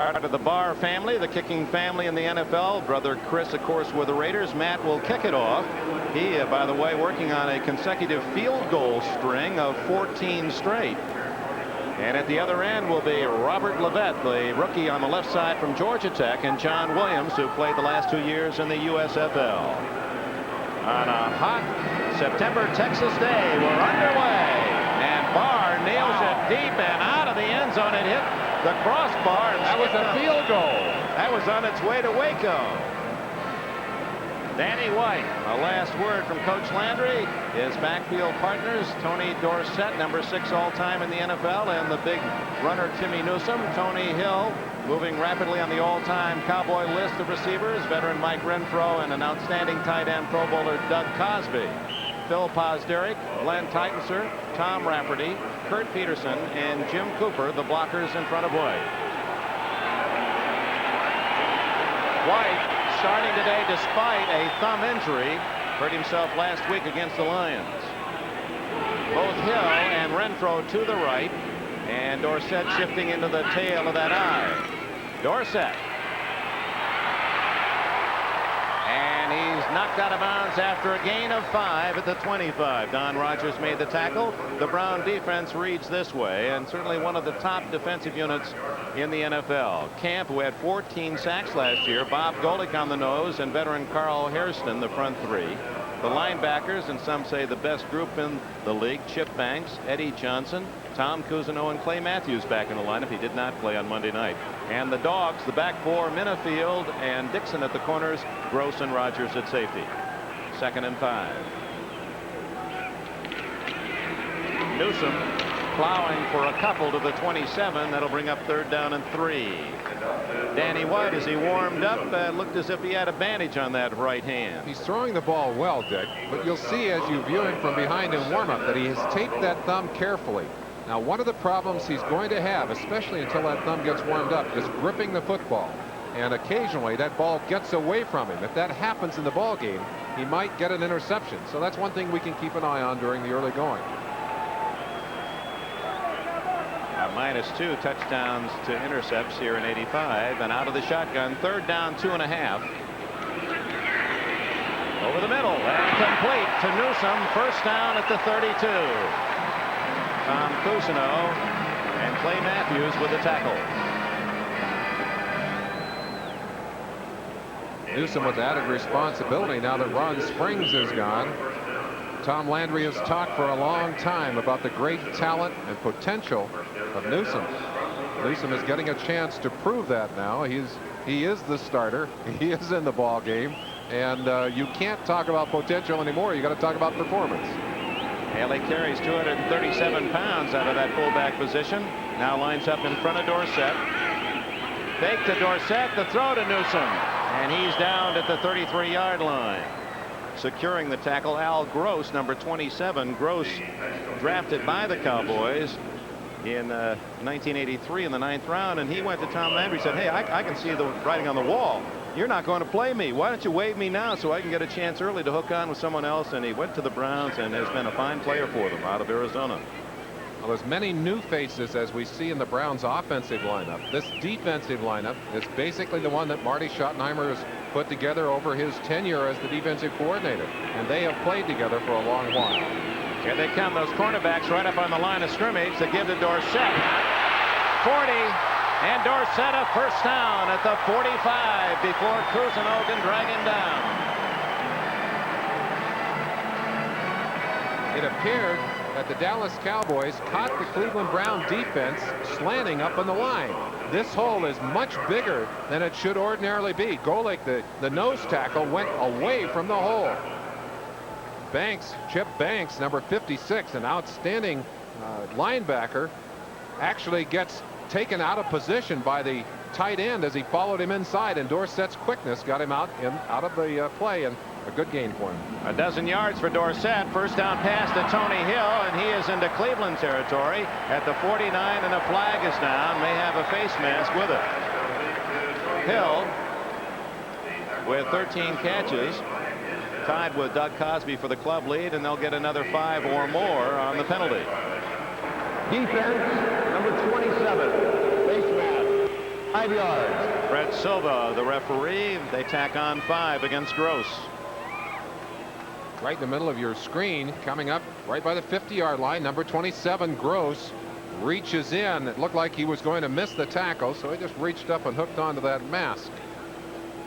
Part of the Barr family, the kicking family in the NFL. Brother Chris, of course, with the Raiders. Matt will kick it off. He, by the way, working on a consecutive field goal string of 14 straight. And at the other end will be Robert Levette, the rookie on the left side from Georgia Tech, and John Williams, who played the last 2 years in the USFL. On a hot September Texas day, we're underway. And Barr nails it deep and out of the end zone. It hit the crossbar. That was a field goal. That was on its way to Waco. Danny White, a last word from Coach Landry. His backfield partners, Tony Dorsett, number 6 all-time in the NFL, and the big runner Timmy Newsome. Tony Hill moving rapidly on the all-time Cowboy list of receivers. Veteran Mike Renfro and an outstanding tight end Pro Bowler Doug Cosby. Phil Pozderac, Glenn Titensor, Tom Rafferty, Kurt Peterson, and Jim Cooper, the blockers in front of White. White starting today despite a thumb injury. Hurt himself last week against the Lions. Both Hill and Renfro to the right, and Dorsett shifting into the tail of that eye. Dorsett. And he's knocked out of bounds after a gain of 5 at the 25. Don Rogers made the tackle. The Brown defense reads this way, and certainly one of the top defensive units in the NFL. Camp, who had 14 sacks last year, Bob Golick on the nose, and veteran Carl Hairston, the front 3. The linebackers, and some say the best group in the league, Chip Banks, Eddie Johnson, Tom Cousineau, and Clay Matthews back in the lineup. He did not play on Monday night. And the Dogs, the back 4, Minifield and Dixon at the corners, Gross and Rogers at safety. 2nd and 5. Newsome plowing for a couple to the 27. That'll bring up 3rd down and 3. Danny White, as he warmed up, looked as if he had a bandage on that right hand. He's throwing the ball well, Dick, but you'll see as you view him from behind in warm-up that he has taped that thumb carefully. Now, one of the problems he's going to have, especially until that thumb gets warmed up, is gripping the football. And occasionally that ball gets away from him. If that happens in the ball game, he might get an interception. So that's one thing we can keep an eye on during the early going. -2 touchdowns to intercepts here in 85, and out of the shotgun. 3rd down, 2.5. Over the middle and complete to Newsome. 1st down at the 32. Tom Cousineau and Clay Matthews with the tackle. Newsome with added responsibility now that Ron Springs is gone. Tom Landry has talked for a long time about the great talent and potential of Newsome. Newsome is getting a chance to prove that now. He is the starter. He is in the ball game, and you can't talk about potential anymore. You got to talk about performance. Haley carries 237 pounds out of that fullback position. Now lines up in front of Dorsett. Fake to Dorsett, the throw to Newsome, and he's down at the 33-yard line. Securing the tackle, Al Gross, number 27. Gross drafted by the Cowboys in 1983 in the 9th round, and he went to Tom Landry and said, hey, I can see the writing on the wall. You're not going to play me. Why don't you waive me now so I can get a chance early to hook on with someone else? And he went to the Browns and has been a fine player for them out of Arizona. Well, as many new faces as we see in the Browns offensive lineup, this defensive lineup is basically the one that Marty Schottenheimer has put together over his tenure as the defensive coordinator, and they have played together for a long while. Here they come, those cornerbacks right up on the line of scrimmage to give to Dorsett. 40, and Dorsett a 1st down at the 45 before Cousineau can drag him down. It appeared that the Dallas Cowboys caught the Cleveland Brown defense slanting up on the line. This hole is much bigger than it should ordinarily be. Golick, the nose tackle, went away from the hole. Banks, Chip Banks, number 56, an outstanding linebacker, actually gets taken out of position by the tight end as he followed him inside, and Dorsett's quickness got him out of the play, and a good gain for him. A dozen yards for Dorsett. 1st down pass to Tony Hill, and he is into Cleveland territory at the 49, and a flag is down. May have a face mask with it. Hill with 13 catches, tied with Doug Cosby for the club lead, and they'll get another 5 or more on the penalty. Defense, number 27, face mask. 5 yards. Fred Silva, the referee. They tack on 5 against Gross. Right in the middle of your screen, coming up right by the 50-yard line, number 27, Gross, reaches in. It looked like he was going to miss the tackle, so he just reached up and hooked onto that mask.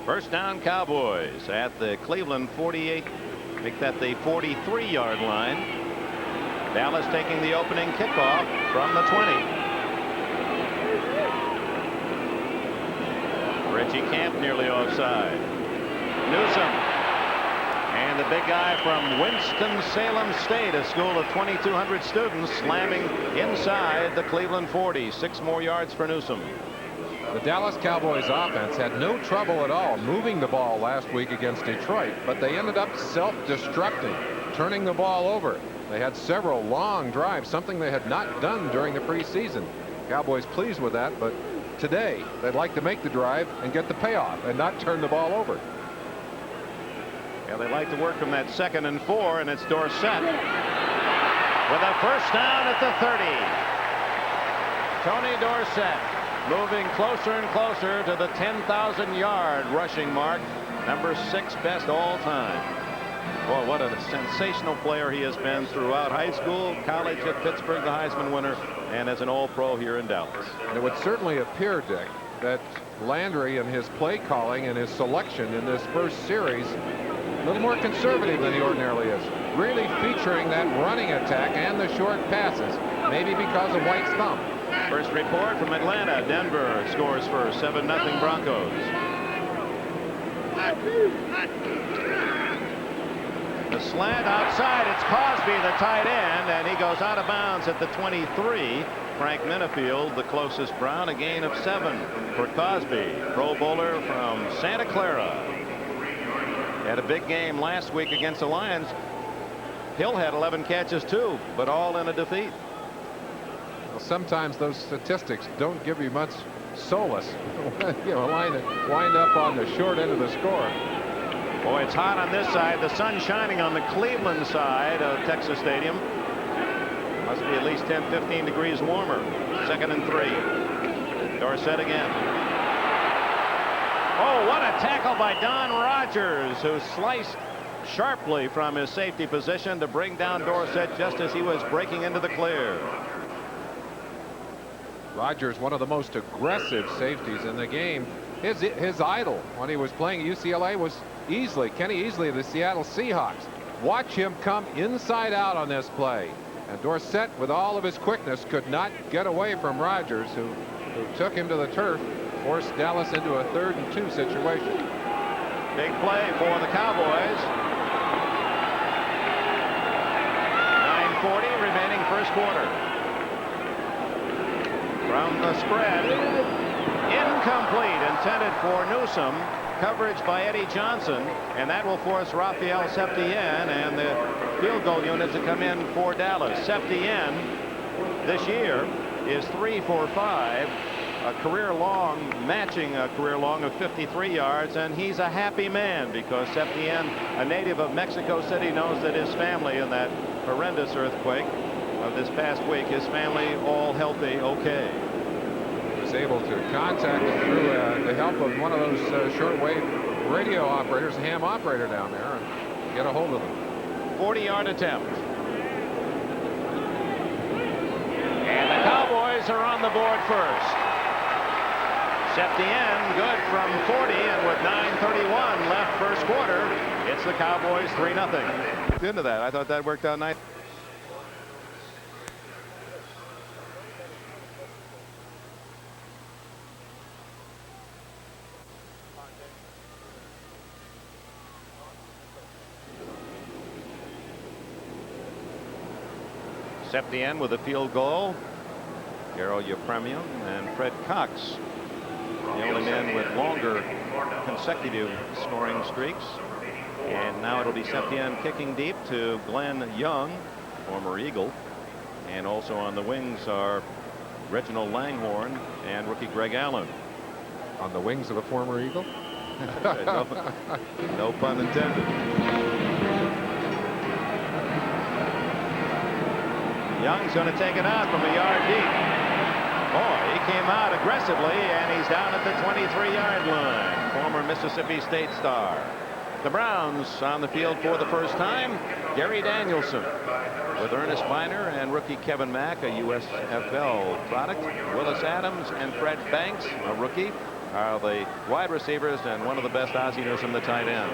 First down, Cowboys at the Cleveland 48. Make that the 43-yard line. Dallas taking the opening kickoff from the 20. Reggie Camp nearly offside. Newsome. And the big guy from Winston-Salem State, a school of 2,200 students, slamming inside the Cleveland 40. 6 more yards for Newsome. The Dallas Cowboys offense had no trouble at all moving the ball last week against Detroit, but they ended up self-destructing, turning the ball over. They had several long drives, something they had not done during the preseason. Cowboys pleased with that, but today they'd like to make the drive and get the payoff and not turn the ball over. Yeah, they like to work from that 2nd and 4, and it's Dorsett with a first down at the 30. Tony Dorsett moving closer and closer to the 10,000-yard rushing mark. Number 6 best all time. Boy, what a sensational player he has been throughout high school, college at Pittsburgh, the Heisman winner, and as an all-pro here in Dallas. And it would certainly appear, Dick, that Landry and his play calling and his selection in this first series a little more conservative than he ordinarily is, really featuring that running attack and the short passes, maybe because of White's thumb. First report from Atlanta. Denver scores first. 7-0 Broncos. The slant outside. It's Cosby, the tight end, and he goes out of bounds at the 23. Frank Minifield, the closest Brown, a gain of 7 for Cosby, Pro Bowler from Santa Clara. Had a big game last week against the Lions. Hill had 11 catches too, but all in a defeat. Well, sometimes those statistics don't give you much solace. You know, wind up on the short end of the score. Boy, it's hot on this side. The sun shining on the Cleveland side of Texas Stadium. Must be at least 10-15 degrees warmer. 2nd and 3. Dorsett again. Oh, what a tackle by Don Rogers, who sliced sharply from his safety position to bring down Dorsett just as he was breaking into the clear. Rogers, one of the most aggressive safeties in the game. His idol when he was playing at UCLA was Kenny Easley of the Seattle Seahawks. Watch him come inside out on this play. And Dorsett, with all of his quickness, could not get away from Rogers, who took him to the turf, forced Dallas into a 3rd and 2 situation. Big play for the Cowboys. 9:40 remaining first quarter. From the spread, incomplete, intended for Newsome. Coverage by Eddie Johnson, and that will force Raphael Septien and the field goal unit to come in for Dallas. Septien this year is 3 for 5, a career long, matching a career long of 53 yards, and he's a happy man because Septien, a native of Mexico City, knows that his family in that horrendous earthquake of this past week, his family all healthy, okay. Was able to contact him through the help of one of those shortwave radio operators, a ham operator down there, and get a hold of him. 40-yard attempt. And the Cowboys are on the board first. Septien good from 40, and with 9:31 left first quarter, it's the Cowboys 3-0. Into that, I thought that worked out nice. Septien with a field goal. Garo Yepremian and Fred Cox, the only men with longer consecutive scoring streaks. And now it'll be Septien kicking deep to Glenn Young, former Eagle. And also on the wings are Reginald Langhorne and rookie Greg Allen. On the wings of a former Eagle? No pun intended. Young's going to take it out from a yard deep. Oh, he came out aggressively, and he's down at the 23-yard line. Former Mississippi State star. The Browns on the field for the first time. Gary Danielson with Ernest Biner and rookie Kevin Mack, a USFL product. Willis Adams and Fred Banks, a rookie, are the wide receivers, and one of the best, Ozzie Newsome, the tight end.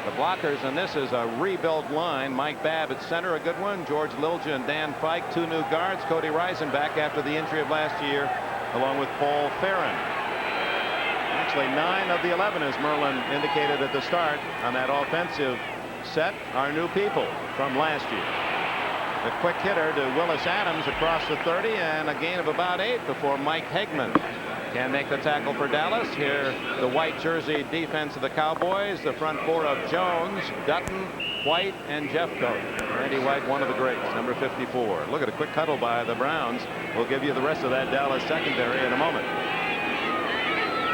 The blockers, and this is a rebuilt line. Mike Babb at center, a good one. George Lilja and Dan Fike, two new guards. Cody Reisenbach after the injury of last year, along with Paul Farron. Actually, 9 of the 11, as Merlin indicated at the start on that offensive set, are new people from last year. The quick hitter to Willis Adams across the 30, and a gain of about 8 before Mike Hegman can make the tackle for Dallas. Here, the white jersey defense of the Cowboys. The front four of Jones, Dutton, White, and Jeffcoat. Randy White, one of the greats, number 54. Look at a quick huddle by the Browns. We'll give you the rest of that Dallas secondary in a moment.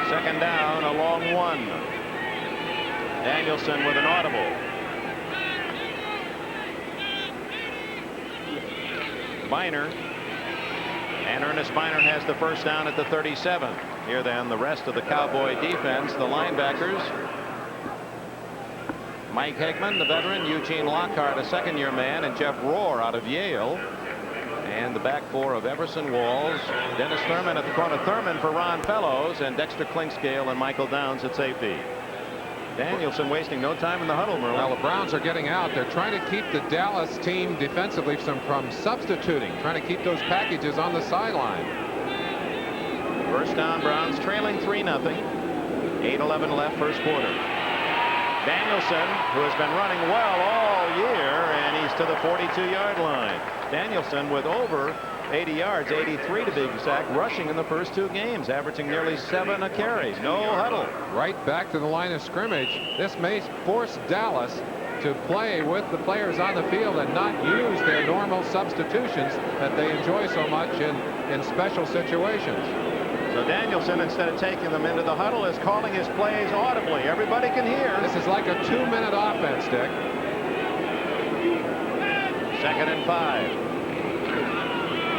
Second down, a long one. Danielson with an audible. Biner. And Ernest Biner has the first down at the 37. Here then the rest of the Cowboy defense. The linebackers. Mike Hegman, the veteran. Eugene Lockhart, a second-year man. And Jeff Rohr out of Yale. And the back four of Everson Walls, Dennis Thurman at the corner, Thurman for Ron Fellows, and Dexter Clinkscale and Michael Downs at safety. Danielson wasting no time in the huddle, Merle. Well, the Browns are getting out. They're trying to keep the Dallas team defensively from substituting, trying to keep those packages on the sideline. First down, Browns trailing 3-0. 8:11 left, first quarter. Danielson, who has been running well all year, and he's to the 42-yard line. Danielson with over 80 yards, 83 to be exact, rushing in the first 2 games, averaging nearly 7 a carry. No huddle. Right back to the line of scrimmage. This may force Dallas to play with the players on the field and not use their normal substitutions that they enjoy so much in special situations. So Danielson, instead of taking them into the huddle, is calling his plays audibly. Everybody can hear. This is like a 2-minute offense, Dick. 2nd and 5.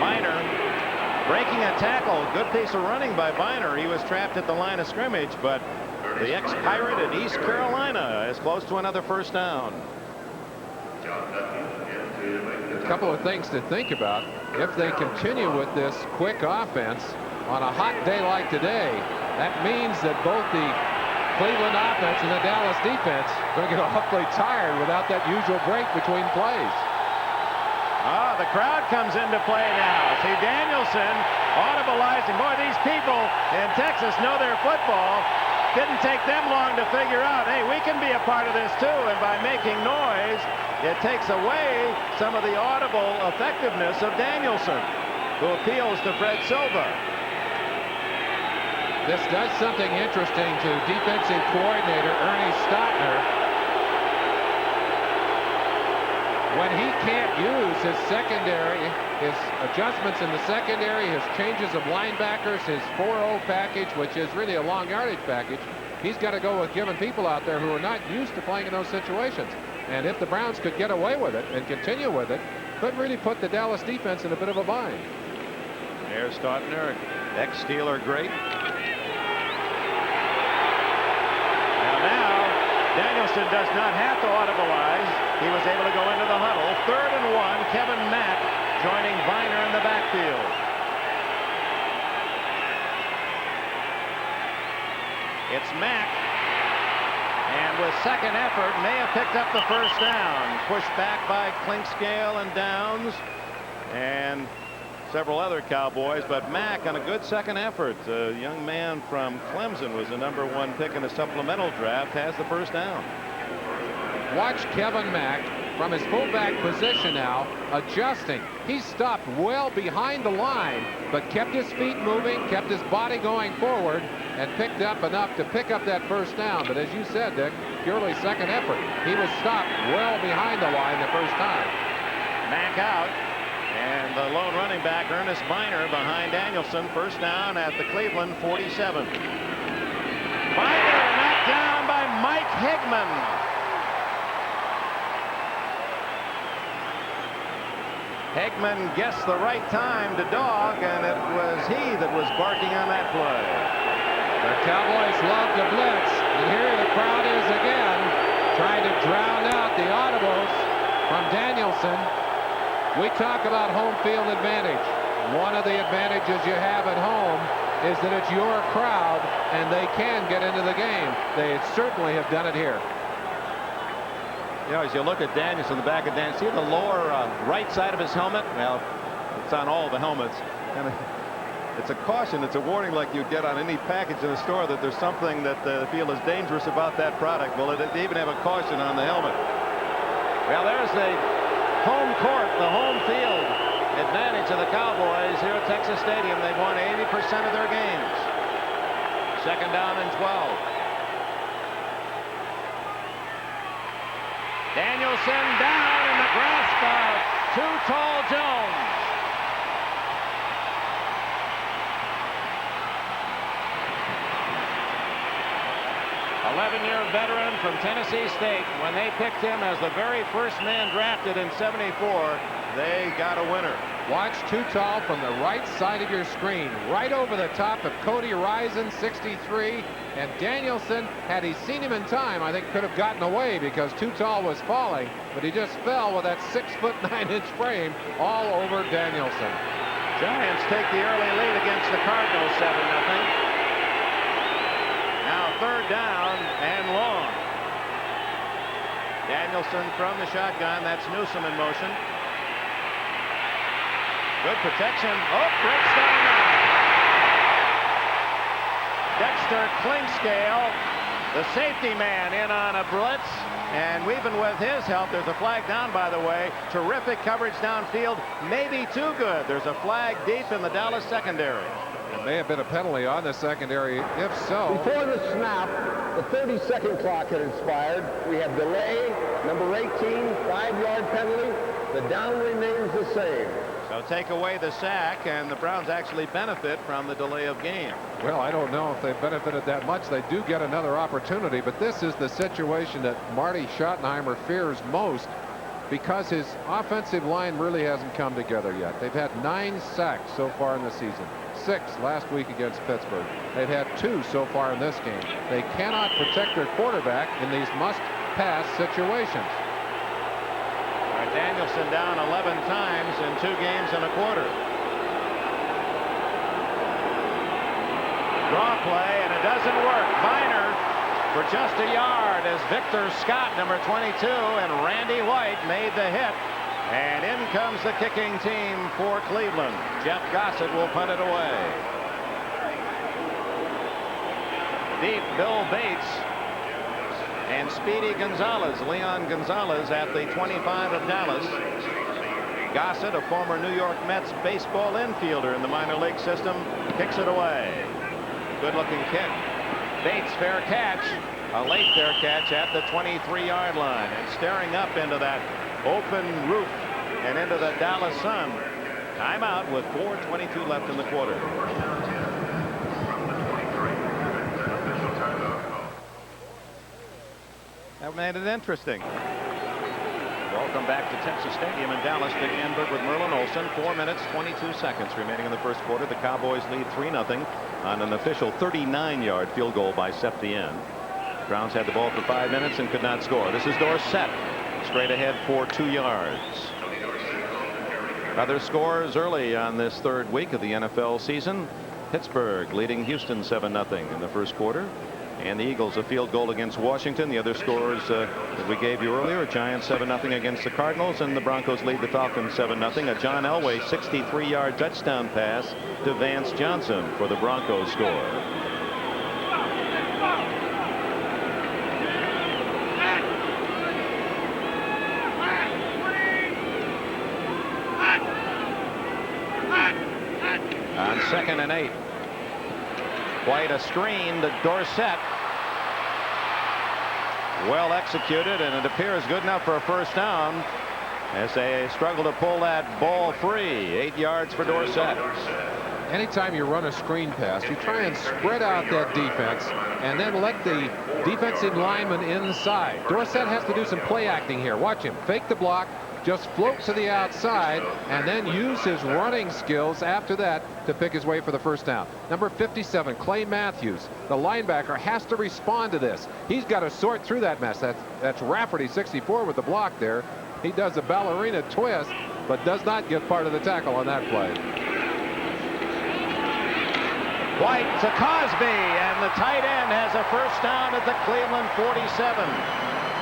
Biner breaking a tackle. Good piece of running by Biner. He was trapped at the line of scrimmage, but the ex-Pirate in East Carolina is close to another first down. A couple of things to think about. If they continue with this quick offense on a hot day like today, that means that both the Cleveland offense and the Dallas defense are going to get awfully tired without that usual break between plays. The crowd comes into play now. See Danielson audibilizing. Boy, these people in Texas know their football. Didn't take them long to figure out, hey, we can be a part of this too. And by making noise, it takes away some of the audible effectiveness of Danielson, who appeals to Fred Silva. This does something interesting to defensive coordinator Ernie Stotner. When he can't use his secondary, his adjustments in the secondary, his changes of linebackers, his 4-0 package, which is really a long yardage package, he's got to go with giving people out there who are not used to playing in those situations. And if the Browns could get away with it and continue with it, could really put the Dallas defense in a bit of a bind. There's Stotner, ex-Steeler great. Now, Danielson does not have to audibilize. He was able to go into the huddle. 3rd and 1. Kevin Mack joining Biner in the backfield. It's Mack. And with second effort, may have picked up the first down. Pushed back by Clinkscale and Downs. And several other Cowboys, but Mack on a good second effort. A young man from Clemson was the #1 pick in a supplemental draft, has the first down. Watch Kevin Mack from his fullback position now, adjusting. He stopped well behind the line, but kept his feet moving, kept his body going forward, and picked up enough to pick up that first down. But as you said, Dick, purely second effort. He was stopped well behind the line the first time. Mack out. And the lone running back, Ernest Biner, behind Danielson. First down at the Cleveland 47. Biner knocked down by Mike Hegman. Hegman guessed the right time to dog, and it was he that was barking on that play. The Cowboys love to blitz, and here the crowd is again, trying to drown out the audibles from Danielson. We talk about home field advantage. One of the advantages you have at home is that it's your crowd, and they can get into the game. They certainly have done it here. You know, as you look at Danielson, the back of Danielson, see the lower right side of his helmet? Well, it's on all the helmets. And it's a caution. It's a warning like you'd get on any package in the store that there's something that they feel is dangerous about that product. Well, they even have a caution on the helmet. Well, there's the home court, the home field advantage of the Cowboys here at Texas Stadium. They've won 80% of their games. Second down and 12. Danielson down in the grasp of Too Tall Jones. '11-year veteran from Tennessee State. When they picked him as the very first man drafted in '74, they got a winner. Watch Too Tall from the right side of your screen, right over the top of Cody Rison, 63. And Danielson, had he seen him in time, I think could have gotten away because Too Tall was falling, but he just fell with that 6'9" frame all over Danielson. Giants take the early lead against the Cardinals, 7-0. Now third down and long. Danielson from the shotgun. That's Newsome in motion. Good protection. Oh, breaks down now. Dexter Klingscale, the safety man, in on a blitz. And even with his help, there's a flag down, by the way. Terrific coverage downfield. Maybe too good. There's a flag deep in the Dallas secondary. It may have been a penalty on the secondary. If so. Before the snap, the 30-second clock had expired. We have delay, number 18, 5-yard penalty. The down remains the same. So take away the sack, and the Browns actually benefit from the delay of game. Well, I don't know if they benefited that much. They do get another opportunity, but this is the situation that Marty Schottenheimer fears most because his offensive line really hasn't come together yet. They've had 9 sacks so far in the season. 6 last week against Pittsburgh. They've had 2 so far in this game. They cannot protect their quarterback in these must-pass situations. Danielson down 11 times in 2 games and a quarter. Draw play, and it doesn't work. Viner for just a yard as Victor Scott, number 22, and Randy White made the hit. And in comes the kicking team for Cleveland. Jeff Gossett will punt it away. Deep, Bill Bates and Speedy Gonzalez, Leon Gonzalez, at the 25 of Dallas. Gossett, a former New York Mets baseball infielder in the minor league system, kicks it away. Good looking kick. Bates, fair catch. A late fair catch at the 23-yard line, and staring up into that open roof and into the Dallas sun. Timeout with 4:22 left in the quarter. That made it interesting. Welcome back to Texas Stadium in Dallas. Dick Enberg with Merlin Olsen. 4 minutes, 22 seconds remaining in the first quarter. The Cowboys lead 3-0 on an official 39-yard field goal by Septien. Browns had the ball for 5 minutes and could not score. This is Dorsett, straight ahead for 2 yards. Other scores early on this third week of the NFL season. Pittsburgh leading Houston 7-0 in the first quarter. And the Eagles a field goal against Washington. The other scores that we gave you earlier: Giants 7-0 against the Cardinals, and the Broncos lead the Falcons 7-0. A John Elway 63-yard touchdown pass to Vance Johnson for the Broncos score. On 2nd and 8. Quite a screen to Dorsett. Well executed, and it appears good enough for a first down as they struggle to pull that ball free. 8 yards for Dorsett. Anytime you run a screen pass, you try and spread out that defense and then let the defensive lineman inside. Dorsett has to do some play acting here. Watch him fake the block, just float to the outside and then use his running skills after that to pick his way for the first down. Number 57, Clay Matthews, the linebacker, has to respond to this. He's got to sort through that mess. That's Rafferty, 64, with the block there. He does a ballerina twist, but does not get part of the tackle on that play. White to Cosby, and the tight end has a first down at the Cleveland 47.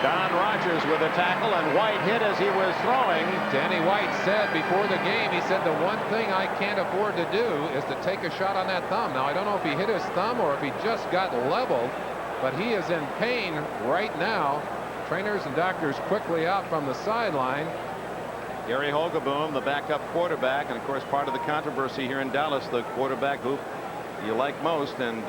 Don Rogers with a tackle, and White hit as he was throwing. Danny White said before the game, he said, the one thing I can't afford to do is to take a shot on that thumb. Now, I don't know if he hit his thumb or if he just got leveled, but he is in pain right now. Trainers and doctors quickly out from the sideline. Gary Hogeboom, the backup quarterback, and of course part of the controversy here in Dallas, the quarterback who you like most, and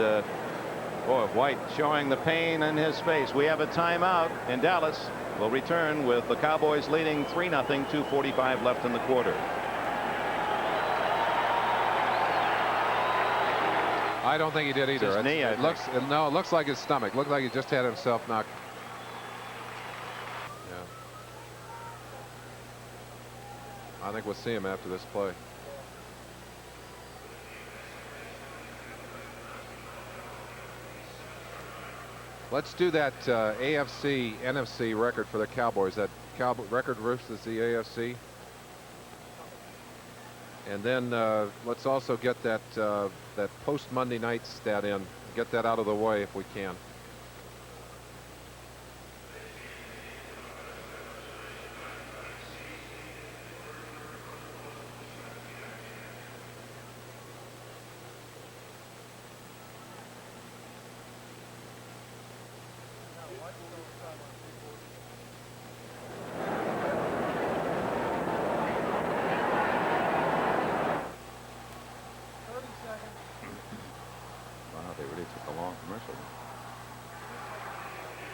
boy, White showing the pain in his face. We have a timeout in Dallas. We'll return with the Cowboys leading 3-0, 2:45 left in the quarter. I don't think he did either. His knee, it looks like his stomach. Looks like he just had himself knocked. I think we'll see him after this play. Let's do that AFC NFC record for the Cowboys. That record versus the AFC. And then let's also get that that post Monday night stat in. Get that out of the way if we can.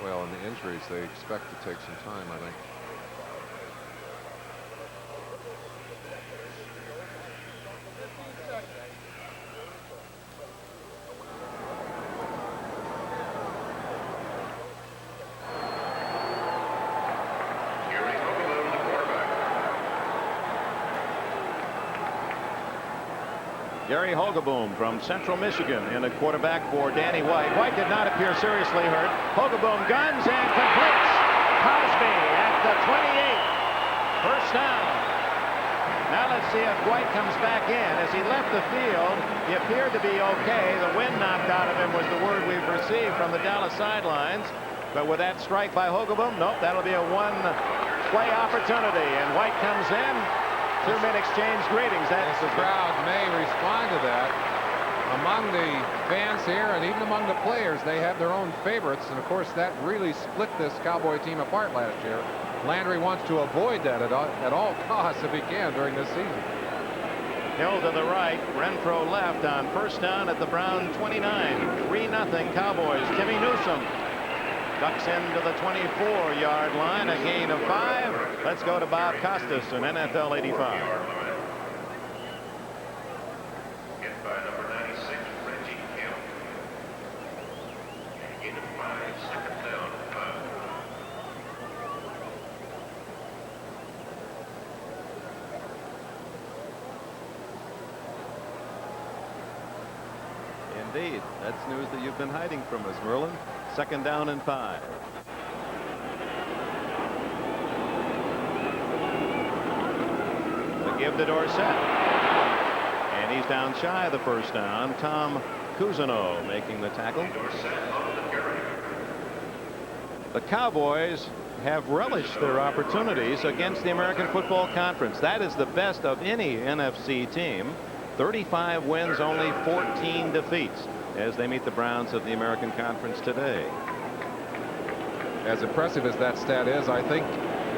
Well, in the injuries, they expect to take some time, I think. Gary Hogeboom from Central Michigan in a quarterback for Danny White. White did not appear seriously hurt. Hogeboom guns and completes. Cosby at the 28. First down. Now let's see if White comes back in. As he left the field, he appeared to be okay. The wind knocked out of him was the word we've received from the Dallas sidelines. But with that strike by Hogeboom, nope, that'll be a one-play opportunity. And White comes in. Two-men exchange greetings. That's the crowd may respond to that. Among the fans here and even among the players, they have their own favorites. And of course, that really split this Cowboy team apart last year. Landry wants to avoid that at all costs if he can during this season. Hill to the right, Renfro left on first down at the Brown 29. 3-0 Cowboys. Timmy Newsome ducks into the 24-yard line, a gain of 5. Let's go to Bob Costas in NFL 85. Hit by number 96, Reggie Kemp. Gain of 5, second down, 5. Indeed, that's news that you've been hiding from us, Merlin. Second down and 5. The give to Dorsett. And he's down shy of the first down. Tom Cousineau making the tackle. The Cowboys have relished their opportunities against the American Football Conference. That is the best of any NFC team. 35 wins, only 14 defeats as they meet the Browns of the American Conference today. As impressive as that stat is, I think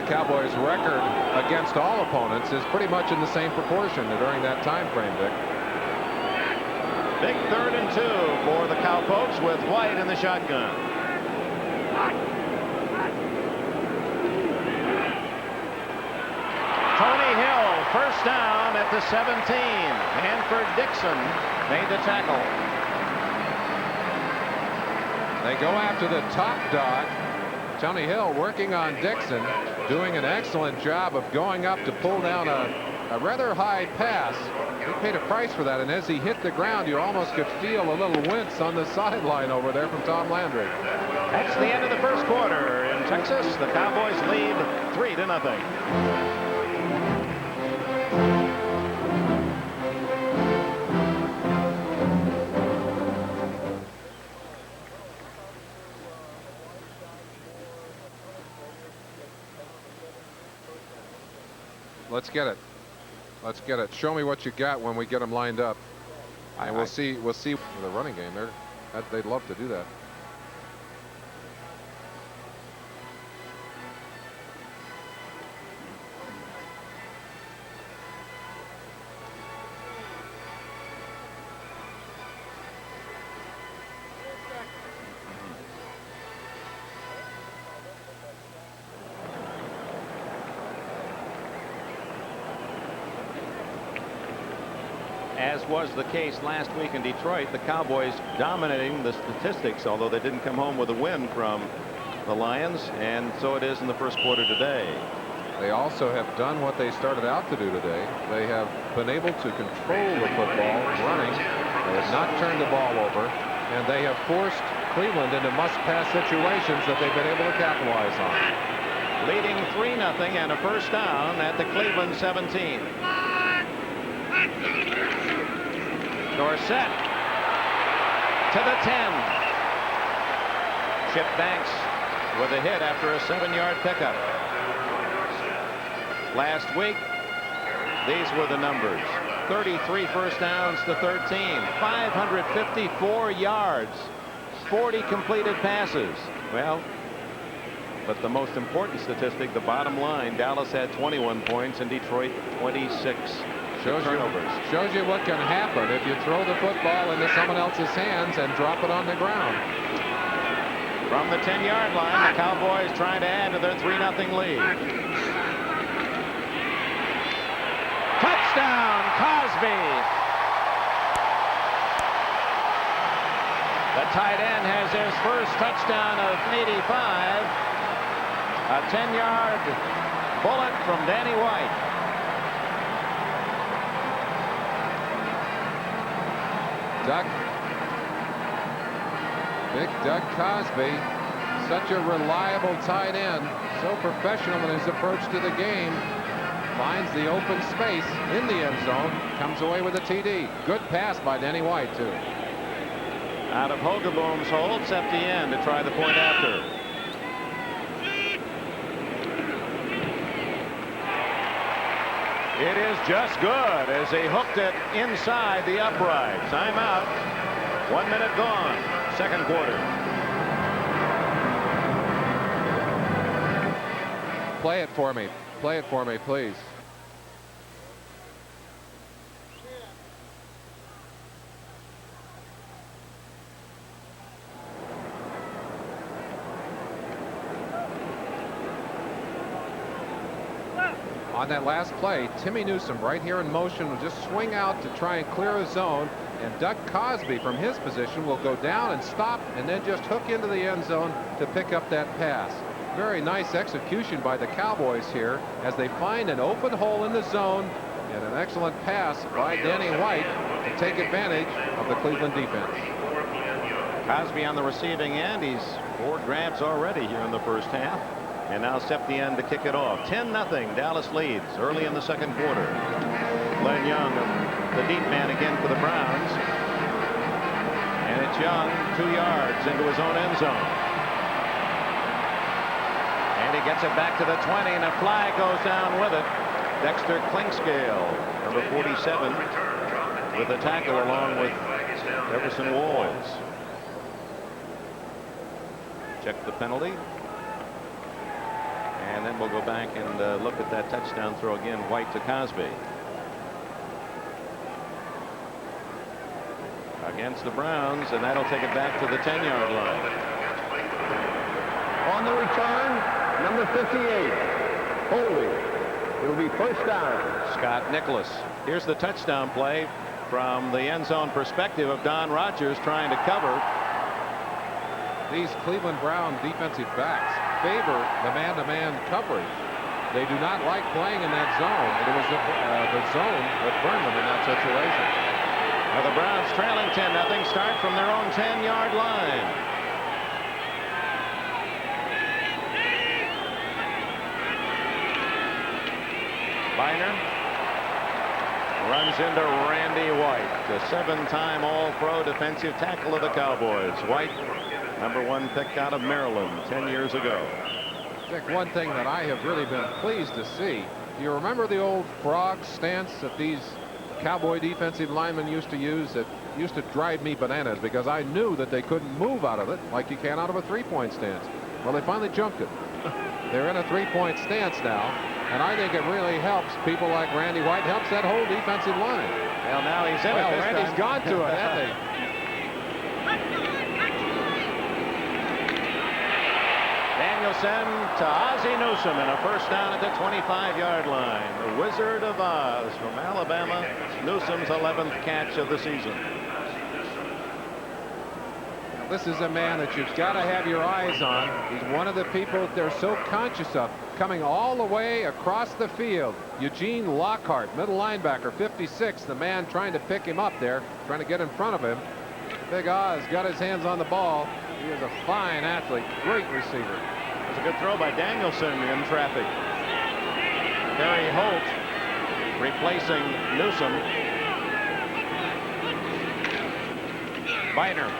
the Cowboys' record against all opponents is pretty much in the same proportion during that time frame, Dick. Big 3rd and 2 for the Cowpokes with White in the shotgun. Tony Hill, first down at the 17. Hanford Dixon made the tackle. They go after the top dog, Tony Hill working on Dixon, doing an excellent job of going up to pull down a rather high pass. He paid a price for that, and as he hit the ground, you almost could feel a little wince on the sideline over there from Tom Landry. That's the end of the first quarter in Texas. The Cowboys lead 3-0. Let's get it. Let's get it. Show me what you got when we get them lined up. And we'll see the running game there. They'd love to do that. As was the case last week in Detroit, the Cowboys dominating the statistics, although they didn't come home with a win from the Lions, and so it is in the first quarter today. They also have done what they started out to do today. They have been able to control the football running. They have not turned the ball over, and they have forced Cleveland into must-pass situations that they've been able to capitalize on. Leading 3-0 and a first down at the Cleveland 17. Dorsett to the 10. Chip Banks with a hit after a 7-yard pickup. Last week, these were the numbers. 33 first downs to 13. 554 yards. 40 completed passes. Well, but the most important statistic, the bottom line, Dallas had 21 points and Detroit 26. Shows you what can happen if you throw the football into someone else's hands and drop it on the ground. From the 10-yard line, the Cowboys trying to add to their 3-0 lead. Touchdown, Cosby. The tight end has his first touchdown of 85. A 10-yard bullet from Danny White. Big Doug Cosby, such a reliable tight end, so professional in his approach to the game, finds the open space in the end zone, comes away with a TD. Good pass by Danny White, too. Out of Hogaboom's hold, Septien to try the point after. It is just good as he hooked it inside the upright. Timeout. 1 minute gone. Second quarter. Play it for me. Play it for me, please. On that last play, Timmy Newsome right here in motion will just swing out to try and clear a zone, and Doug Cosby from his position will go down and stop and then just hook into the end zone to pick up that pass. Very nice execution by the Cowboys here as they find an open hole in the zone, and an excellent pass by Danny White to take advantage of the Cleveland defense. Cosby on the receiving end. He's 4 grabs already here in the first half. And now Septien to kick it off. 10-0. Dallas leads early in the second quarter. Glenn Young, the deep man again for the Browns. And it's Young 2 yards into his own end zone. And he gets it back to the 20, and a flag goes down with it. Dexter Klingscale, number 47, with the tackle along with Jefferson Walls. Check the penalty. And then we'll go back and look at that touchdown throw again. White to Cosby. Against the Browns, and that'll take it back to the 10-yard line. On the return, number 58, holding. It'll be first down. Scott Nicholas. Here's the touchdown play from the end zone perspective of Don Rogers trying to cover. these Cleveland Brown defensive backs favor the man-to-man coverage. They do not like playing in that zone. It was the zone that burned them in that situation. Now the Browns trailing 10-0, start from their own 10-yard line. Biner runs into Randy White, the 7-time All-Pro defensive tackle of the Cowboys. White, #1 pick out of Maryland 10 years ago. Dick, one thing that I have really been pleased to see, do you remember the old frog stance that these Cowboy defensive linemen used to use? That used to drive me bananas because I knew that they couldn't move out of it like you can out of a three-point stance. Well, they finally jumped it. They're in a three-point stance now, and I think it really helps people like Randy White, helps that whole defensive line. Well, now he's in well, it this Randy's time. gone to it, hasn't he? Danielson to Ozzie Newsome, and a first down at the 25-yard line. The Wizard of Oz from Alabama. Newsome's 11th catch of the season. This is a man that you've got to have your eyes on. He's one of the people that they're so conscious of, coming all the way across the field. Eugene Lockhart, middle linebacker, 56, the man trying to pick him up there, trying to get in front of him. Big Oz got his hands on the ball. He is a fine athlete, great receiver. It's a good throw by Danielson in traffic. Barry Holt replacing Newsome. Biner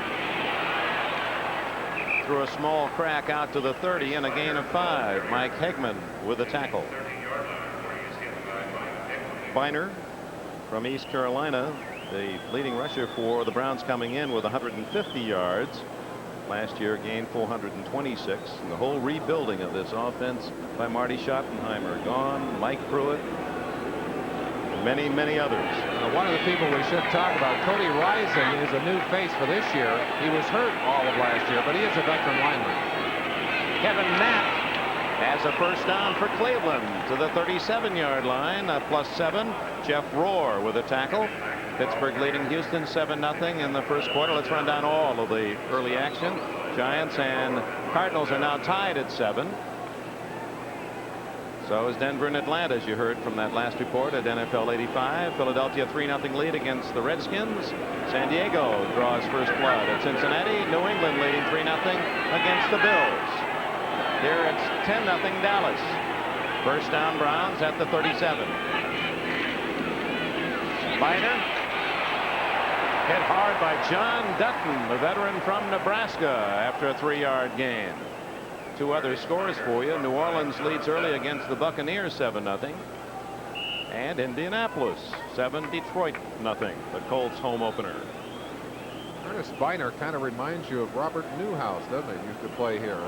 through a small crack out to the 30 and a gain of 5. Mike Hegman with a tackle. Biner from East Carolina, the leading rusher for the Browns, coming in with 150 yards. Last year gained 426. And the whole rebuilding of this offense by Marty Schottenheimer gone. Mike Pruitt, many, many others. One of the people we should talk about, Cody Rising, is a new face for this year. He was hurt all of last year, but he is a veteran lineman. Kevin Mack has a first down for Cleveland to the 37-yard line. +7. Jeff Rohr with a tackle. Pittsburgh leading Houston 7-0 in the first quarter. Let's run down all of the early action. Giants and Cardinals are now tied at 7. So is Denver and Atlanta, as you heard from that last report at NFL 85. Philadelphia 3-0 lead against the Redskins. San Diego draws first blood at Cincinnati. New England leading 3-0 against the Bills. Here it's 10-0 Dallas. First down Browns at the 37. Biner hit hard by John Dutton, the veteran from Nebraska, after a 3-yard gain. Two other scores for you. New Orleans leads early against the Buccaneers 7-0. And Indianapolis 7, Detroit 0. The Colts home opener. Ernest Biner kind of reminds you of Robert Newhouse, doesn't he? Used to play here.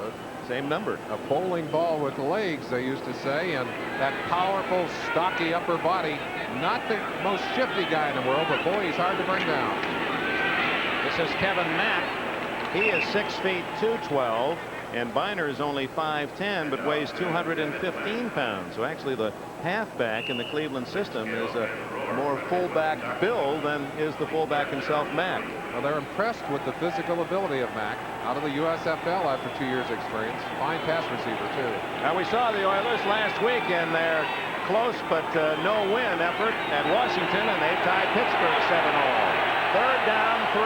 Same number. A bowling ball with legs, they used to say, and that powerful, stocky upper body. Not the most shifty guy in the world, but boy, he's hard to bring down. This is Kevin Mack. He is 6 feet 212. And Biner is only 5'10", but weighs 215 pounds. So actually the halfback in the Cleveland system is a more fullback build than is the fullback himself, Mack. Well, they're impressed with the physical ability of Mack out of the USFL after 2 years experience. Fine pass receiver, too. Now we saw the Oilers last week in their close but no win effort at Washington, and they tied Pittsburgh 7-all. Third down, 3.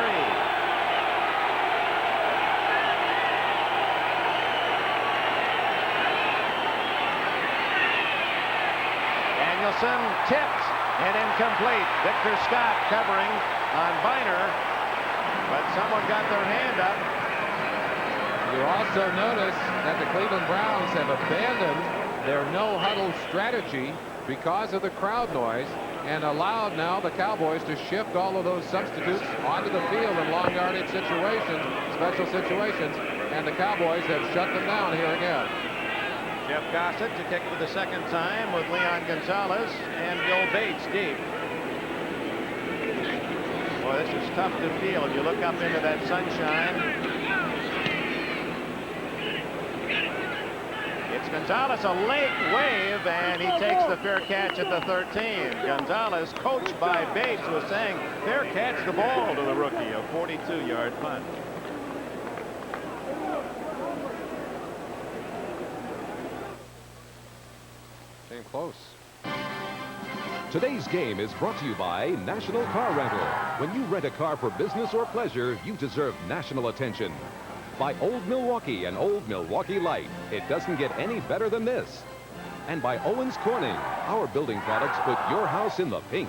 Danielson tipped and incomplete. Victor Scott covering on Biner, but someone got their hand up. You also notice that the Cleveland Browns have abandoned their no-huddle strategy because of the crowd noise and allowed now the Cowboys to shift all of those substitutes onto the field in long yardage situations, special situations, and the Cowboys have shut them down here again. Jeff Gossett to kick for the second time with Leon Gonzalez and Bill Bates deep. Boy, this is tough to feel if you look up into that sunshine. It's Gonzalez, a late wave, and he takes the fair catch at the 13. Gonzalez, coached by Bates, was saying, fair catch the ball to the rookie, a 42-yard punt. came close. Today's game is brought to you by National Car Rental. When you rent a car for business or pleasure, you deserve national attention. By Old Milwaukee and Old Milwaukee Light. It doesn't get any better than this. And by Owens Corning. Our building products put your house in the pink.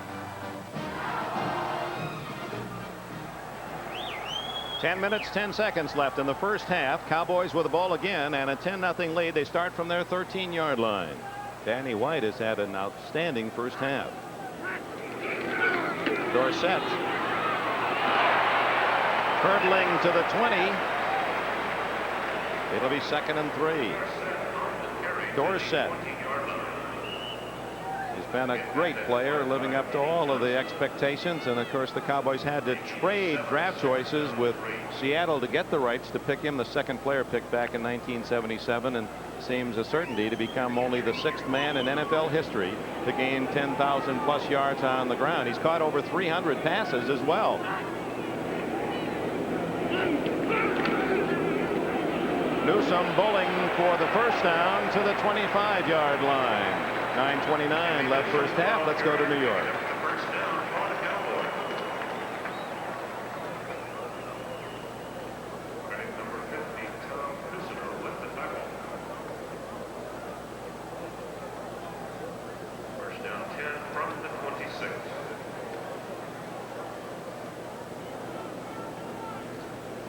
10 minutes, 10 seconds left in the first half. Cowboys with the ball again and a 10-0 lead. They start from their 13-yard line. Danny White has had an outstanding first half. Dorsett hurdling to the 20. It'll be 2nd and 3. Dorsett. He's been a great player, living up to all of the expectations, and of course the Cowboys had to trade draft choices with Seattle to get the rights to pick him, the second player picked back in 1977, and seems a certainty to become only the 6th man in NFL history to gain 10,000 plus yards on the ground. He's caught over 300 passes as well. Newsome bowling for the first down to the 25-yard line. 9:29 left first half. Let's go to New York. First down for the Cowboys. Running number 50, Tom Cousineau with the tackle. First down 10 from the 26.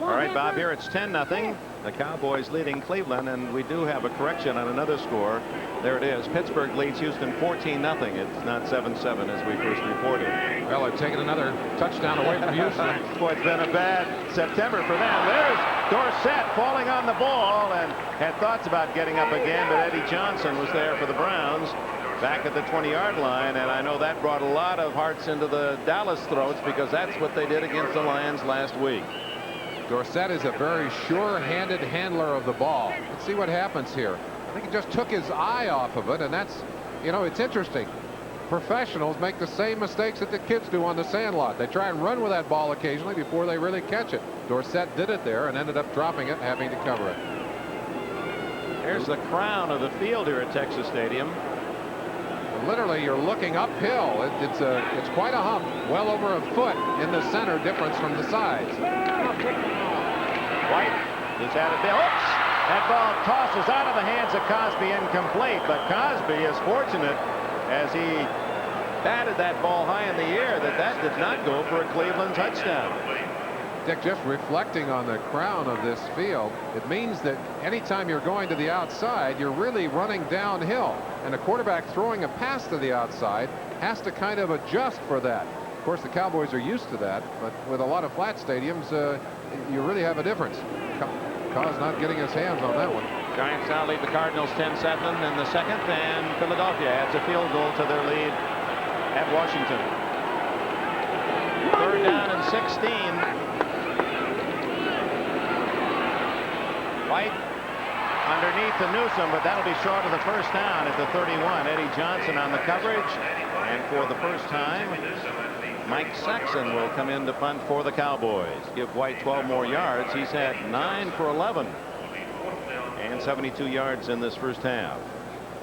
All right, Bob, here it's 10-0. The Cowboys leading Cleveland, and we do have a correction on another score. There it is. Pittsburgh leads Houston 14-0. It's not 7-7 as we first reported. Well, they've taken another touchdown away from Houston. Boy, it's been a bad September for them. There's Dorsett falling on the ball and had thoughts about getting up again, but Eddie Johnson was there for the Browns back at the 20-yard line, and I know that brought a lot of hearts into the Dallas throats because that's what they did against the Lions last week. Dorsett is a very sure-handed handler of the ball. Let's see what happens here. I think he just took his eye off of it, and that's, you know, it's interesting. Professionals make the same mistakes that the kids do on the sandlot. They try and run with that ball occasionally before they really catch it. Dorsett did it there and ended up dropping it, having to cover it. There's the crown of the field here at Texas Stadium. Literally, you're looking uphill. It's quite a hump, well over a foot in the center difference from the sides. White has had a bill. Oops! That ball tosses out of the hands of Cosby, incomplete, but Cosby is fortunate as he batted that ball high in the air that did not go for a Cleveland touchdown. Dick, just reflecting on the crown of this field, it means that anytime you're going to the outside, you're really running downhill, and a quarterback throwing a pass to the outside has to kind of adjust for that. Of course, the Cowboys are used to that, but with a lot of flat stadiums, you really have a difference. Cos not getting his hands on that one. Giants now lead the Cardinals 10-7 in the second, and Philadelphia adds a field goal to their lead at Washington. 3rd down and 16. White underneath to Newsome, but that'll be short of the first down at the 31. Eddie Johnson on the coverage, and for the first time, Mike Saxon will come in to punt for the Cowboys. Give White 12 more yards. He's had 9 for 11 and 72 yards in this first half.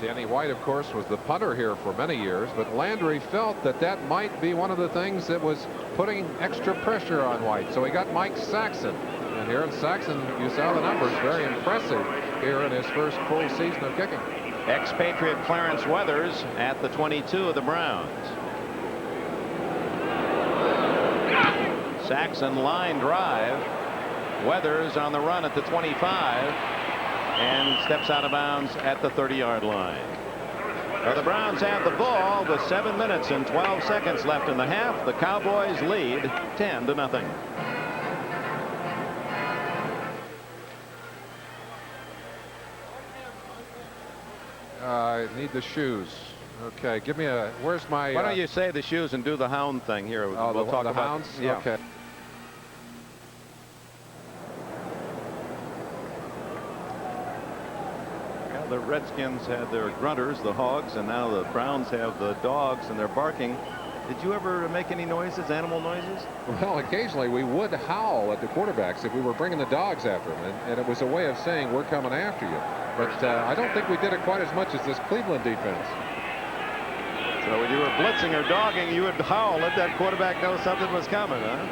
Danny White, of course, was the punter here for many years, but Landry felt that might be one of the things that was putting extra pressure on White, so he got Mike Saxon. And here in Saxon, you saw the numbers, very impressive here in his first full season of kicking. Expatriate Clarence Weathers at the 22 of the Browns. Saxon line drive. Weathers on the run at the 25 and steps out of bounds at the 30-yard line. Now the Browns have the ball with 7 minutes and 12 seconds left in the half. The Cowboys lead 10-0. I need the shoes. Okay, give me a. Where's my? Why don't you say the shoes and do the hound thing here? Oh, we'll talk the about hounds. Yeah. Okay. Yeah, the Redskins had their grunters, the hogs, and now the Browns have the dogs, and they're barking. Did you ever make any noises, animal noises? Well, occasionally we would howl at the quarterbacks if we were bringing the dogs after them, and it was a way of saying we're coming after you. But I don't think we did it quite as much as this Cleveland defense. So when you were blitzing or dogging, you would howl, let that quarterback know something was coming, huh?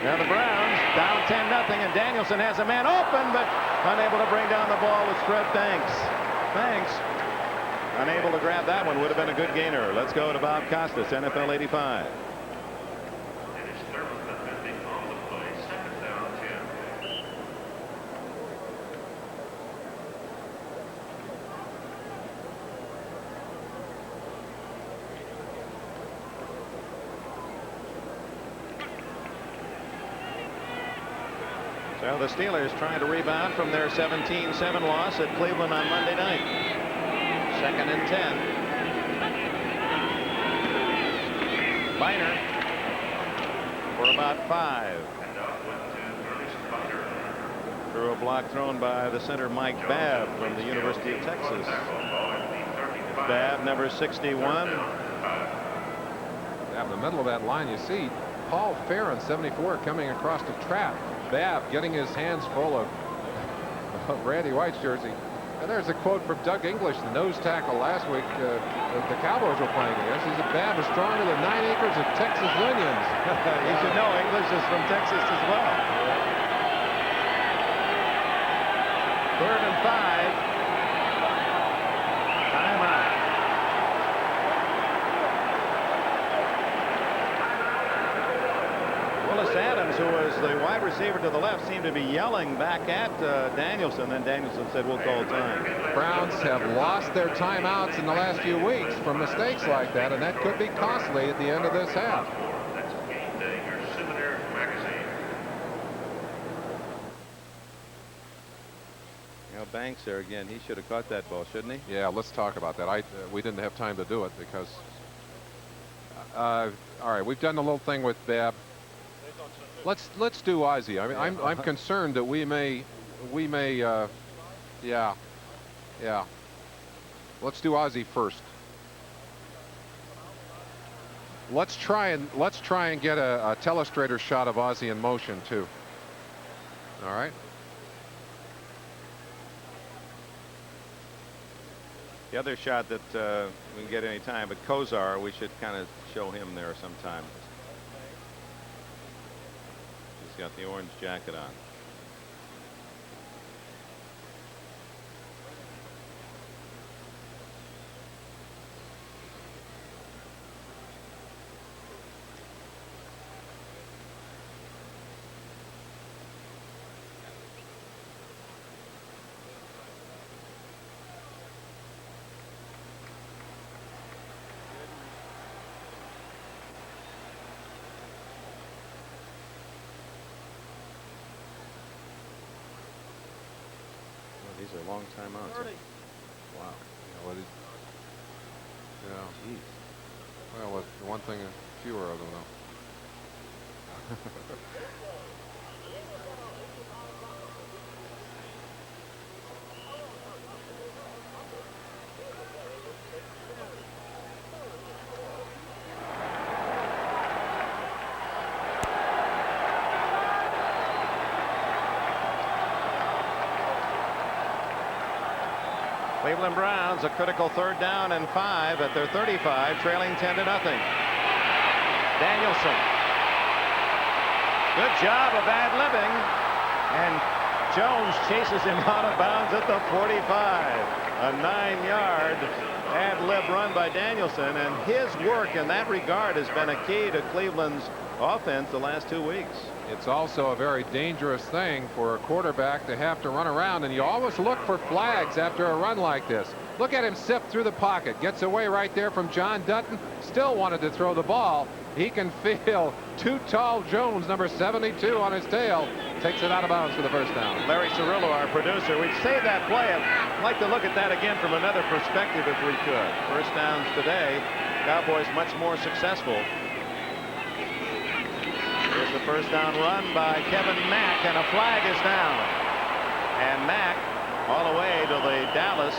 Now the Browns down 10-0, and Danielson has a man open, but unable to bring down the ball with Fred Banks. Banks unable to grab that one. Would have been a good gainer. Let's go to Bob Costas, NFL 85. And it's Thurman defending on the play. 2nd down 10. So the Steelers trying to rebound from their 17-7 loss at Cleveland on Monday night. 2nd and 10. Biner for about 5. And out went to Ernest Biner. Through a block thrown by the center Mike Babb from the University of Texas. Babb, number 61. In the middle of that line, you see Paul Farron, 74, coming across the trap. Babb getting his hands full of Randy White's jersey. And there's a quote from Doug English, the nose tackle last week the Cowboys were playing against. He said, Babb is stronger than 9 acres of Texas onions. You should know English is from Texas as well. 3rd and 5. Timeout. Willis Adams, who was the wide receiver to the left, seemed to be yelling back at Danielson. Then Danielson said, we'll call time. Browns have lost their timeouts in the last few weeks from mistakes like that, and that could be costly at the end of this half. That's Game Day, your Seminary magazine. You know, Banks there again. He should have caught that ball, shouldn't he? Yeah, let's talk about that. We didn't have time to do it because all right, we've done a little thing with Babb. Let's do Ozzie. I mean, I'm concerned that we may yeah. Let's do Ozzie first. Let's try and get a telestrator shot of Ozzie in motion too. All right. The other shot that we can get any time, but Kozar, we should kind of show him there sometime. He's got the orange jacket on. These are long timeouts. Wow. Yeah, well, Jeez. well, the one thing, fewer of them though. Cleveland Browns, a critical 3rd down and 5 at their 35, trailing 10-0. Danielson. Good job of ad-libbing. And Jones chases him out of bounds at the 45. A 9-yard ad-lib run by Danielson. And his work in that regard has been a key to Cleveland's offense the last 2 weeks. It's also a very dangerous thing for a quarterback to have to run around, and you always look for flags after a run like this. Look at him sift through the pocket, gets away right there from John Dutton, still wanted to throw the ball. He can feel too tall Jones, number 72, on his tail, takes it out of bounds for the 1st down. Larry Cirillo, our producer, we'd saved that play. I'd like to look at that again from another perspective if we could. 1st downs today, Cowboys much more successful. Here's the 1st down run by Kevin Mack, and a flag is down. And Mack all the way to the Dallas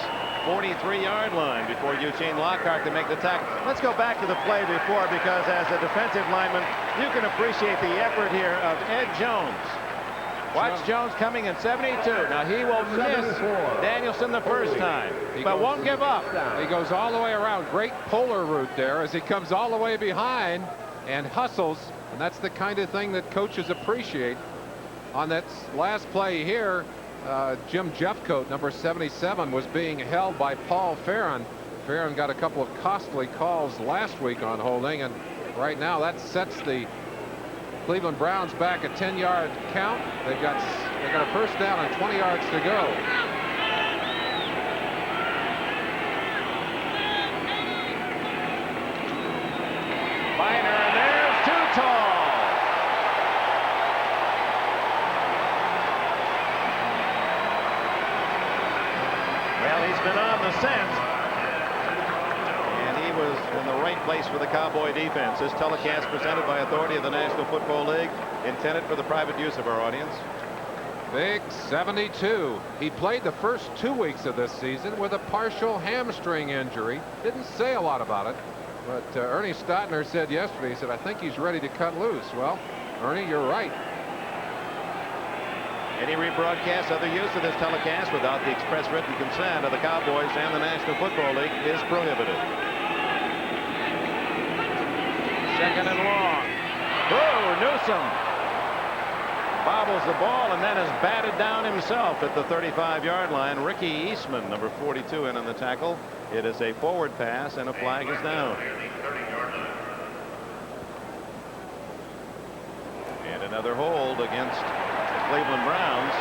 43-yard line before Eugene Lockhart can make the tackle. Let's go back to the play before, because as a defensive lineman, you can appreciate the effort here of Ed Jones. Watch Jones coming in 72. Now he will miss 74. Danielson the first time, but won't give up. He goes all the way around. Great polar route there as he comes all the way behind and hustles. And that's the kind of thing that coaches appreciate. On that last play here, Jim Jeffcoat, number 77, was being held by Paul Farron. Farron got a couple of costly calls last week on holding, and right now that sets the Cleveland Browns back a 10-yard count. They got a first down and 20 yards to go. Biner, and there's too tall. Well, he's been on the scent. Was in the right place for the Cowboy defense. This telecast presented by authority of the National Football League, intended for the private use of our audience. Big 72. He played the first 2 weeks of this season with a partial hamstring injury. Didn't say a lot about it, but Ernie Stotner said yesterday, he said, I think he's ready to cut loose. Well, Ernie, you're right. Any rebroadcast, other use of this telecast without the express written consent of the Cowboys and the National Football League is prohibited. Second and long. Oh, Newsom bobbles the ball and then is batted down himself at the 35-yard line. Ricky Eastman, number 42, in on the tackle. It is a forward pass and a flag is down. And another hold against the Cleveland Browns.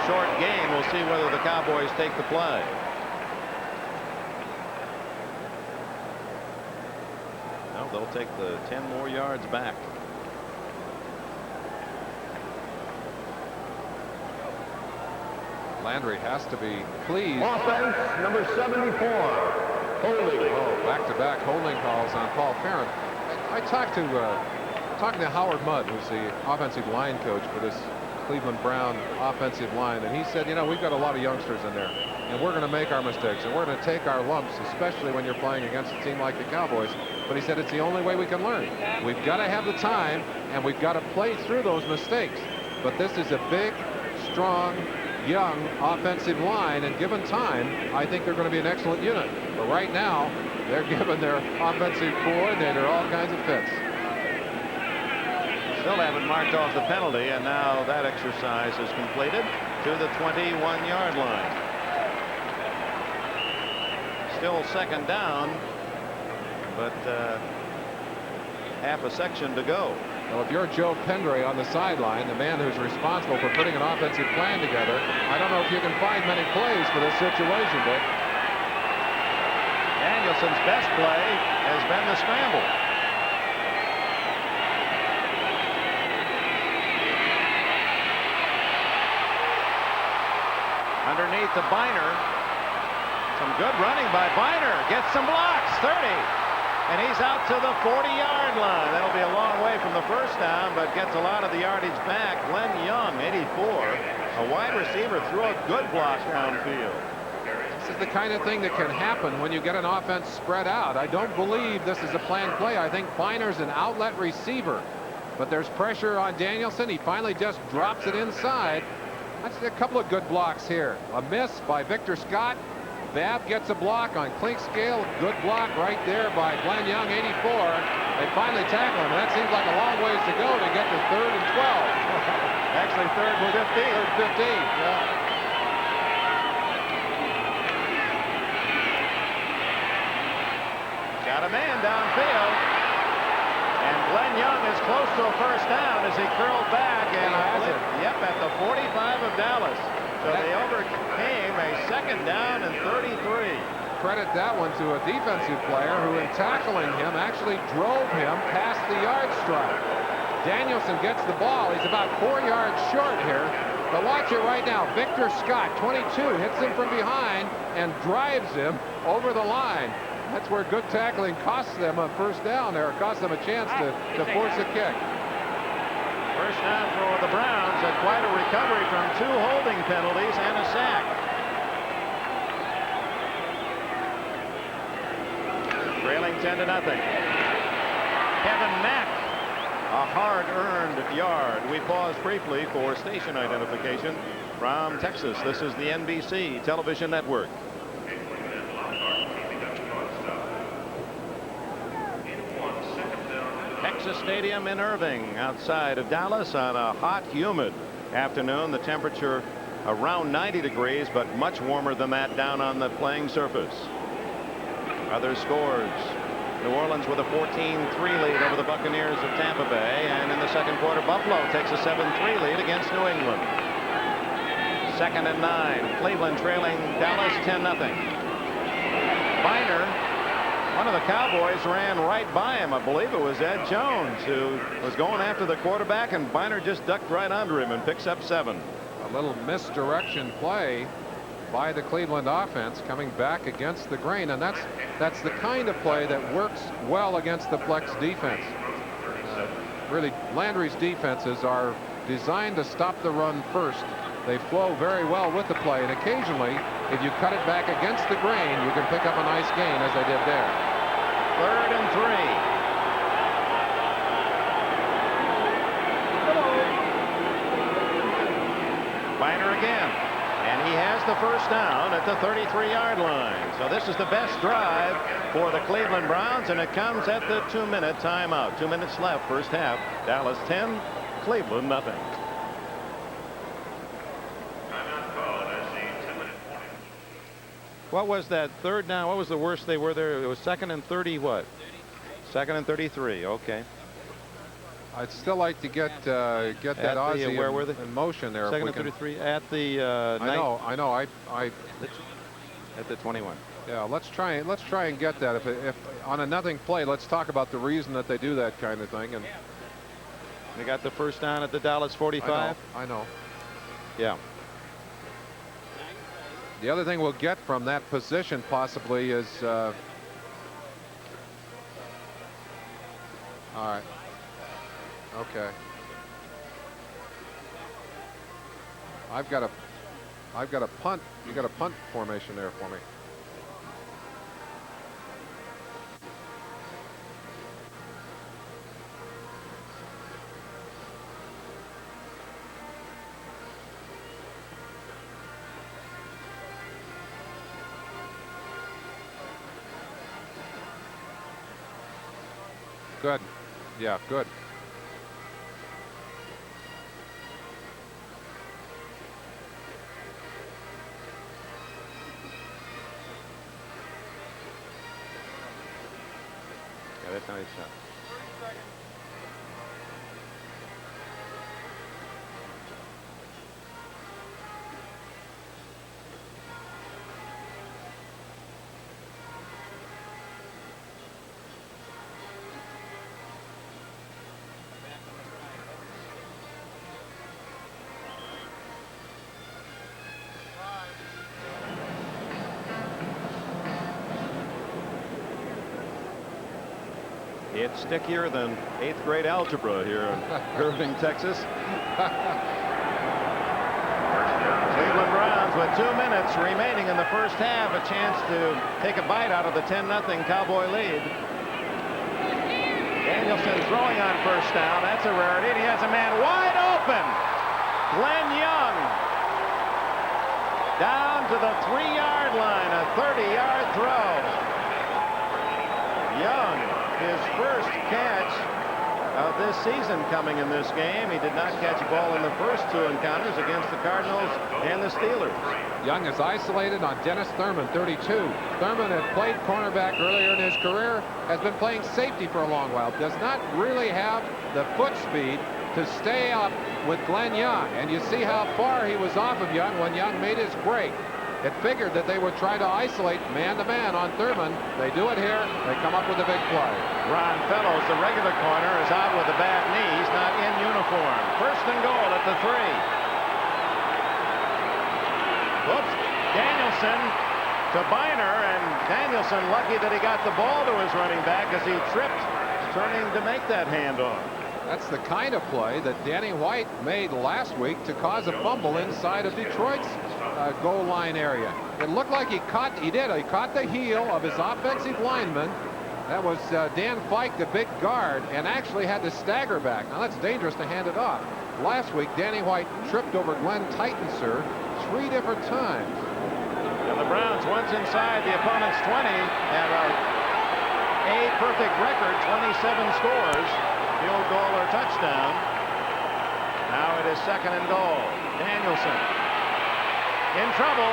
Short game. We'll see whether the Cowboys take the play. They'll take the 10 more yards back. Landry has to be pleased. Offense, number 74. Holding. Oh, back-to-back holding calls on Paul Farron. I talked to Howard Mudd, who's the offensive line coach for this Cleveland Brown offensive line, and he said, you know, we've got a lot of youngsters in there, and we're going to make our mistakes, and we're going to take our lumps, especially when you're playing against a team like the Cowboys. But he said it's the only way we can learn. We've got to have the time, and we've got to play through those mistakes. But this is a big, strong, young offensive line, and given time, I think they're going to be an excellent unit. But right now, they're giving their offensive coordinator all kinds of fits. Still haven't marked off the penalty, and now that exercise is completed to the 21-yard line. Still second down, but half a section to go. Well, if you're Joe Pendray on the sideline, the man who's responsible for putting an offensive plan together, I don't know if you can find many plays for this situation, Dick. Danielson's best play has been the scramble. Underneath to Biner. Some good running by Biner. Gets some blocks. 30. And he's out to the 40-yard line. That'll be a long way from the first down, but gets a lot of the yardage back. Glenn Young, 84. A wide receiver threw a good block downfield. This is the kind of thing that can happen when you get an offense spread out. I don't believe this is a planned play. I think Biner's an outlet receiver. But there's pressure on Danielson. He finally just drops it inside. That's a couple of good blocks here. A miss by Victor Scott. Babb gets a block on Clinkscale. Good block right there by Glenn Young, 84. They finally tackle him. And that seems like a long ways to go to get to 3rd and 12. Actually, 3rd and 15. 3rd and 15, yeah. Got a man downfield. And Glenn Young is close to a first down as he curled back. And yep, at the 45 of Dallas. So they overcame a 2nd down and 33. Credit that one to a defensive player who, in tackling him, actually drove him past the yard stripe. Danielson gets the ball. He's about 4 yards short here. But watch it right now. Victor Scott, 22, hits him from behind and drives him over the line. That's where good tackling costs them a first down there. It costs them a chance to force a kick. First down for the Browns, and quite a recovery from 2 holding penalties and a sack. Trailing 10-0. Kevin Mack A hard-earned yard. We pause briefly for station identification from Texas. This is the NBC television network. Texas Stadium in Irving, outside of Dallas, on a hot, humid afternoon. The temperature around 90 degrees, but much warmer than that down on the playing surface. Other scores. New Orleans with a 14-3 lead over the Buccaneers of Tampa Bay, and in the second quarter, Buffalo takes a 7-3 lead against New England. 2nd and 9. Cleveland trailing Dallas 10-0. Biner, one of the Cowboys, ran right by him. I believe it was Ed Jones who was going after the quarterback, and Biner just ducked right under him and picks up 7. A little misdirection play by the Cleveland offense coming back against the grain, and that's the kind of play that works well against the flex defense. Really, Landry's defenses are designed to stop the run first. They flow very well with the play, and occasionally, if you cut it back against the grain, you can pick up a nice gain, as they did there. 3rd and 3. Biner again, and he has the first down at the 33-yard line. So this is the best drive for the Cleveland Browns, and it comes at the 2-minute timeout. 2 minutes left, first half. Dallas 10, Cleveland nothing. What was that third down? What was the worst they were there? It was 2nd and 30 what? 2nd and 33. Okay. I'd still like to get that Ozzie where were they? in motion there. 2nd and 33 at the I know. at the 21. Yeah, let's try and get that. If on a nothing play, let's talk about the reason that they do that kind of thing. And they got the first down at the Dallas 45. I know. Yeah. The other thing we'll get from that position possibly is all right. Okay. I've got a punt. You got a punt formation there for me. Good. Yeah, good. Yeah, that's how he shot. It's stickier than 8th grade algebra here in Irving, Texas. Cleveland Browns with 2 minutes remaining in the first half, a chance to take a bite out of the 10-0 Cowboy lead. Danielson throwing on first down. That's a rarity, and he has a man wide open. Glenn Young down to the 3-yard line, a 30-yard throw. Young, his first catch of this season coming in this game. He did not catch a ball in the first 2 encounters against the Cardinals and the Steelers. Young is isolated on Dennis Thurman, 32. Thurman had played cornerback earlier in his career, has been playing safety for a long while, does not really have the foot speed to stay up with Glenn Young. And you see how far he was off of Young when Young made his break. It figured that they would try to isolate man-to-man on Thurman. They do it here. They come up with a big play. Ron Fellows, the regular corner, is out with a bad knee. He's not in uniform. First and goal at the 3. Whoops. Danielson to Biner, and Danielson lucky that he got the ball to his running back as he tripped, turning to make that handoff. That's the kind of play that Danny White made last week to cause a fumble inside of Detroit's goal line area. It looked like he caught the heel of his offensive lineman, That was Dan Fike, the big guard, and actually had to stagger back. Now that's dangerous to hand it off. Last week, Danny White tripped over Glenn Titanser 3 different times. And the Browns, once inside the opponent's 20, have a perfect record, 27 scores, field goal or touchdown. Now it is 2nd and goal. Danielson in trouble.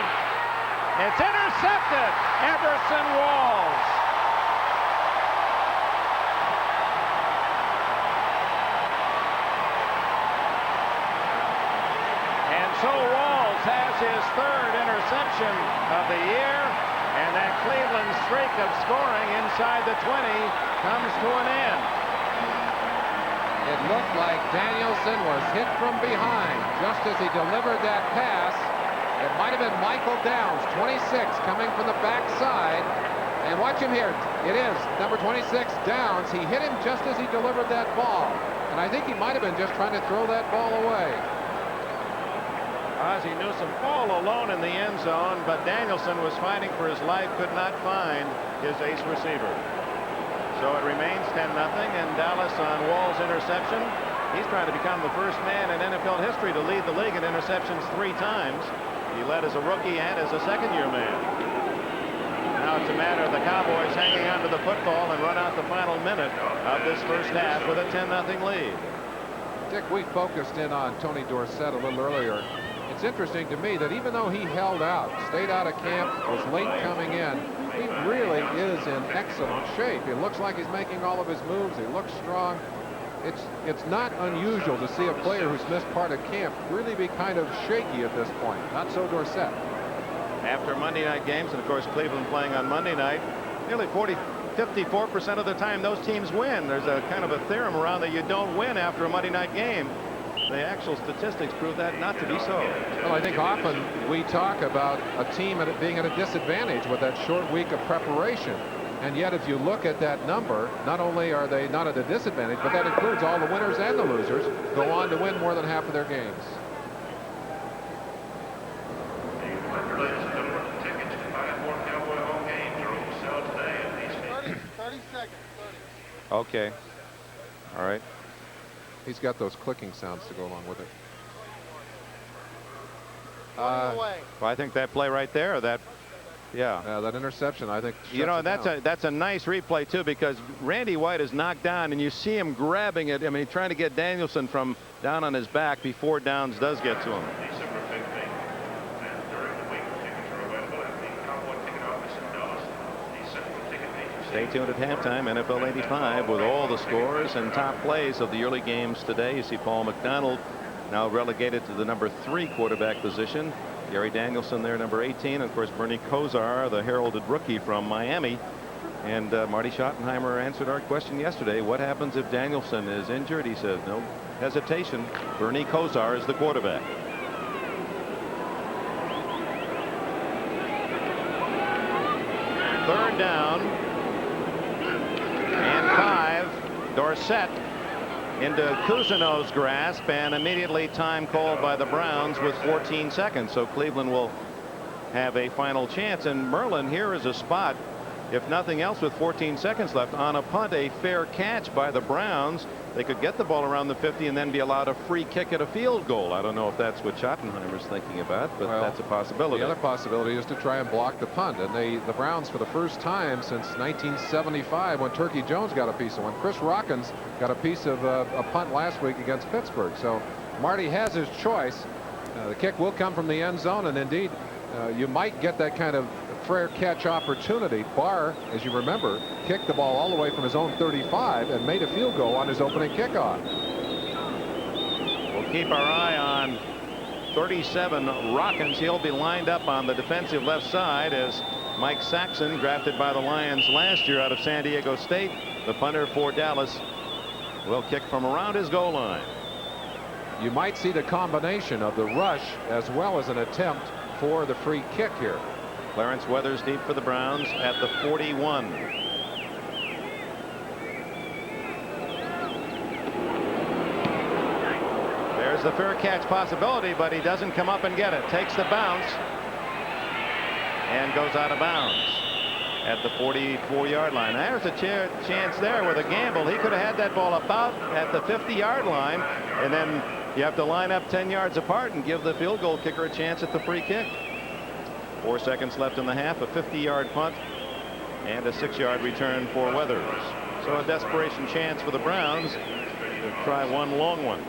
It's intercepted. Everson Walls. And so Walls has his 3rd interception of the year, and that Cleveland streak of scoring inside the 20 comes to an end. It looked like Danielson was hit from behind just as he delivered that pass. It might have been Michael Downs, 26, coming from the backside. And watch him here. It is number 26, Downs. He hit him just as he delivered that ball. And I think he might have been just trying to throw that ball away. Ozzie Newsome all alone in the end zone, but Danielson was fighting for his life, could not find his ace receiver. So it remains 10-0, and Dallas on Wall's interception. He's trying to become the first man in NFL history to lead the league in interceptions 3 times. He led as a rookie and as a second-year man. Now it's a matter of the Cowboys hanging onto the football and run out the final minute of this first half with a 10-0 lead. Dick, we focused in on Tony Dorsett a little earlier. It's interesting to me that even though he held out, stayed out of camp, was late coming in, he really is in excellent shape. It looks like he's making all of his moves. He looks strong. It's not unusual to see a player who's missed part of camp really be kind of shaky at this point. Not so Dorsett. After Monday night games, and of course Cleveland playing on Monday night, nearly 54% of the time those teams win. There's a kind of a theorem around that you don't win after a Monday night game. The actual statistics prove that not to be so. Well, I think often we talk about a team being at a disadvantage with that short week of preparation. And yet if you look at that number, not only are they not at a disadvantage, but that includes all the winners and the losers go on to win more than half of their games. Ladies and gentlemen, tickets to 5 more Cowboy home games are on sale today at these 30 seconds. 30. Okay. All right. He's got those clicking sounds to go along with it. Away. Well, I think that play right there, that that interception, I think, you know, shuts it down. that's a nice replay too, because Randy White is knocked down and you see him grabbing it. I mean, trying to get Danielson from down on his back before Downs does get to him. December 15th. And during the week, tickets are available at the Cowboy ticket office in Dallas. The Central Ticket Agency. Stay tuned at halftime. NFL 85 with all the scores and top plays of the early games today. You see Paul McDonald now relegated to the number 3 quarterback position. Gary Danielson there, number 18. Of course, Bernie Kosar, the heralded rookie from Miami. And Marty Schottenheimer answered our question yesterday. What happens if Danielson is injured? He said, no hesitation. Bernie Kosar is the quarterback. Third down and 5. Dorsett into Cousineau's grasp, and immediately time called by the Browns with 14 seconds. So Cleveland will have a final chance. And Merlin, here is a spot, if nothing else, with 14 seconds left on a punt, a fair catch by the Browns. They could get the ball around the 50 and then be allowed a free kick at a field goal. I don't know if that's what Schottenheimer's thinking about, but well, that's a possibility. The other possibility is to try and block the punt. And the Browns, for the first time since 1975, when Turkey Jones got a piece of one, Chris Rockins got a piece of a punt last week against Pittsburgh. So Marty has his choice. The kick will come from the end zone, and indeed you might get that kind of fair catch opportunity. Barr, as you remember, kicked the ball all the way from his own 35 and made a field goal on his opening kickoff. We'll keep our eye on 37 Rockins. He'll be lined up on the defensive left side as Mike Saxon, drafted by the Lions last year out of San Diego State, the punter for Dallas, will kick from around his goal line. You might see the combination of the rush as well as an attempt for the free kick here. Clarence Weathersdeep for the Browns at the 41. There's the fair catch possibility, but he doesn't come up and get it. Takes the bounce and goes out of bounds. at the 44-yard line. There's a chance there with a gamble. He could have had that ball about at the 50-yard line, and then you have to line up 10 yards apart and give the field goal kicker a chance at the free kick. 4 seconds left in the half. A 50-yard punt and a 6-yard return for Weathers. So a desperation chance for the Browns to try one long one.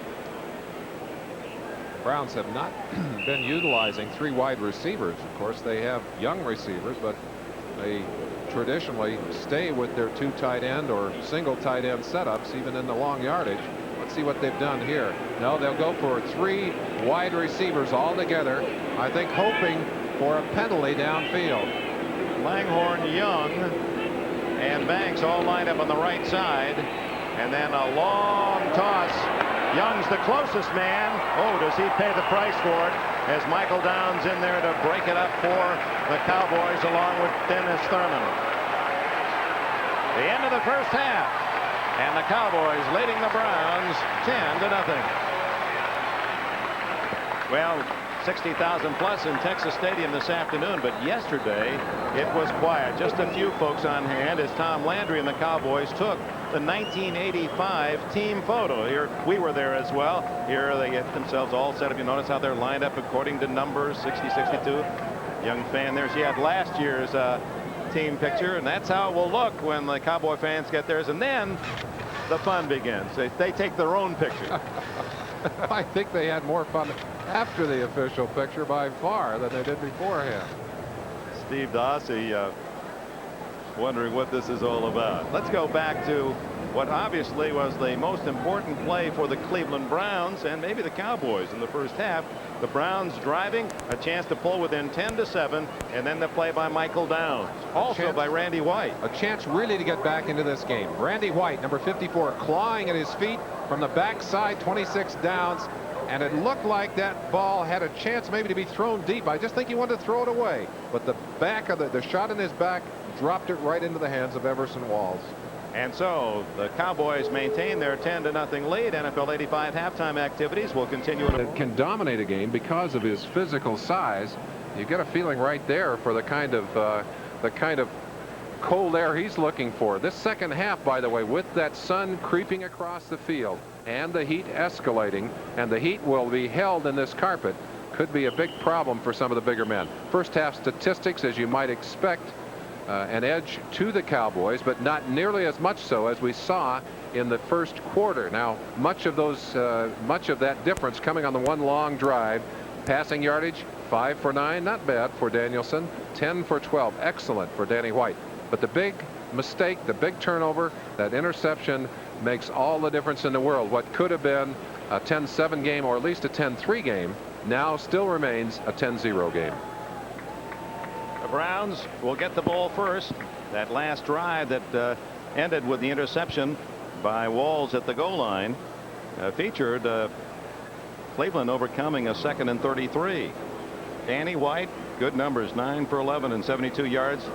Browns have not been utilizing 3 wide receivers. Of course, they have young receivers, but they traditionally stay with their 2 tight end or single tight end setups, even in the long yardage. Let's see what they've done here. No, they'll go for 3 wide receivers all together, I think hoping for a penalty downfield. Langhorne, Young, and Banks all lined up on the right side, and then a long toss. Young's the closest man. Oh, does he pay the price for it as Michael Downs in there to break it up for the Cowboys along with Dennis Thurman. The end of the first half, and the Cowboys leading the Browns 10-0. Well, 60,000 plus in Texas Stadium this afternoon, but yesterday it was quiet. Just a few folks on hand as Tom Landry and the Cowboys took the 1985 team photo. Here we were there as well. Here they get themselves all set up. You notice how they're lined up according to numbers, 60, 62. Young fan there. She had last year's team picture, and that's how it will look when the Cowboy fans get theirs. And then the fun begins. They take their own picture. I think they had more fun after the official picture by far than they did beforehand. Steve Dawsey wondering what this is all about. Let's go back to what obviously was the most important play for the Cleveland Browns and maybe the Cowboys in the first half. The Browns driving, a chance to pull within 10-7, and then the play by Michael Downs, also by Randy White. A chance really to get back into this game. Randy White, number 54, clawing at his feet from the backside, 26 downs, and it looked like that ball had a chance maybe to be thrown deep. I just think he wanted to throw it away, but the back of the shot in his back dropped it right into the hands of Everson Walls. And so the Cowboys maintain their 10-0 lead. NFL 85 halftime activities will continue. It can dominate a game because of his physical size. You get a feeling right there for the kind of cold air he's looking for. This second half, by the way, with that sun creeping across the field and the heat escalating, and the heat will be held in this carpet, could be a big problem for some of the bigger men. First half statistics, as you might expect, an edge to the Cowboys, but not nearly as much so as we saw in the first quarter. Now, much of that difference coming on the one long drive. Passing yardage, 5 for 9, not bad for Danielson. 10 for 12, excellent for Danny White. But the big mistake, the big turnover, that interception makes all the difference in the world. What could have been a 10-7 game or at least a 10-3 game now still remains a 10-0 game. The Browns will get the ball first. That last drive that ended with the interception by Walls at the goal line featured Cleveland overcoming a 2nd and 33. Danny White, good numbers, 9 for 11 and 72 yards.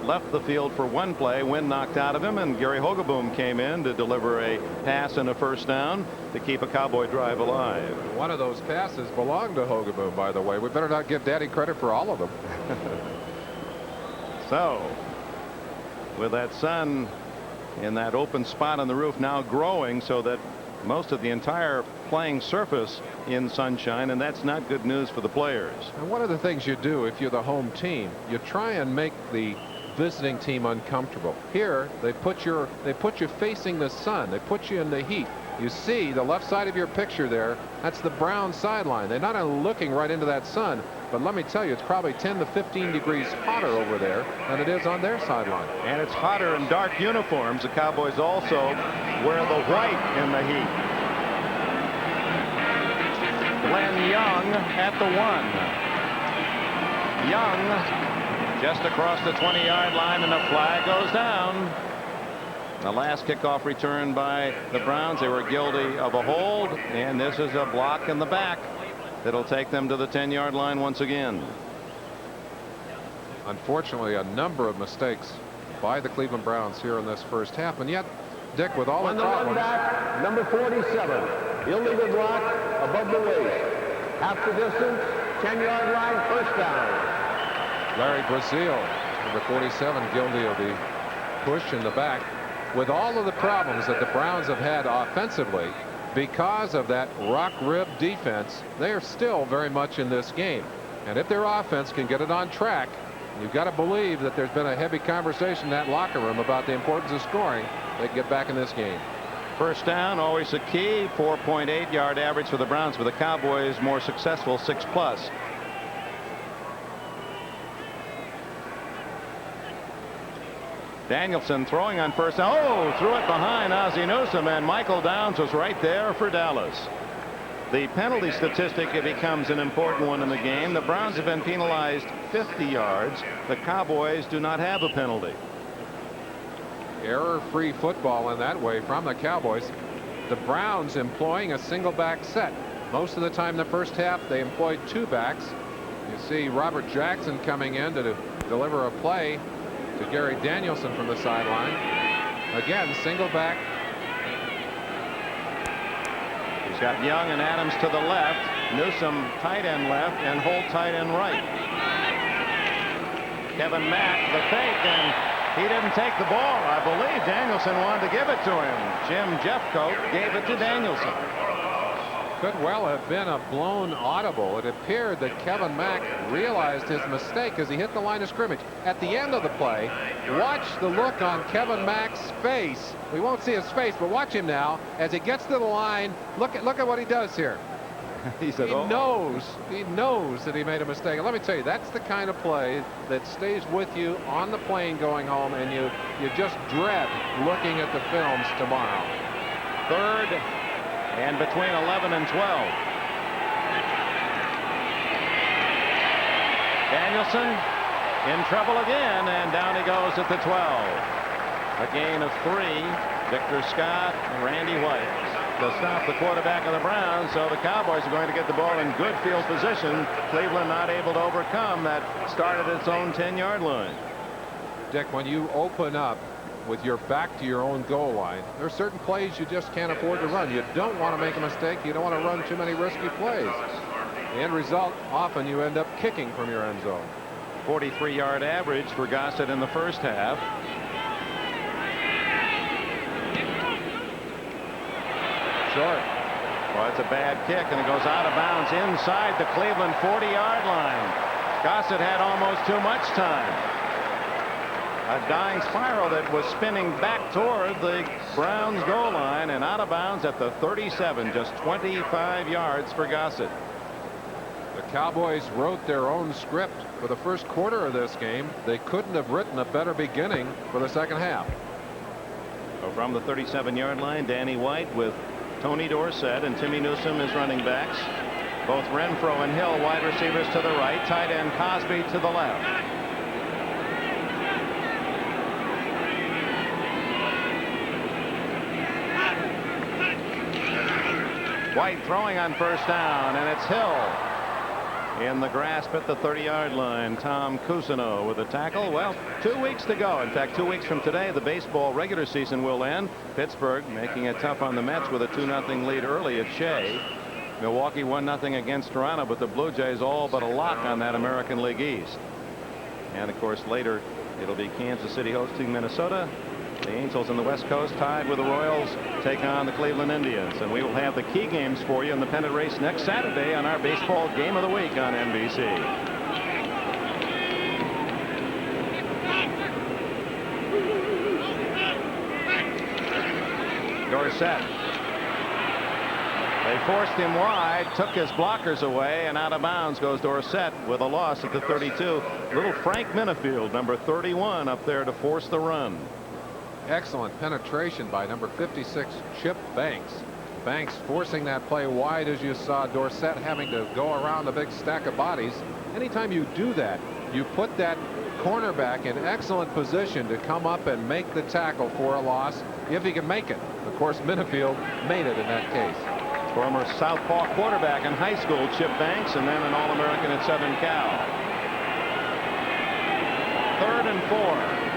Left the field for one play. Wind knocked out of him, and Gary Hogeboom came in to deliver a pass and a first down to keep a Cowboy drive alive. One of those passes belonged to Hogeboom, by the way. We better not give Daddy credit for all of them. So, with that sun in that open spot on the roof now growing so that most of the entire playing surface in sunshine, and that's not good news for the players. And one of the things you do if you're the home team, you try and make the visiting team uncomfortable. Here they put you facing the sun. They put you in the heat. You see the left side of your picture there, that's the Brown sideline. They're not only looking right into that sun, but let me tell you, it's probably 10 to 15 degrees hotter over there than it is on their sideline. And it's hotter in dark uniforms. The Cowboys also wear the white in the heat. Glenn Young at the 1. Young just across the 20-yard line, and the flag goes down. The last kickoff return by the Browns, they were guilty of a hold, and this is a block in the back that'll take them to the 10-yard line once again. Unfortunately, a number of mistakes by the Cleveland Browns here in this first half, and yet, Dick, with all the problems. Back, number 47, illegal block above the waist. Half the distance, 10-yard line, first down. Larry Brazil Number 47 guilty of the push in the back. With all of the problems that the Browns have had offensively, because of that rock rib defense, they are still very much in this game. And if their offense can get it on track, you've got to believe that there's been a heavy conversation in that locker room about the importance of scoring. They can get back in this game. First down, always a key. 4.8 yard average for the Browns. For the Cowboys, more successful, 6+. Danielson throwing on first down. Oh, threw it behind Ozzie Newsome, and Michael Downs was right there for Dallas. The penalty statistic, it becomes an important one in the game. The Browns have been penalized 50 yards. The Cowboys do not have a penalty. Error-free football in that way from the Cowboys. The Browns employing a single back set. Most of the time in the first half they employed 2 backs. You see Robert Jackson coming in to deliver a play to Gary Danielson from the sideline. Again, single back. He's got Young and Adams to the left, Newsome tight end left, and Holt tight end right. Kevin Mack the fake, and he didn't take the ball. I believe Danielson wanted to give it to him. Jim Jeffcoat gave it to Danielson. Could well have been a blown audible. It appeared that Kevin Mack realized his mistake as he hit the line of scrimmage. At the end of the play, watch the look on Kevin Mack's face. We won't see his face, but watch him now as he gets to the line. Look at what he does here. He knows that he made a mistake. And let me tell you, that's the kind of play that stays with you on the plane going home, and you just dread looking at the films tomorrow. Third and between 11 and 12. Danielson in trouble again, and down he goes at the 12. A gain of 3. Victor Scott and Randy White to stop the quarterback of the Browns. So the Cowboys are going to get the ball in good field position. Cleveland not able to overcome that start at its own 10-yard line. Dick, when you open up with your back to your own goal line, there are certain plays you just can't afford to run. You don't want to make a mistake. You don't want to run too many risky plays. The end result, often you end up kicking from your end zone. 43-yard average for Gossett in the first half. Short. Well, it's a bad kick, and it goes out of bounds inside the Cleveland 40-yard line. Gossett had almost too much time. A dying spiral that was spinning back toward the Browns goal line and out of bounds at the 37, just 25 yards for Gossett. The Cowboys wrote their own script for the first quarter of this game. They couldn't have written a better beginning for the second half. So from the 37-yard line, Danny White with Tony Dorsett and Timmy Newsome as running backs. Both Renfro and Hill wide receivers to the right, tight end Cosby to the left. White throwing on first down, and it's Hill in the grasp at the 30-yard line. Tom Cousineau with a tackle. Well, 2 weeks to go. In fact, 2 weeks from today, the baseball regular season will end. Pittsburgh making it tough on the Mets with a 2-0 lead early at Shea. Milwaukee 1-0 against Toronto, but the Blue Jays all but a lock on that American League East. And of course, later it'll be Kansas City hosting Minnesota. The Angels on the West Coast tied with the Royals take on the Cleveland Indians, and we will have the key games for you in the pennant race next Saturday on our baseball game of the week on NBC. Dorsett. They forced him wide, took his blockers away, and out of bounds goes Dorsett with a loss at the 32. Little Frank Minifield, number 31, up there to force the run. Excellent penetration by number 56 Chip Banks. Banks forcing that play wide, as you saw Dorsett having to go around the big stack of bodies. Anytime you do that, you put that cornerback in excellent position to come up and make the tackle for a loss if he can make it. Of course, Minifield made it in that case. Former southpaw quarterback in high school, Chip Banks, and then an All-American at Southern Cal. 3rd and 4.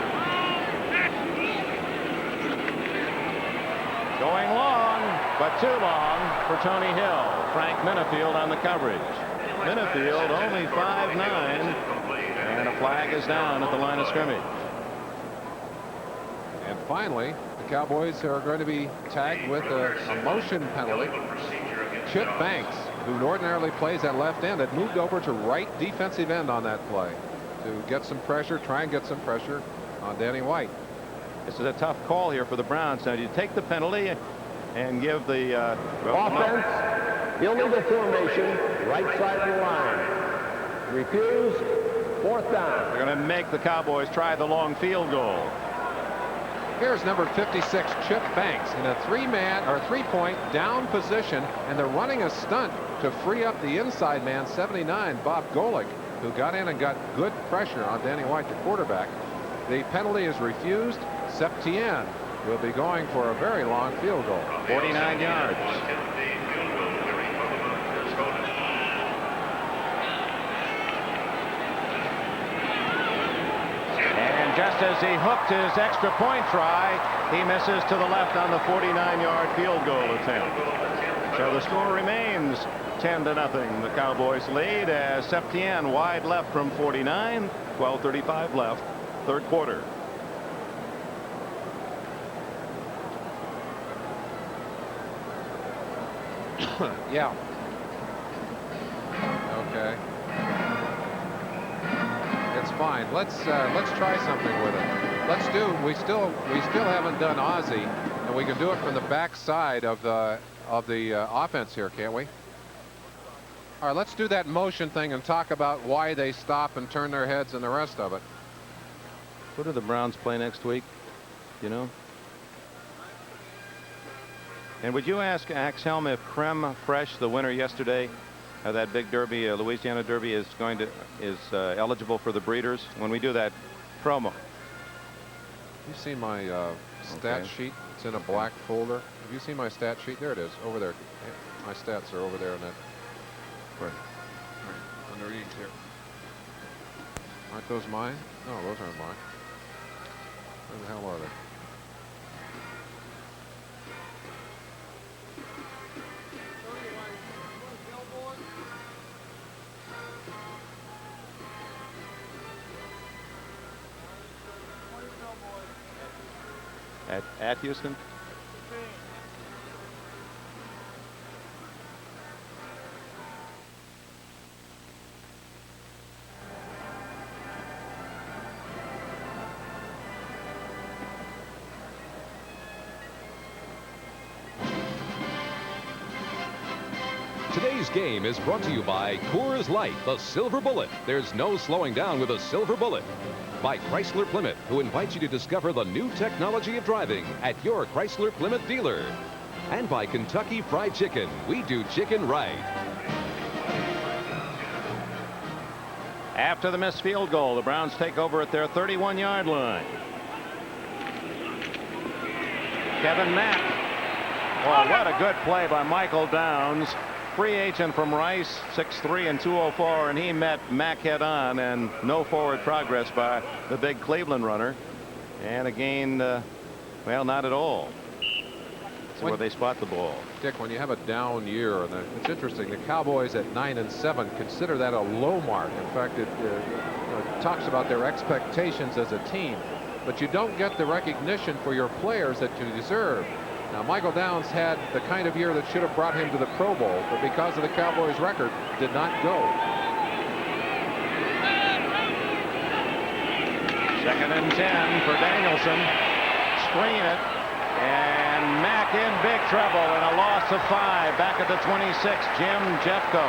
Going long, but too long for Tony Hill. Frank Minifield on the coverage. Minifield only 5'9", and a flag flag is down at the line of scrimmage. And finally, the Cowboys are going to be tagged with a motion penalty. Chip Banks, who ordinarily plays at left end, had moved over to right defensive end on that play to get some pressure, try and get some pressure on Danny White. This is a tough call here for the Browns. Now, do you take the penalty and give the Offense, illegal formation, right side of the line. Refused, 4th down. They're going to make the Cowboys try the long field goal. Here's number 56, Chip Banks, in a 3-man or 3-point down position, and they're running a stunt to free up the inside man, 79, Bob Golick, who got in and got good pressure on Danny White, the quarterback. The penalty is refused. Septien will be going for a very long field goal. 49 yards. And just as he hooked his extra point try, he misses to the left on the 49-yard field goal attempt. So the score remains 10-0. The Cowboys lead as Septien wide left from 49. 12:35 left, 3rd quarter. Yeah. Okay. It's fine. Let's try something with it. We still haven't done Ozzie, and we can do it from the back side of the offense here, can't we? All right, let's do that motion thing and talk about why they stop and turn their heads and the rest of it. Who do the Browns play next week? You know? And would you ask Axelm if Creme Fraiche, the winner yesterday of that big derby, Louisiana Derby, is eligible for the breeders when we do that promo? You see my stat sheet? It's in a black folder. Have you seen my stat sheet? There it is, over there. My stats are over there in that. Right. Underneath here. Aren't those mine? No, those aren't mine. Where the hell are they? At Houston? Today's game is brought to you by Coors Light, the Silver Bullet. There's no slowing down with a Silver Bullet. By Chrysler Plymouth, who invites you to discover the new technology of driving at your Chrysler Plymouth dealer. And by Kentucky Fried Chicken. We do chicken right. After the missed field goal, the Browns take over at their 31-yard line. Kevin Mack. Oh, what a good play by Michael Downs. Free agent from Rice, 6'3" and 204, and he met Mack head on, and no forward progress by the big Cleveland runner. And again, well, not at all. That's where they spot the ball. Dick, when you have a down year, and it's interesting, the Cowboys at 9-7 consider that a low mark. In fact, it talks about their expectations as a team, but you don't get the recognition for your players that you deserve. Now, Michael Downs had the kind of year that should have brought him to the Pro Bowl, but because of the Cowboys' record, did not go. 2nd and 10 for Danielson. Screen it, and Mack in big trouble, and a loss of 5 back at the 26. Jim Jeffco,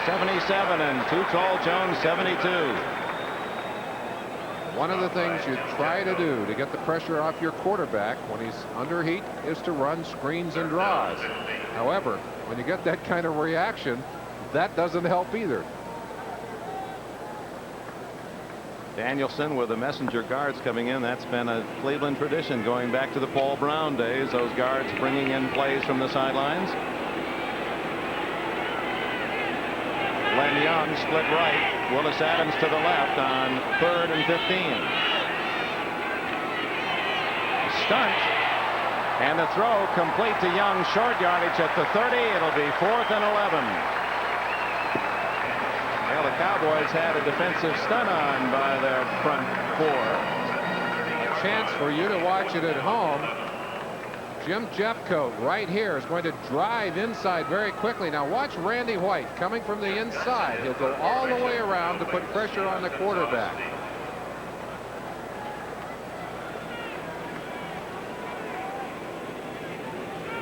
77, and Too Tall Jones, 72. One of the things you try to do to get the pressure off your quarterback when he's under heat is to run screens and draws. However, when you get that kind of reaction, that doesn't help either. Danielson with the messenger guards coming in. That's been a Cleveland tradition going back to the Paul Brown days. Those guards bringing in plays from the sidelines. Len Young split right. Willis Adams to the left on 3rd and 15. Stunt. And the throw complete to Young. Short yardage at the 30. It'll be 4th and 11. Well, the Cowboys had a defensive stun on by their front four. A chance for you to watch it at home. Jim Jeffcoat right here is going to drive inside very quickly. Now watch Randy White coming from the inside. He'll go all the way around to put pressure on the quarterback.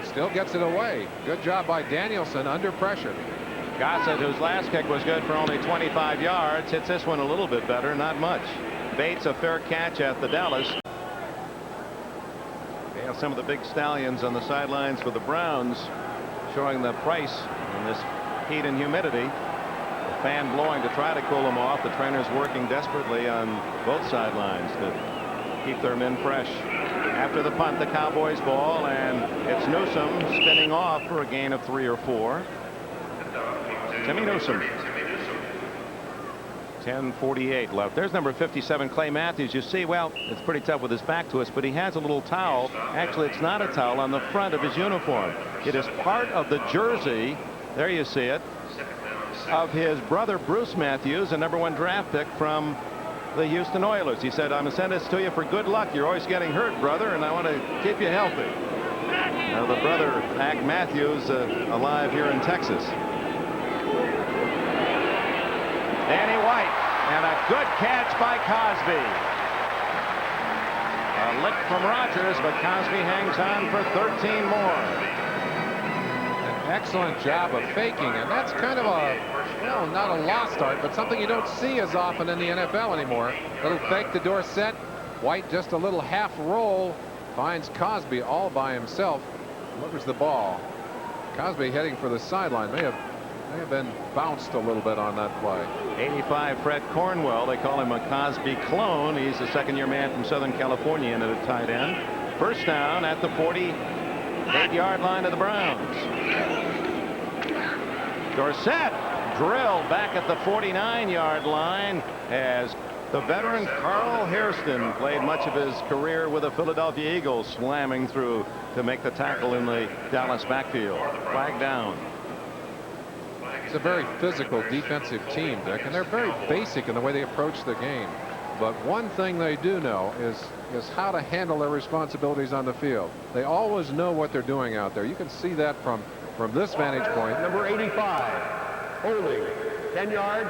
Still gets it away. Good job by Danielson under pressure. Gossett, whose last kick was good for only 25 yards, hits this one a little bit better, not much. Bates, a fair catch at the Dallas. They have some of the big stallions on the sidelines for the Browns, showing the price in this heat and humidity. The fan blowing to try to cool them off. The trainers working desperately on both sidelines to keep their men fresh. After the punt, the Cowboys ball, and it's Newsome spinning off for a gain of 3 or 4. Timmy Newsome. 10:48 left. There's number 57, Clay Matthews. You see, well, it's pretty tough with his back to us, but he has a little towel. Actually, it's not a towel on the front of his uniform. It is part of the jersey. There you see it, of his brother Bruce Matthews, a #1 draft pick from the Houston Oilers. He said, I'm going to send this to you for good luck. You're always getting hurt, brother, and I want to keep you healthy. Now, the brother, Mac Matthews, alive here in Texas. Danny White, and a good catch by Cosby. A lick from Rogers, but Cosby hangs on for 13 more. An excellent job of faking, and that's kind of a, well, not a lost art, but something you don't see as often in the NFL anymore. Little fake to Dorsett. White just a little half roll, finds Cosby all by himself, delivers the ball. Cosby heading for the sideline. May have been bounced a little bit on that play. 85, Fred Cornwell. They call him a Cosby clone. He's a second-year man from Southern California and at a tight end. First down at the 48-yard line of the Browns. Dorsett drilled back at the 49-yard line as the veteran Carl Hairston played much of his career with the Philadelphia Eagles, slamming through to make the tackle in the Dallas backfield. Flag down. It's a very physical defensive team, Dick, and they're very basic in the way they approach the game. But one thing they do know is how to handle their responsibilities on the field. They always know what they're doing out there. You can see that from this vantage point. Number 85, holding, 10 yards,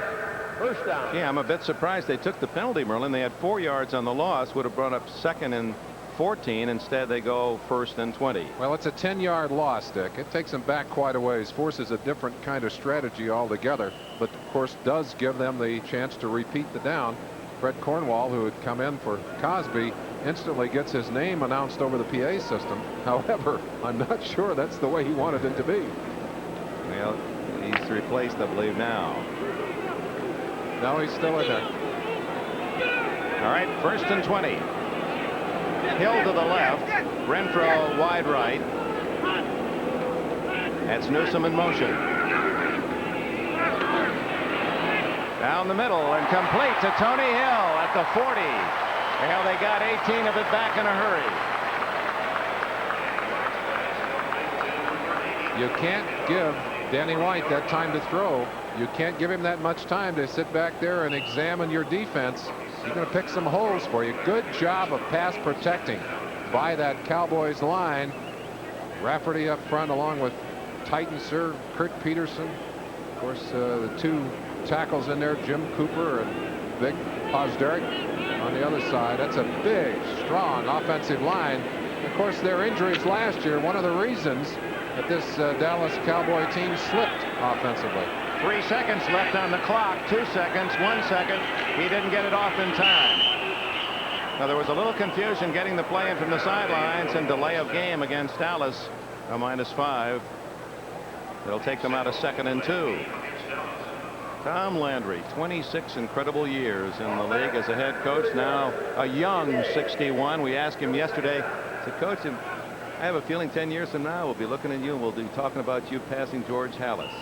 first down. Yeah, I'm a bit surprised they took the penalty, Merlin. They had 4 yards on the loss, would have brought up 2nd and 14. Instead, they go 1st and 20. Well, it's a 10-yard loss, Dick. It takes them back quite a ways, forces a different kind of strategy altogether, but of course does give them the chance to repeat the down. Fred Cornwell, who had come in for Cosby, instantly gets his name announced over the PA system. However, I'm not sure that's the way he wanted it to be. Well, he's replaced, I believe, now. No, he's still in there. All right, 1st and 20. Hill to the left, Renfro wide right. That's Newsome in motion. Down the middle and complete to Tony Hill at the 40. Well, they got 18 of it back in a hurry. You can't give Danny White that time to throw. You can't give him that much time to sit back there and examine your defense. He's going to pick some holes for you. Good job of pass protecting by that Cowboys line. Rafferty up front along with Titan Sir Kurt Peterson. Of course, the 2 tackles in there, Jim Cooper and Big Posderick on the other side. That's a big, strong offensive line. Of course, their injuries last year, one of the reasons that this Dallas Cowboy team slipped offensively. 3 seconds left on the clock. 2 seconds, 1 second. He didn't get it off in time. Now, there was a little confusion getting the play in from the sidelines and delay of game against Dallas, a -5. It'll take them out of 2nd and 2. Tom Landry, 26 incredible years in the league as a head coach, now a young 61. We asked him yesterday to coach him. I have a feeling 10 years from now we'll be looking at you and we'll be talking about you passing George Halas.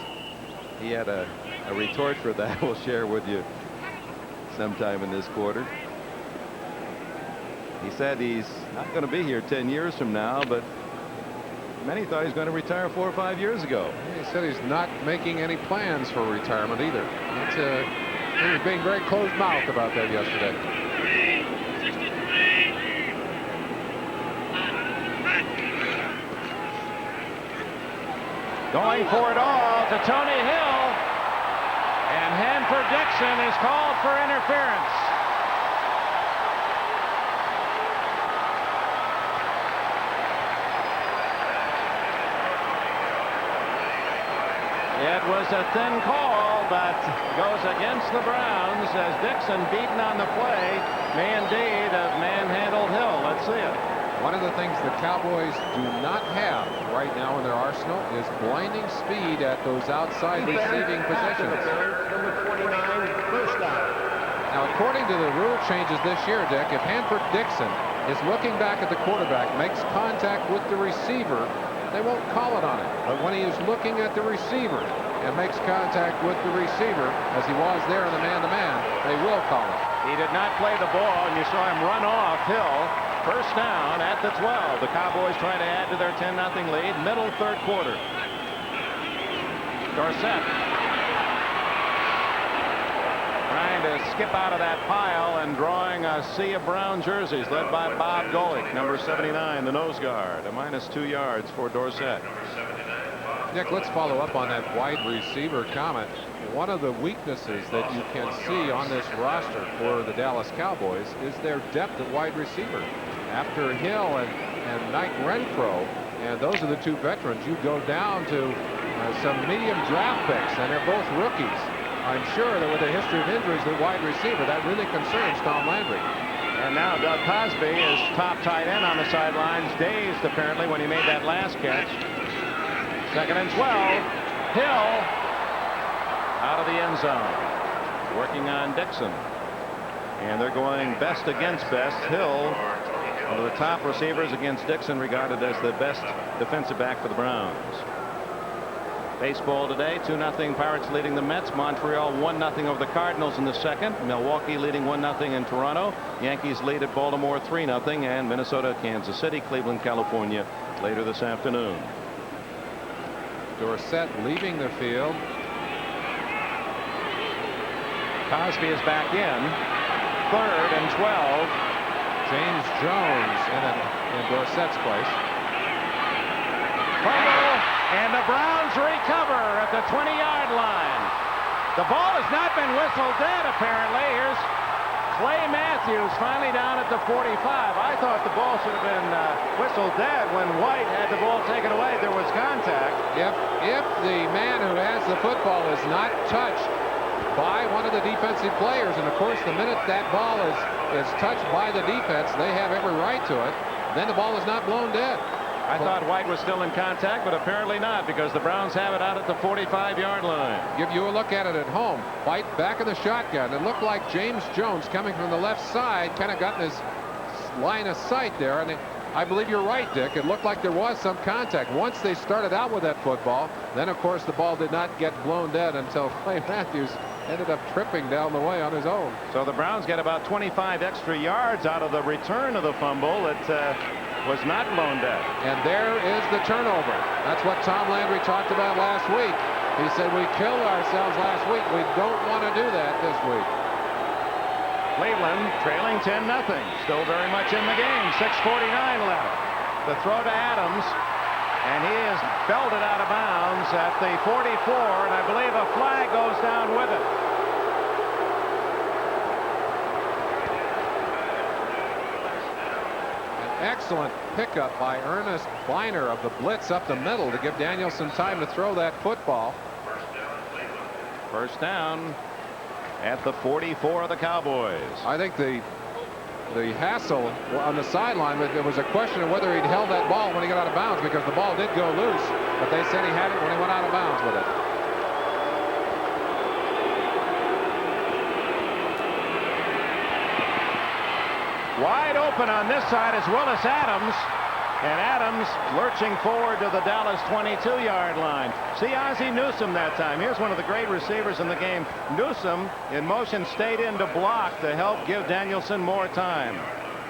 He had a retort for that we'll share with you sometime in this quarter. He said he's not going to be here 10 years from now, but many thought he was going to retire 4 or 5 years ago. He said he's not making any plans for retirement either. He was being very closed-mouthed about that yesterday. Going for it all to Tony Hill. And Hanford Dixon is called for interference. It was a thin call, but goes against the Browns as Dixon, beaten on the play, may indeed have manhandled Hill. Let's see it. One of the things the Cowboys do not have right now in their arsenal is blinding speed at those outside receiving positions. Number 29, first down. Now, according to the rule changes this year, Dick, if Hanford Dixon is looking back at the quarterback, makes contact with the receiver, they won't call it on it. But when he is looking at the receiver and makes contact with the receiver, as he was there in the man-to-man, they will call it. He did not play the ball, and you saw him run off Hill. First down at the 12. The Cowboys trying to add to their 10-0 lead. Middle third quarter. Dorsett trying to skip out of that pile and drawing a sea of brown jerseys led by Bob Golick, number 79, the nose guard. A -2 yards for Dorsett. Nick, let's follow up on that wide receiver comment. One of the weaknesses that you can see on this roster for the Dallas Cowboys is their depth at wide receiver. After Hill and Mike Renfro, and those are the two veterans, you go down to some medium draft picks, and they're both rookies. I'm sure that with a history of injuries at wide receiver, that really concerns Tom Landry. And now Doug Cosby is top tight end on the sidelines, dazed apparently when he made that last catch. 2nd and 12. Hill out of the end zone, working on Dixon, and they're going best against best. Hill, one of the top receivers against Dixon, regarded as the best defensive back for the Browns. Baseball today, 2-0 Pirates leading the Mets. Montreal 1-0 over the Cardinals in the second. Milwaukee leading 1-0 in Toronto. Yankees lead at Baltimore 3-0, and Minnesota, Kansas City, Cleveland, California later this afternoon. Dorsett leaving the field. Cosby is back in. 3rd and 12. James Jones in Dorsett's place. Fumble, and the Browns recover at the 20-yard line. The ball has not been whistled dead, apparently. Here's Clay Matthews finally down at the 45. I thought the ball should have been whistled dead when White had the ball taken away. There was contact. If the man who has the football is not touched by one of the defensive players, and of course the minute that ball is touched by the defense, they have every right to it, then the ball is not blown dead. I thought White was still in contact, but apparently not, because the Browns have it out at the 45-yard line. Give you a look at it at home. White back in the shotgun. It looked like James Jones coming from the left side kind of got in his line of sight there, and I believe you're right, Dick. It looked like there was some contact. Once they started out with that football, then of course the ball did not get blown dead until Clay Matthews ended up tripping down the way on his own. So the Browns get about 25 extra yards out of the return of the fumble. It was not blown dead. And there is the turnover. That's what Tom Landry talked about last week. He said we killed ourselves last week. We don't want to do that this week. Cleveland trailing 10-0. Still very much in the game. 6:49 left. The throw to Adams, and he is belted out of bounds at the 44, and I believe a flag goes down with it. Excellent pickup by Ernest Biner of the blitz up the middle to give Danielson time to throw that football. First down at the 44 of the Cowboys. I think the hassle on the sideline, there was a question of whether he'd held that ball when he got out of bounds, because the ball did go loose, but they said he had it when he went out of bounds with it. Wide open on this side is Willis Adams, and Adams lurching forward to the Dallas 22-yard line. See Ozzie Newsome that time. Here's one of the great receivers in the game. Newsome in motion stayed in to block to help give Danielson more time.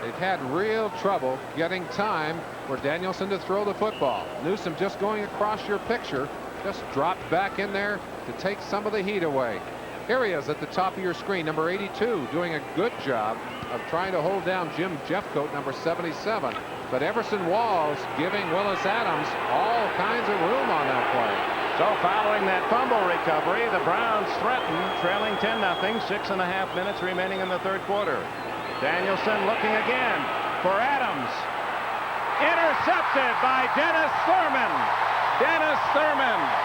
They've had real trouble getting time for Danielson to throw the football. Newsome, just going across your picture, just dropped back in there to take some of the heat away. Here he is at the top of your screen, number 82, doing a good job of trying to hold down Jim Jeffcoat, number 77. But Everson Walls giving Willis Adams all kinds of room on that play. So following that fumble recovery, the Browns threaten, trailing 10-0, 6.5 minutes remaining in the third quarter. Danielson looking again for Adams. Intercepted by Dennis Thurman. Dennis Thurman.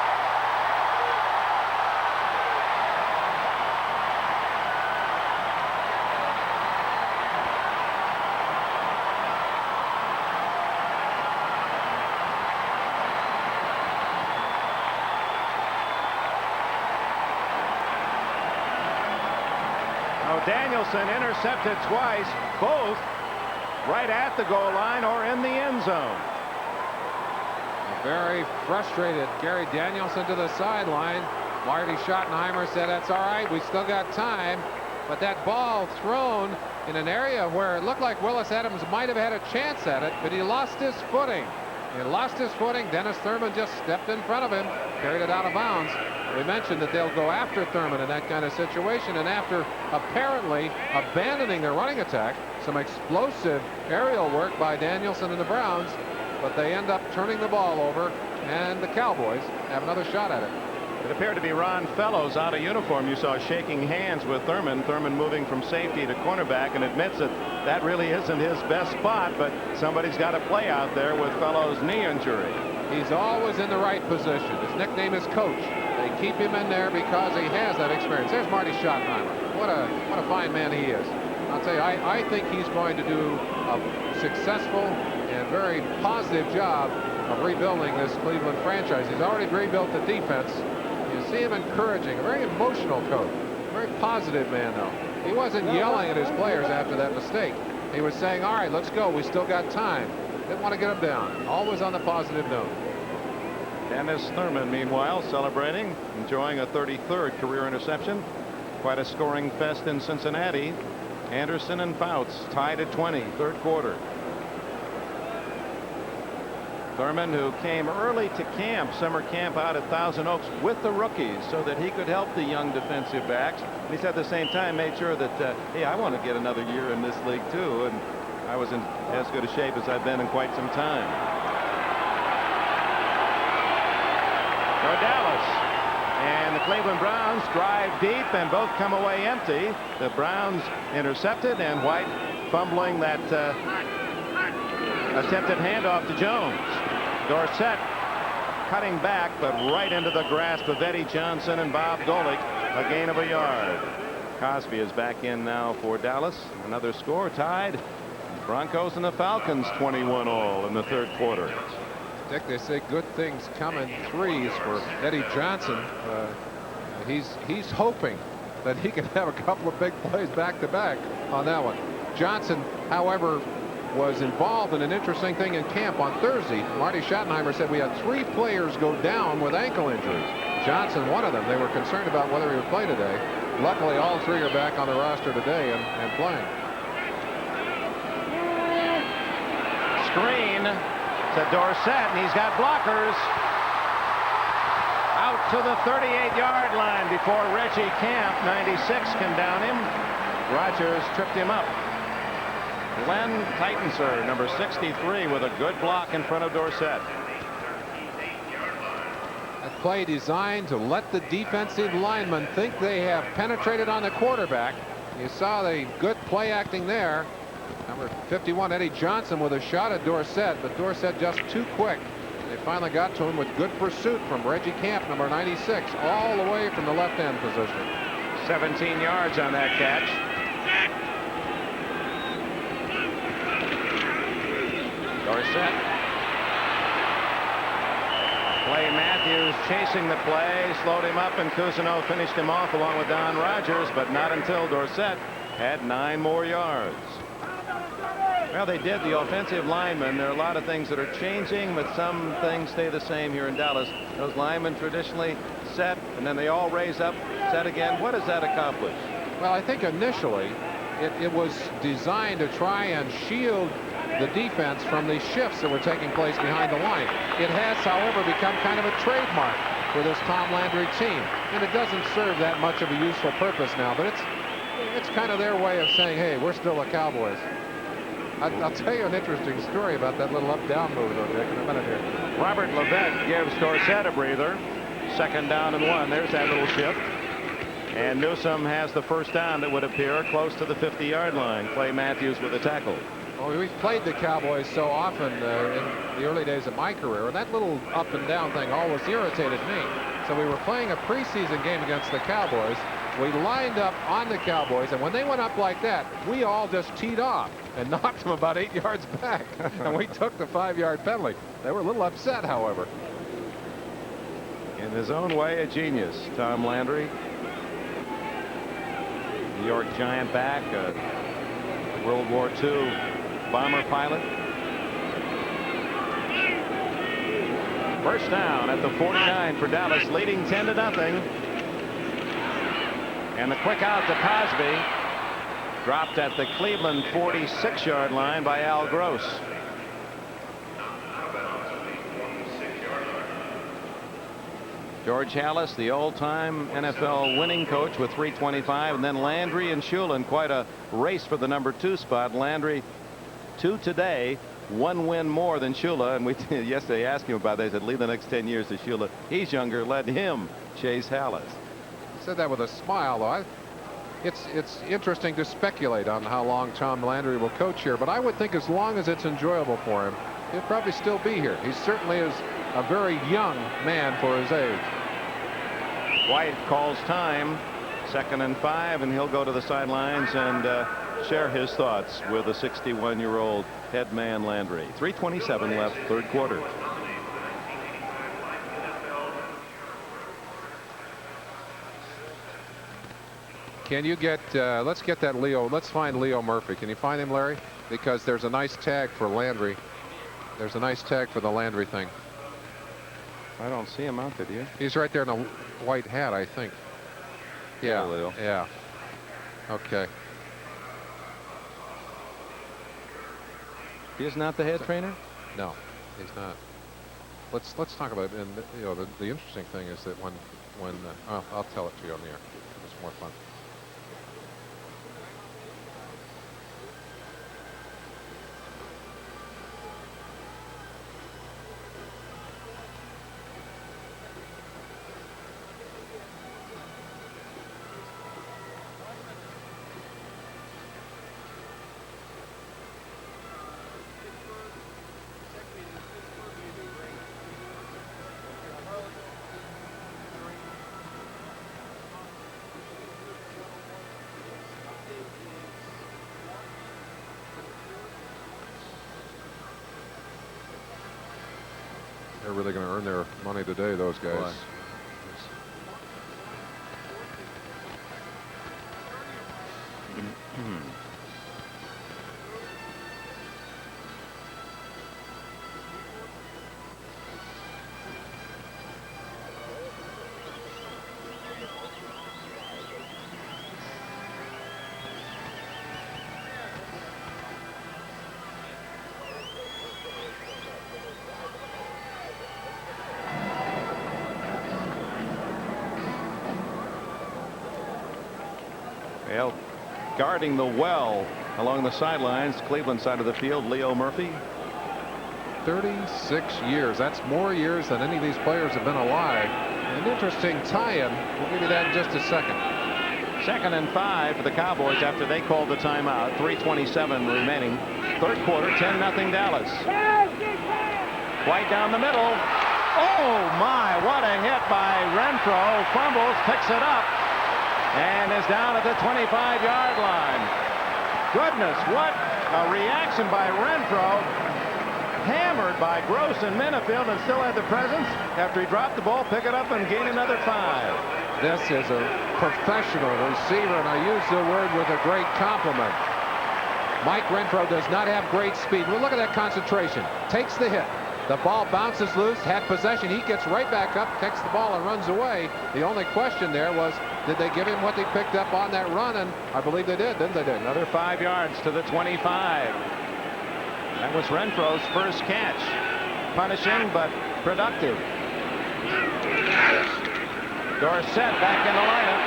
Danielson intercepted twice, both right at the goal line or in the end zone. Very frustrated Gary Danielson to the sideline. Marty Schottenheimer said, that's all right, we still got time. But that ball thrown in an area where it looked like Willis Adams might have had a chance at it, but he lost his footing. He lost his footing. Dennis Thurman just stepped in front of him, carried it out of bounds. We mentioned that they'll go after Thurman in that kind of situation, and after apparently abandoning their running attack, some explosive aerial work by Danielson and the Browns, but they end up turning the ball over, and the Cowboys have another shot at it. It appeared to be Ron Fellows out of uniform. You saw shaking hands with Thurman. Thurman moving from safety to cornerback, and admits that that really isn't his best spot, but somebody's got to play out there with Fellows' knee injury. He's always in the right position. His nickname is Coach. They keep him in there because he has that experience. There's Marty Schottenheimer. What a fine man he is. I'll tell you, I think he's going to do a successful and very positive job of rebuilding this Cleveland franchise. He's already rebuilt the defense. You see him encouraging, a very emotional coach, a very positive man, though. He wasn't yelling at his players after that mistake. He was saying, all right, let's go. We still got time. Didn't want to get them down. Always on the positive note. Dennis Thurman, meanwhile, celebrating, enjoying a 33rd career interception. Quite a scoring fest in Cincinnati. Anderson and Fouts tied at 20, third quarter. Thurman, who came early to camp, summer camp out at Thousand Oaks with the rookies so that he could help the young defensive backs. And he's at the same time made sure that, hey, I want to get another year in this league too. And I was in as good a shape as I've been in quite some time. So Dallas and the Cleveland Browns drive deep and both come away empty. The Browns intercepted, and White fumbling that attempted handoff to Jones. Dorsett cutting back, but right into the grasp of Eddie Johnson and Bob Golick, a gain of a yard. Cosby is back in now for Dallas. Another score tied. Broncos and the Falcons 21-all in the third quarter. Dick, they say good things come in threes for Eddie Johnson. He's hoping that he can have a couple of big plays back to back on that one. Johnson, however, was involved in an interesting thing in camp on Thursday. Marty Schottenheimer said we had 3 players go down with ankle injuries. Johnson, one of them. They were concerned about whether he would play today. Luckily, all 3 are back on the roster today and playing. Screen to Dorsett, and he's got blockers. Out to the 38-yard line before Reggie Camp, 96, can down him. Rogers tripped him up. Glenn Titensor, number 63, with a good block in front of Dorsett. A play designed to let the defensive linemen think they have penetrated on the quarterback. You saw the good play acting there. Number 51, Eddie Johnson, with a shot at Dorsett, but Dorsett just too quick. They finally got to him with good pursuit from Reggie Camp, number 96, all the way from the left end position. 17 yards on that catch. Dorsett. Clay Matthews chasing the play, slowed him up, and Cousineau finished him off along with Don Rogers, but not until Dorsett had 9 more yards. Well, they did, the offensive linemen. There are a lot of things that are changing, but some things stay the same here in Dallas. Those linemen traditionally set, and then they all raise up, set again. What does that accomplish? Well, I think initially it was designed to try and shield the defense from the shifts that were taking place behind the line. It has, however, become kind of a trademark for this Tom Landry team. And it doesn't serve that much of a useful purpose now, but it's kind of their way of saying, hey, we're still the Cowboys. I'll tell you an interesting story about that little up-down move, though, Dick, in a minute here. Robert Levesque gives Dorsett a breather. 2nd down and 1. There's that little shift. And Newsome has the first down that would appear close to the 50-yard line. Clay Matthews with a tackle. Well, we've played the Cowboys so often in the early days of my career, and that little up and down thing always irritated me. So we were playing a preseason game against the Cowboys. We lined up on the Cowboys, and when they went up like that, we all just teed off and knocked them about 8 yards back. And we took the 5-yard penalty. They were a little upset, however. In his own way, a genius, Tom Landry. New York Giant back, a World War II bomber pilot. First down at the 49 for Dallas, leading 10-0. And the quick out to Cosby, dropped at the Cleveland 46-yard line by Al Gross. George Halas, the all-time NFL winning coach with 325, and then Landry and Shulin, quite a race for the number 2 spot. Landry 2 today, 1 win more than Shula, and we yesterday asked him about that. He said leave the next 10 years to Shula. He's younger. Let him chase Halas. He said that with a smile, though. It's interesting to speculate on how long Tom Landry will coach here, but I would think as long as it's enjoyable for him, he'll probably still be here. He certainly is a very young man for his age. White calls time, 2nd and 5, and he'll go to the sidelines and share his thoughts with the 61-year-old head man Landry. 3:27 left, 3rd quarter. Can you get let's get that Leo. Let's find Leo Murphy. Can you find him, Larry? Because there's a nice tag for Landry. There's a nice tag for the Landry thing. I don't see him out there, do you? He's right there in a white hat, I think. Yeah, Leo. yeah. Okay. He is not the head trainer? No, he's not. Let's talk about it. And you know, the interesting thing is that when I'll tell it to you on the air. It's more fun. They're really going to earn their money today, those guys. Boy. Well, guarding the well along the sidelines, Cleveland side of the field, Leo Murphy. 36 years. That's more years than any of these players have been alive. An interesting tie-in. We'll give you that in just a second. 2nd and 5 for the Cowboys after they called the timeout. 3:27 remaining. 3rd quarter, 10-0 Dallas. White down the middle. Oh my, what a hit by Renfro. Fumbles, picks it up, and is down at the 25-yard line. Goodness, what a reaction by Renfro. Hammered by Gross and Minifield, and still had the presence after he dropped the ball, pick it up and gain another 5. This is a professional receiver, and I use the word with a great compliment. Mike Renfro does not have great speed. Well, look at that concentration. Takes the hit. The ball bounces loose, had possession. He gets right back up, takes the ball, and runs away. The only question there was, did they give him what they picked up on that run? And I believe they did, didn't they? Another 5 yards to the 25. That was Renfro's first catch. Punishing, but productive. Dorsett back in the lineup.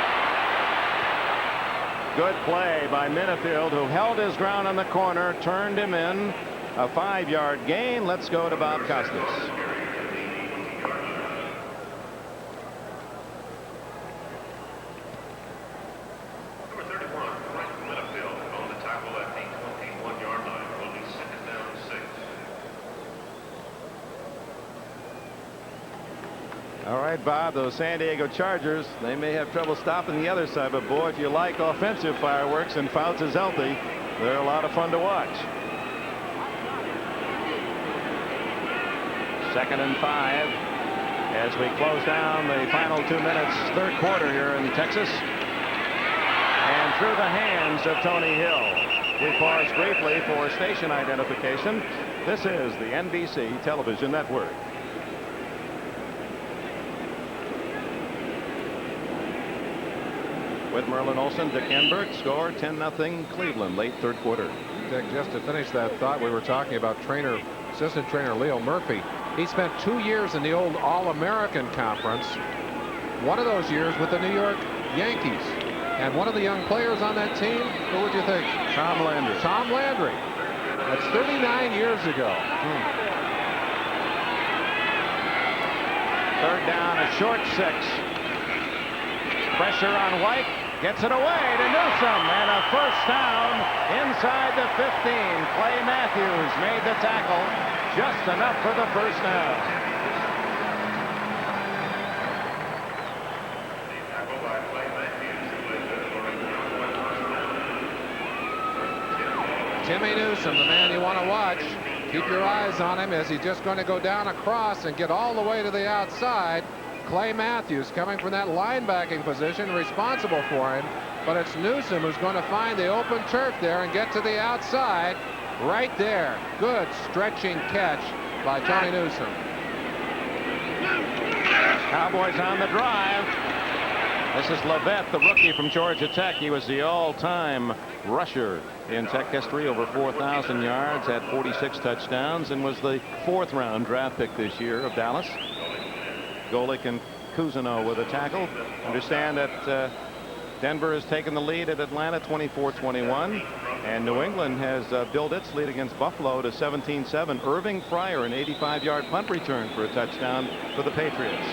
Good play by Minifield, who held his ground on the corner, turned him in. A 5-yard gain. Let's go to Bob Costas. All right, Bob, those San Diego Chargers, they may have trouble stopping the other side, but boy, if you like offensive fireworks and Fouts is healthy, they're a lot of fun to watch. 2nd and 5 as we close down the final 2 minutes, 3rd quarter here in Texas. And through the hands of Tony Hill. We pause briefly for station identification. This is the NBC Television Network. With Merlin Olsen, Dick Enberg, score 10-0 Cleveland, late 3rd quarter. Dick, just to finish that thought, we were talking about assistant trainer Leo Murphy. He spent 2 years in the old All-American Conference. One of those years with the New York Yankees. And one of the young players on that team, who would you think? Tom Landry. Tom Landry. That's 39 years ago. 3rd down, a short 6. Pressure on White. Gets it away to Newsome, and a 1st down inside the 15. Clay Matthews made the tackle, just enough for the 1st down. Timmy Newsome, the man you want to watch. Keep your eyes on him as he's just going to go down across and get all the way to the outside. Clay Matthews coming from that linebacking position, responsible for him, but it's Newsome who's going to find the open turf there and get to the outside right there. Good stretching catch by Tony Newsome. Cowboys on the drive. This is Levette, the rookie from Georgia Tech. He was the all-time rusher in Tech history, over 4,000 yards, had 46 touchdowns, and was the 4th-round draft pick this year of Dallas. Golick and Cousineau with a tackle. Understand that Denver has taken the lead at Atlanta 24-21, and New England has built its lead against Buffalo to 17-7. Irving Fryer, an 85-yard punt return for a touchdown for the Patriots.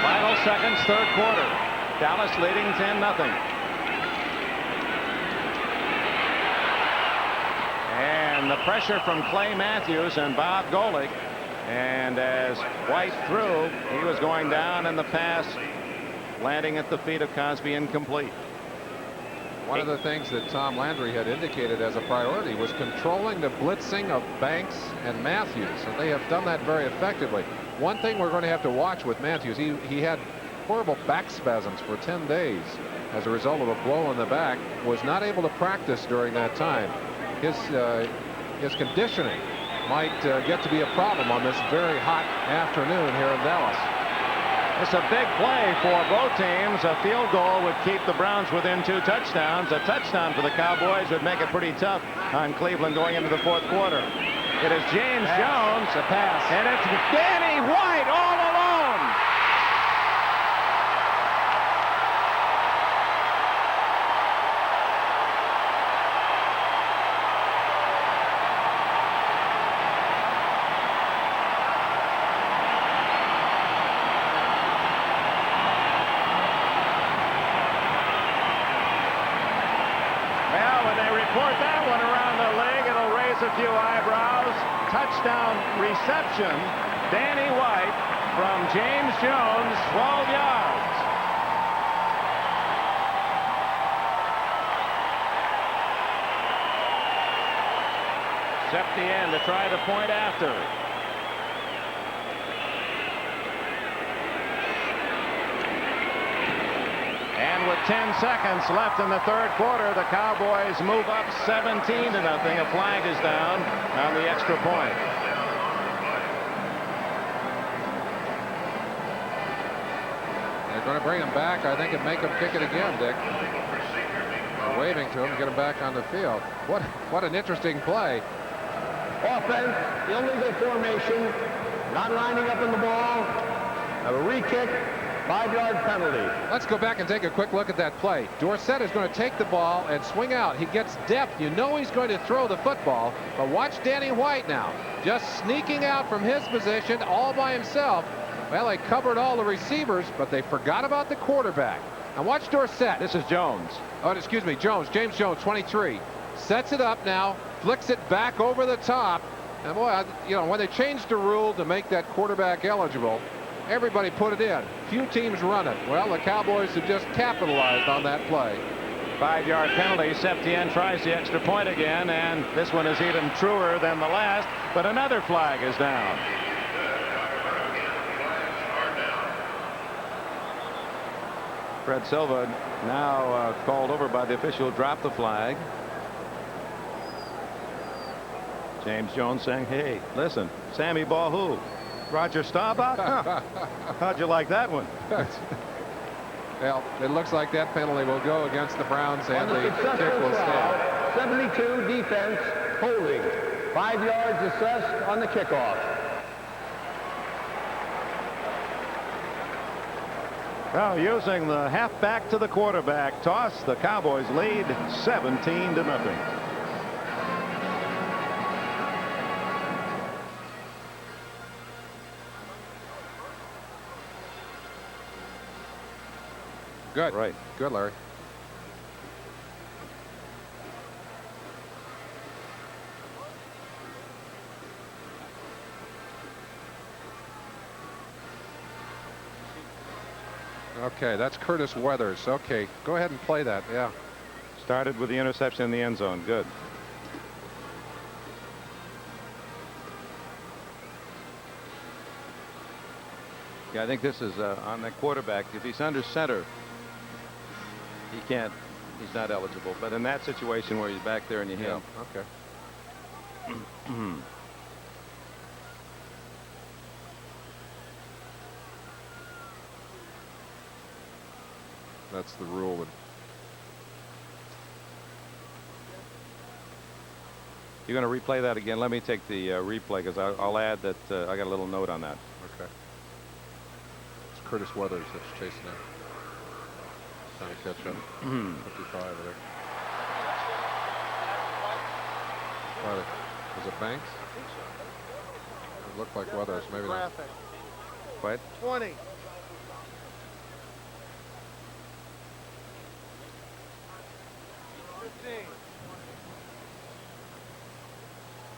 Final seconds, 3rd quarter. Dallas leading 10-0. And the pressure from Clay Matthews and Bob Golick. And as White threw, he was going down, and the pass landing at the feet of COSBIE incomplete. One of the things that Tom Landry had indicated as a priority was controlling the blitzing of Banks and Matthews, and they have done that very effectively. One thing we're going to have to watch with Matthews, he had horrible back spasms for 10 days as a result of a blow in the back, was not able to practice during that time. His conditioning might get to be a problem on this very hot afternoon here in Dallas. It's a big play for both teams. A field goal would keep the Browns within 2 touchdowns. A touchdown for the Cowboys would make it pretty tough on Cleveland going into the 4th quarter. It is James Jones. A pass. And it's Danny White all alone. A few eyebrows. Touchdown reception. Danny White from James Jones, 12 yards. Septien to try the point after. And with 10 seconds left in the 3rd quarter, the Cowboys move up 17-0. A flag is down on the extra point. They're going to bring him back, I think, and make him kick it again, Dick. They're waving to him to get him back on the field. What an interesting play. Offense, illegal formation, not lining up in the ball, a re-kick, 5-yard penalty. Let's go back and take a quick look at that play. Dorsett is going to take the ball and swing out. He gets depth. You know he's going to throw the football, but watch Danny White now. Just sneaking out from his position all by himself. Well, they covered all the receivers, but they forgot about the quarterback. Now watch Dorsett. This is Jones. Oh, excuse me, Jones. James Jones, 23. Sets it up now, flicks it back over the top. And boy, you know, when they changed the rule to make that quarterback eligible, everybody put it in. Few teams run it. Well, the Cowboys have just capitalized on that play. 5-yard penalty. Septien tries the extra point again, and this one is even truer than the last, but another flag is down. Fred Silva now called over by the official, dropped the flag. James Jones saying, hey, listen, Sammy Ball who? Roger Staubach? Huh. How'd you like that one? Well, it looks like that penalty will go against the Browns, and the kick will stand. 72 defense holding. 5 yards assessed on the kickoff. Well, using the halfback to the quarterback toss, the Cowboys lead 17-0. Good. Right. Good, Larry. Okay, that's Curtis Weathers. Okay, go ahead and play that. Yeah. Started with the interception in the end zone. Good. Yeah, I think this is on the quarterback. If he's under center, he can't. He's not eligible. But in that situation where he's back there and you hit him. Okay. That's the rule. You're going to replay that again. Let me take the replay because I'll add that I got a little note on that. Okay. It's Curtis Weathers that's chasing him. Trying to catch up. 55 there. Was it Banks? It looked like Weathers. Maybe not. What? 20.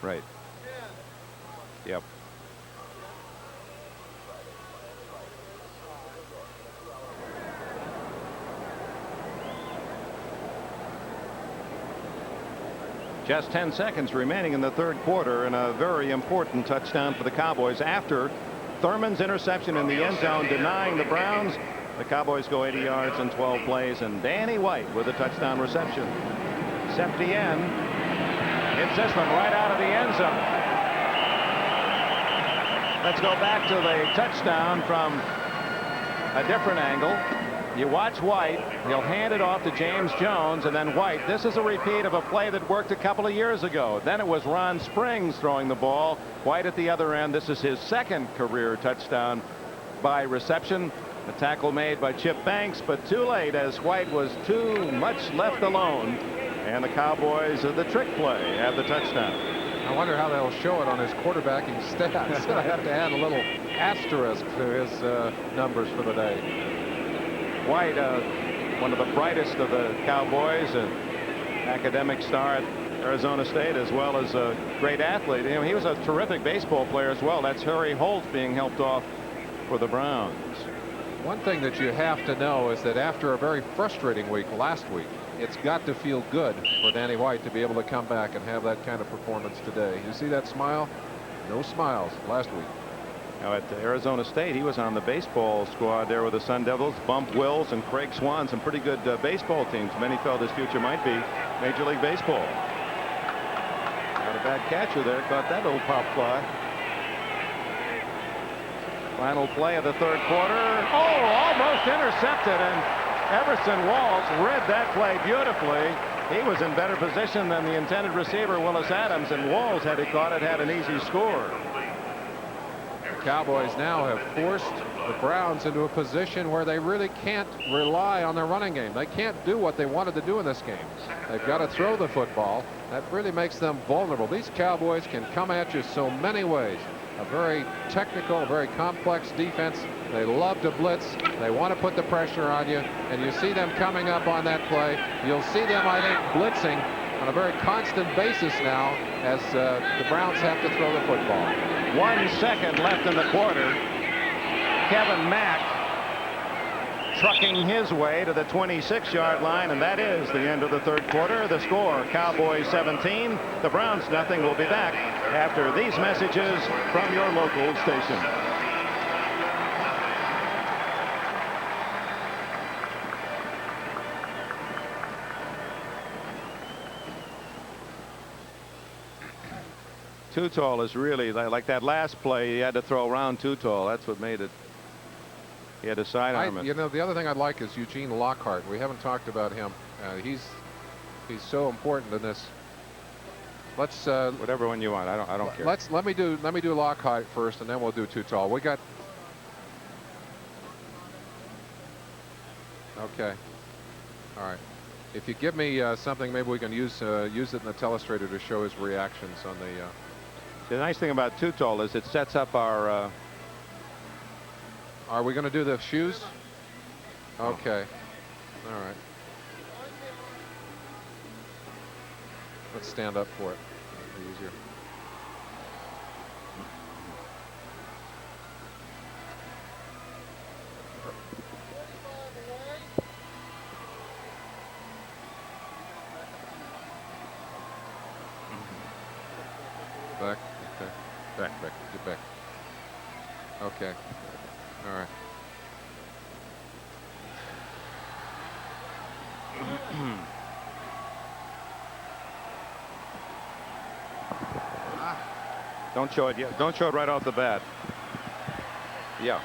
Right. Yep. Just 10 seconds remaining in the third quarter, and a very important touchdown for the Cowboys after Thurman's interception in the end zone denying the Browns. The Cowboys go 80 yards in 12 plays, and Danny White with a touchdown reception. Septien hits this one right out of the end zone. Let's go back to the touchdown from a different angle. You watch White. He'll hand it off to James Jones, and then White. This is a repeat of a play that worked a couple of years ago. Then it was Ron Springs throwing the ball. White at the other end. This is his second career touchdown by reception. A tackle made by Chip Banks, but too late as White was too much left alone. And the Cowboys, the trick play, have the touchdown. I wonder how they'll show it on his quarterbacking stats. I have to add a little asterisk to his numbers for the day. White, one of the brightest of the Cowboys, an academic star at Arizona State, as well as a great athlete. You know, he was a terrific baseball player as well. That's Harry Holt being helped off for the Browns. One thing that you have to know is that after a very frustrating week last week, it's got to feel good for Danny White to be able to come back and have that kind of performance today. You see that smile? No smiles last week. Now at Arizona State, he was on the baseball squad there with the Sun Devils. Bump Wills and Craig Swan, some pretty good baseball teams. Many felt his future might be Major League Baseball. Not a bad catcher there. Caught that little pop fly. Final play of the third quarter. Oh, almost intercepted, and Everson Walls read that play beautifully. He was in better position than the intended receiver, Willis Adams, and Walls, had he caught it, had an easy score. The Cowboys now have forced the Browns into a position where they really can't rely on their running game. They can't do what they wanted to do in this game. They've got to throw the football. That really makes them vulnerable. These Cowboys can come at you so many ways. A very technical, very complex defense. They love to blitz. They want to put the pressure on you, and you see them coming up on that play. You'll see them, I think, blitzing on a very constant basis now as the Browns have to throw the football. 1 second left in the quarter. Kevin Mack trucking his way to the 26-yard line, and that is the end of the third quarter. The score, Cowboys 17, the Browns nothing. We'll be back after these messages from your local station. Too tall is really like that last play. He had to throw around too tall. That's what made it. He had to sidearm it. You know, the other thing I'd like is Eugene Lockhart. We haven't talked about him. He's so important in this. Let's whatever one you want. I don't care. Let me do Lockhart first, and then we'll do too tall. We got. Okay. All right. If you give me something, maybe we can use it in the telestrator to show his reactions on the. The nice thing about too tall is it sets up our. Are we going to do the shoes? Okay. All right. Let's stand up for it. It'll be easier. Back. Okay. Back. Get back. Okay. All right. Don't show it yet. Don't show it right off the bat. Yeah.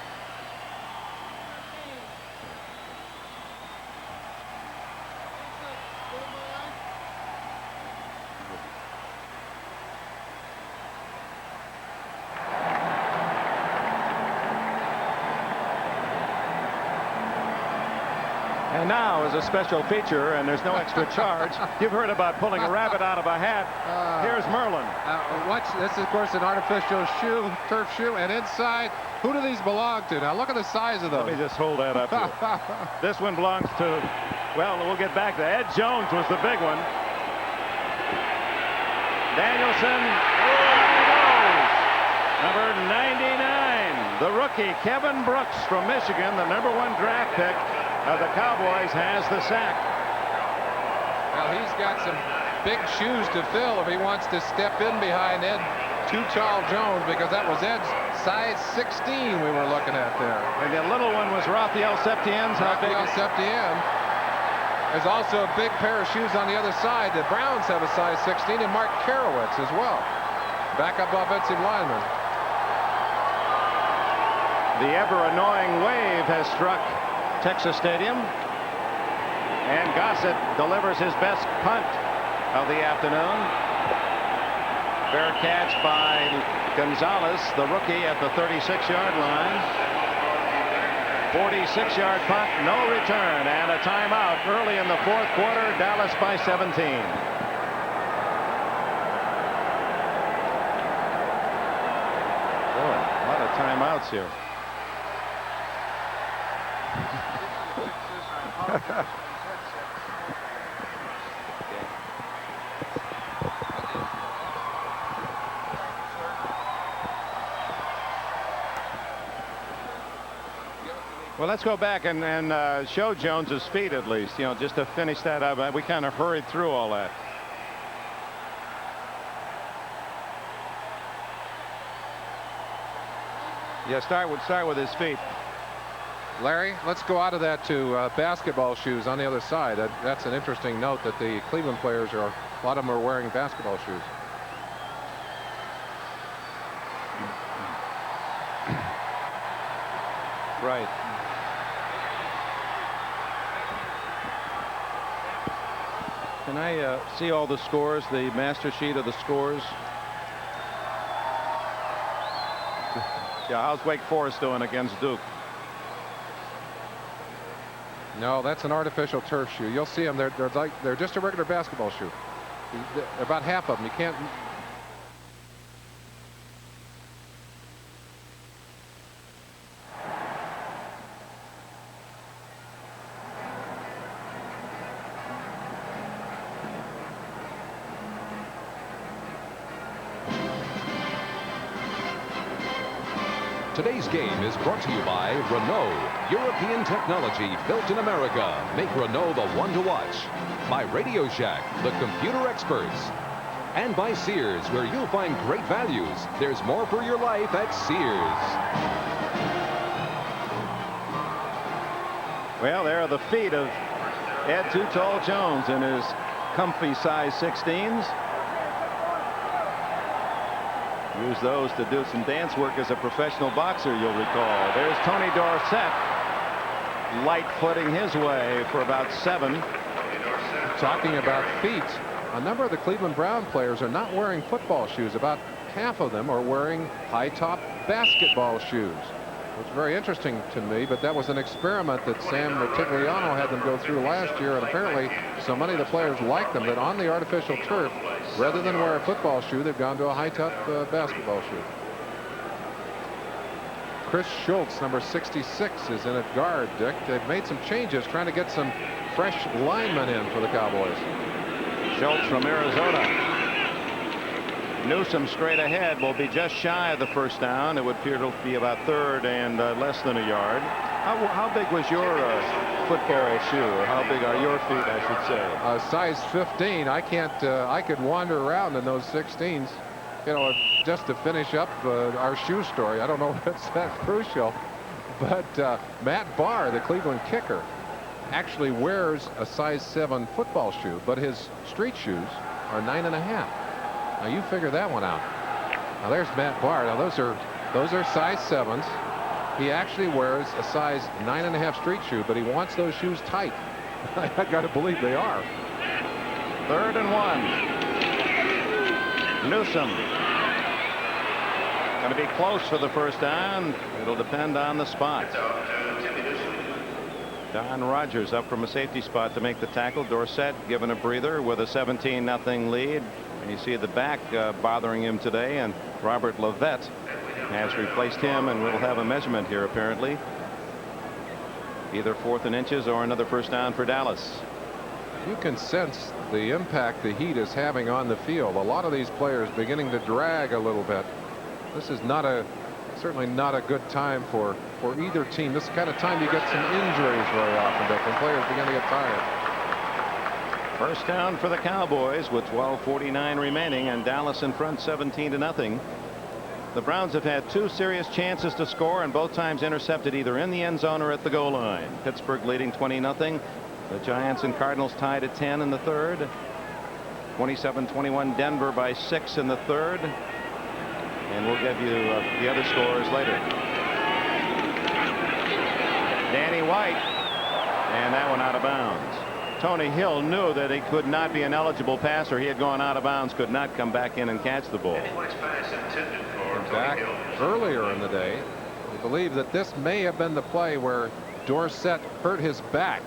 And now, as a special feature, and there's no extra charge, you've heard about pulling a rabbit out of a hat. Here's Merlin. Watch, this is, of course, an artificial shoe, turf shoe, and inside, who do these belong to? Now, look at the size of those. Let me just hold that up here. This one belongs to, well, we'll get back to Ed Jones was the big one. Danielson, number 99, the rookie Kevin Brooks from Michigan, the #1 draft pick of the Cowboys, has the sack. Well, he's got some big shoes to fill if he wants to step in behind Ed Too Tall Jones, because that was Ed's size 16 we were looking at there. And the little one was Raphael Septien's. How big? Raphael Septien. There's also a big pair of shoes on the other side. The Browns have a size 16, and Mark Karowitz as well. Backup offensive lineman. The ever-annoying wave has struck Texas Stadium, and Gossett delivers his best punt of the afternoon. Fair catch by Gonzalez, the rookie, at the 36-yard line. 46-yard punt, no return, and a timeout early in the fourth quarter. Dallas by 17. Boy, a lot of timeouts here. Well, let's go back and show Jones's feet at least, you know, just to finish that up. We kind of hurried through all that. Yeah, start with his feet. Larry, let's go out of that to basketball shoes on the other side. That's an interesting note that the Cleveland players a lot of them are wearing basketball shoes. Right. Can I see all the scores, the master sheet of the scores? Yeah, how's Wake Forest doing against Duke? No, that's an artificial turf shoe. You'll see them. They're just a regular basketball shoe. About half of them. You can't. Today's game is brought to you by Renault. European technology built in America. Make Renault the one to watch. By Radio Shack, the computer experts. And by Sears, where you'll find great values. There's more for your life at Sears. Well, there are the feet of Ed Too Tall Jones in his comfy size 16s. Use those to do some dance work as a professional boxer, you'll recall. There's Tony Dorsett, light footing his way for about 7. Talking about feet, a number of the Cleveland Brown players are not wearing football shoes. About half of them are wearing high-top basketball shoes. It was very interesting to me, but that was an experiment that Sam Retigliano had them go through last year, and apparently so many of the players liked them that on the artificial turf, rather than wear a football shoe, they've gone to a high-top basketball shoe. Chris Schultz, number 66, is in at guard, Dick. They've made some changes trying to get some fresh linemen in for the Cowboys. Schultz from Arizona. Newsom straight ahead will be just shy of the first down. It would appear to be about 3rd and less than a yard. How big was your football shoe, or how big are your feet, I should say? Size 15. I can't. I could wander around in those 16s. You know, just to finish up our shoe story. I don't know if it's that crucial, but Matt Barr, the Cleveland kicker, actually wears a size 7 football shoe, but his street shoes are 9.5. Now you figure that one out. Now there's Matt Barr. Now those are size 7s. He actually wears a size 9.5 street shoe, but he wants those shoes tight. I got to believe they are. 3rd and 1. Newsom. Going to be close for the first down. It'll depend on the spot. Don Rogers up from a safety spot to make the tackle. Dorsett given a breather with a 17-0 lead. And you see the back bothering him today, and Robert Levette has replaced him, and we'll have a measurement here apparently. Either 4th and inches or another first down for Dallas. You can sense the impact the heat is having on the field. A lot of these players beginning to drag a little bit. This is certainly not a good time for either team. This is the kind of time you get some injuries very often, Dick, when players begin to get tired. First down for the Cowboys with 12:49 remaining, and Dallas in front 17-0. The Browns have had 2 serious chances to score, and both times intercepted either in the end zone or at the goal line. Pittsburgh leading 20-0. The Giants and Cardinals tied at 10 in the 3rd. 27-21 Denver by 6 in the 3rd. And we'll give you the other scores later. Danny White, and that one out of bounds. Tony Hill knew that he could not be an eligible passer. He had gone out of bounds, could not come back in and catch the ball. Back earlier in the day, we believe that this may have been the play where Dorsett hurt his back.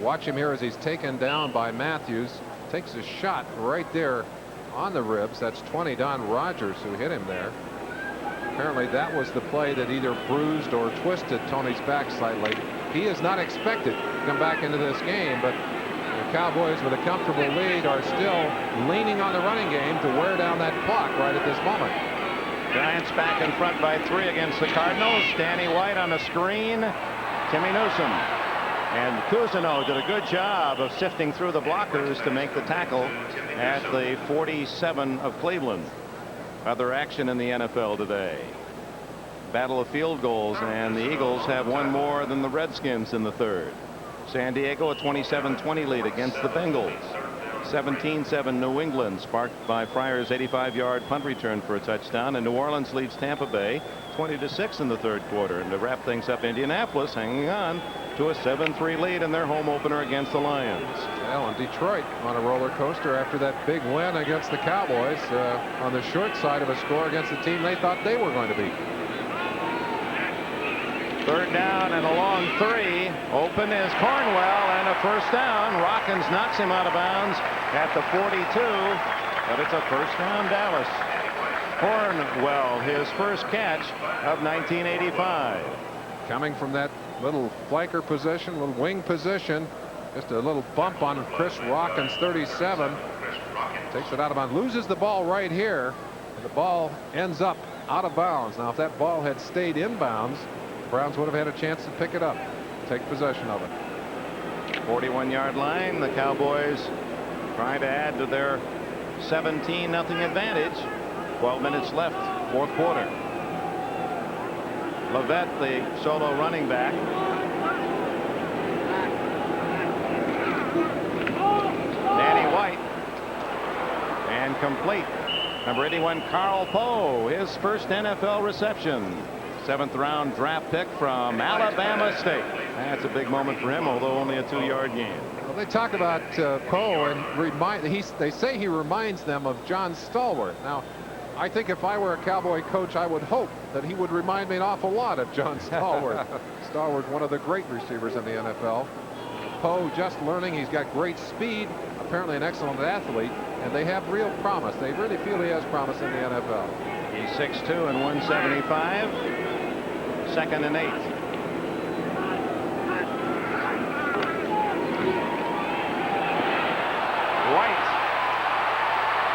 Watch him here as he's taken down by Matthews. Takes a shot right there on the ribs. That's 20 Don Rogers who hit him there. Apparently that was the play that either bruised or twisted Tony's back slightly. He is not expected to come back into this game, but the Cowboys with a comfortable lead are still leaning on the running game to wear down that clock right at this moment. Giants back in front by 3 against the Cardinals. Danny White on the screen. Timmy Newsom. And Cousineau did a good job of sifting through the blockers to make the tackle at the 47 of Cleveland. Other action in the NFL today. Battle of field goals, and the Eagles have one more than the Redskins in the 3rd. San Diego a 27-20 lead against the Bengals. 17-7 New England, sparked by Fryer's 85-yard punt return for a touchdown, and New Orleans leads Tampa Bay 20-6 in the third quarter. And to wrap things up, Indianapolis hanging on to a 7-3 lead in their home opener against the Lions. Well, and Detroit on a roller coaster after that big win against the Cowboys on the short side of a score against the team they thought they were going to beat. Third down and a long 3. Open is Cornwell, and a first down. Rockins knocks him out of bounds at the 42, but it's a first down, Dallas. Cornwell, his first catch of 1985. Coming from that little flanker position, little wing position, just a little bump on Chris Rockins, 37. Takes it out of bounds, loses the ball right here. And the ball ends up out of bounds. Now, if that ball had stayed in bounds, the Browns would have had a chance to pick it up, take possession of it. 41-yard line. The Cowboys trying to add to their 17-0 advantage. 12 minutes left, fourth quarter. Levette, the solo running back. Danny White. And complete. Number 81, Carl Poe, his first NFL reception. 7th round draft pick from Alabama State. That's a big moment for him, although only a 2-yard gain. Well, they talk about Poe and they say he reminds them of John Stallworth. Now, I think if I were a Cowboy coach, I would hope that he would remind me an awful lot of John Stallworth. Stallworth, one of the great receivers in the NFL. Poe just learning. He's got great speed, apparently an excellent athlete, and they have real promise. They really feel he has promise in the NFL. He's 6'2" and 175. 2nd and 8. White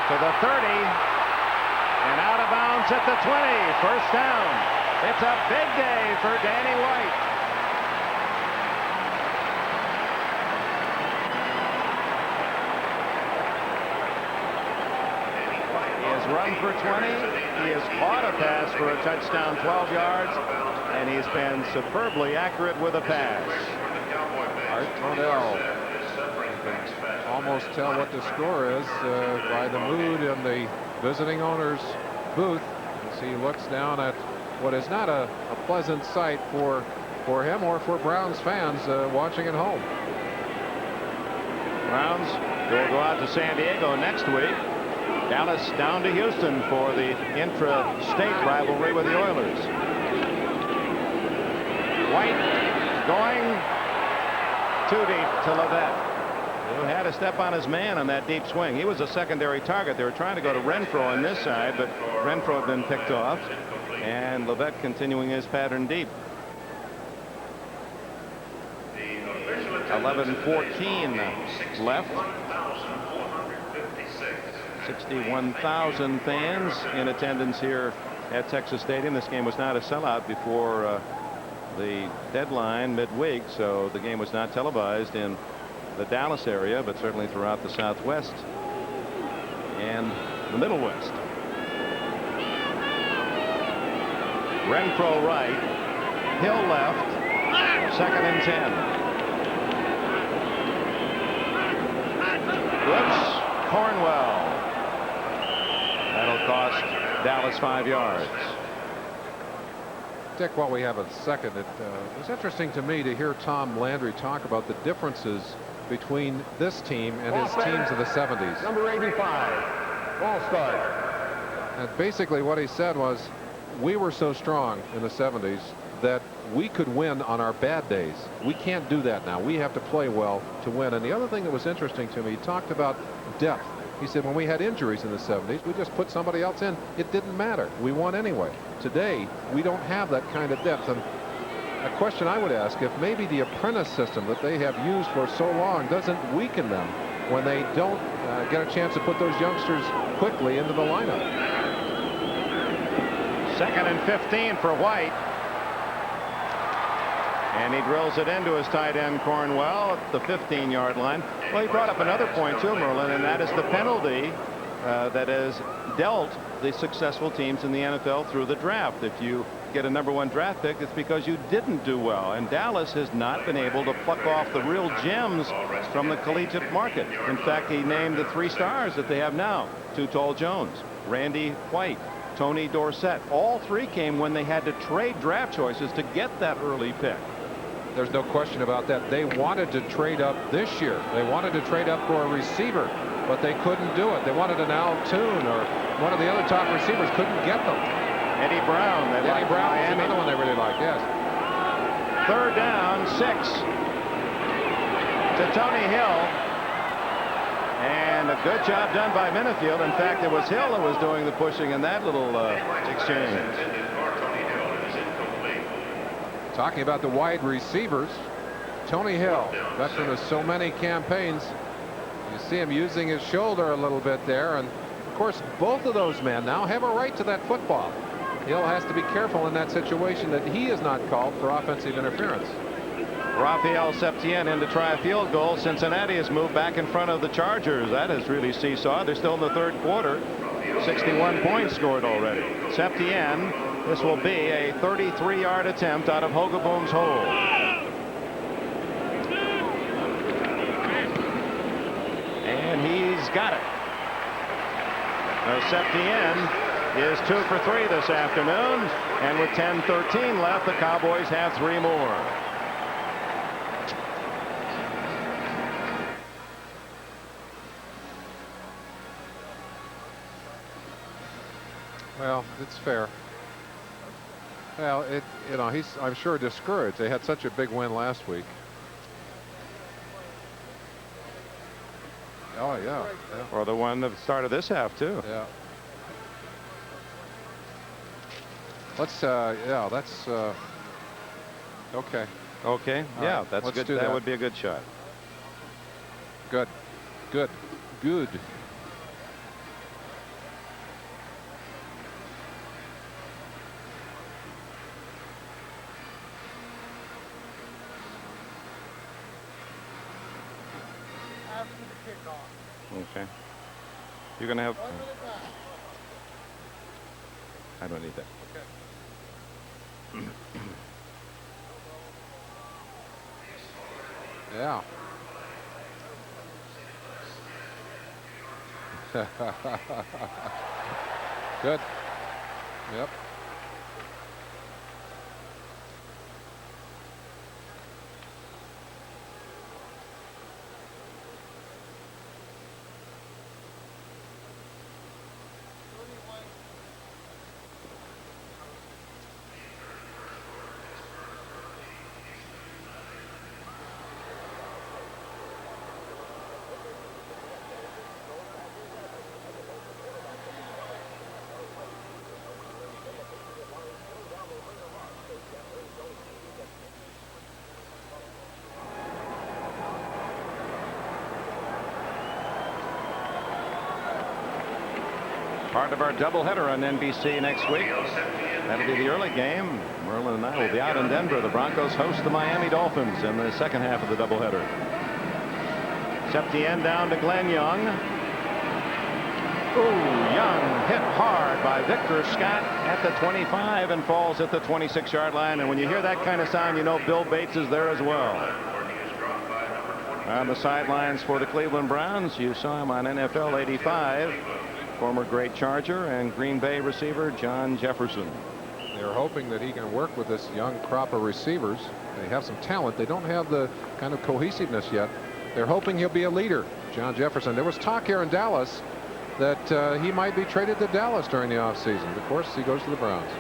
to the 30 and out of bounds at the 20. First down. It's a big day for Danny White. Run for 20. He has caught a pass for a touchdown, 12 yards, and he's been superbly accurate with a pass. Art Modell. You can almost tell what the score is by the mood in the visiting owner's booth as he looks down at what is not a pleasant sight for him or for Browns fans watching at home. Browns will go out to San Diego next week. Dallas down to Houston for the intra-state rivalry with the Oilers. White going too deep to Levette, who had to step on his man on that deep swing. He was a secondary target. They were trying to go to Renfro on this side, but Renfro had been picked off, and Levette continuing his pattern deep. 11:14 left. 61,000 fans in attendance here at Texas Stadium. This game was not a sellout before the deadline midweek, so the game was not televised in the Dallas area, but certainly throughout the Southwest and the Middle West. Renfro right, Hill left, 2nd and 10. Whoops, Cornwell. That'll cost Dallas 5 yards. Dick, while we have a second, it was interesting to me to hear Tom Landry talk about the differences between this team and his teams of the 70s. Number 85, ball start. And basically what he said was, we were so strong in the 70s that we could win on our bad days. We can't do that now. We have to play well to win. And the other thing that was interesting to me, he talked about depth. He said when we had injuries in the 70s, we just put somebody else in. It didn't matter. We won anyway. Today, we don't have that kind of depth. And a question I would ask, if maybe the apprentice system that they have used for so long doesn't weaken them when they don't get a chance to put those youngsters quickly into the lineup. 2nd and 15 for White. And he drills it into his tight end Cornwell at the 15-yard line. Well, he brought up another point too, Merlin, and that is the penalty that has dealt the successful teams in the NFL through the draft. If you get a #1 draft pick, it's because you didn't do well. And Dallas has not been able to pluck off the real gems from the collegiate market. In fact, he named the 3 stars that they have now: Too Tall Jones, Randy White, Tony Dorsett. All 3 came when they had to trade draft choices to get that early pick. There's no question about that. They wanted to trade up this year. They wanted to trade up for a receiver, but they couldn't do it. They wanted an Al Toon or one of the other top receivers, couldn't get them. Eddie Brown. Eddie Brown is another one they really like, yes. 3rd down, 6 to Tony Hill. And a good job done by Minifield. In fact, it was Hill that was doing the pushing in that little exchange. Talking about the wide receivers, Tony Hill, veteran of so many campaigns. You see him using his shoulder a little bit there, and of course both of those men now have a right to that football. Hill has to be careful in that situation that he is not called for offensive interference. Rafael Septien in to try a field goal. Cincinnati has moved back in front of the Chargers. That is really seesaw. They're still in the 3rd quarter. 61 points scored already. Septien, this will be a 33-yard attempt out of Hogaboom's hole. And he's got it. Now Septien is 2 for 3 this afternoon, and with 10:13 left, the Cowboys have 3 more. Well, it's fair. Well, he's, I'm sure, discouraged. They had such a big win last week. Oh, yeah. Or the one that started this half, too. Yeah. Let's, yeah, that's, okay. Okay. Yeah, that's let's good. do That would be a good shot. Good. Good. Good. Okay. You're going to have. I don't need that. Yeah. Good. Yep. Part of our doubleheader on NBC next week. That'll be the early game. Merlin and I will be out in Denver. The Broncos host the Miami Dolphins in the 2nd half of the doubleheader. Septien down to Glenn Young. Ooh, Young hit hard by Victor Scott at the 25 and falls at the 26-yard line. And when you hear that kind of sound, you know Bill Bates is there as well. On the sidelines for the Cleveland Browns, you saw him on NFL 85. Former great Charger and Green Bay receiver John Jefferson. They're hoping that he can work with this young crop of receivers. They have some talent. They don't have the kind of cohesiveness yet. They're hoping he'll be a leader. John Jefferson. There was talk here in Dallas that he might be traded to Dallas during the offseason. Of course, he goes to the Browns.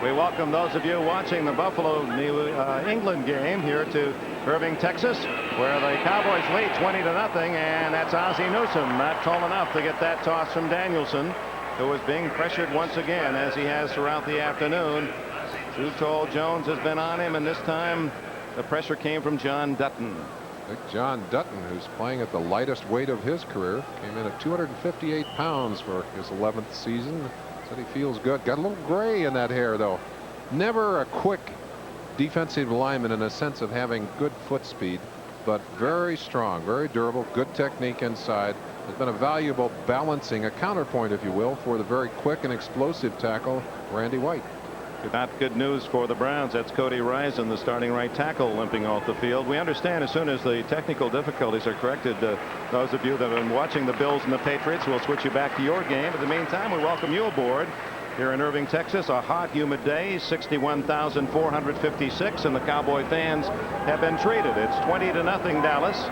We welcome those of you watching the Buffalo New England game here to Irving, Texas, where the Cowboys lead 20-0, and that's Ozzie Newsome not tall enough to get that toss from Danielson, who is being pressured once again, as he has throughout the afternoon. Too Tall Jones has been on him, and this time the pressure came from John Dutton. Big John Dutton, who's playing at the lightest weight of his career, came in at 258 pounds for his 11th season. Said he feels good. Got a little gray in that hair, though. Never a quick defensive lineman in a sense of having good foot speed, but very strong, very durable, good technique inside. Has been a valuable balancing, a counterpoint, if you will, for the very quick and explosive tackle, Randy White. Not good news for the Browns. That's Cody Rison, the starting right tackle, limping off the field. We understand as soon as the technical difficulties are corrected, those of you that have been watching the Bills and the Patriots, will switch you back to your game. In the meantime, we welcome you aboard here in Irving, Texas. A hot, humid day, 61,456, and the Cowboy fans have been treated. It's 20-0 Dallas.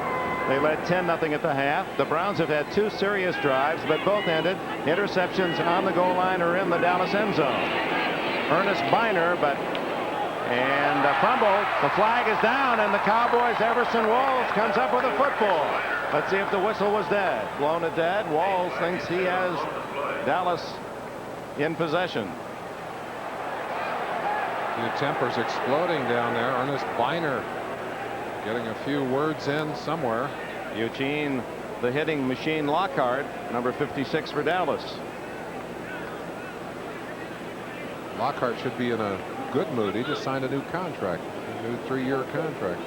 They led 10-0 at the half. The Browns have had 2 serious drives, but both ended interceptions on the goal line or in the Dallas end zone. Ernest Biner, and a fumble. The flag is down, and the Cowboys' Everson Walls comes up with a football. Let's see if the whistle was dead. Blown it dead. Walls thinks he has Dallas in possession. The tempers exploding down there. Ernest Biner getting a few words in somewhere. Eugene, the hitting machine Lockhart, number 56 for Dallas. Lockhart should be in a good mood. He just signed a new contract, a new 3-year contract.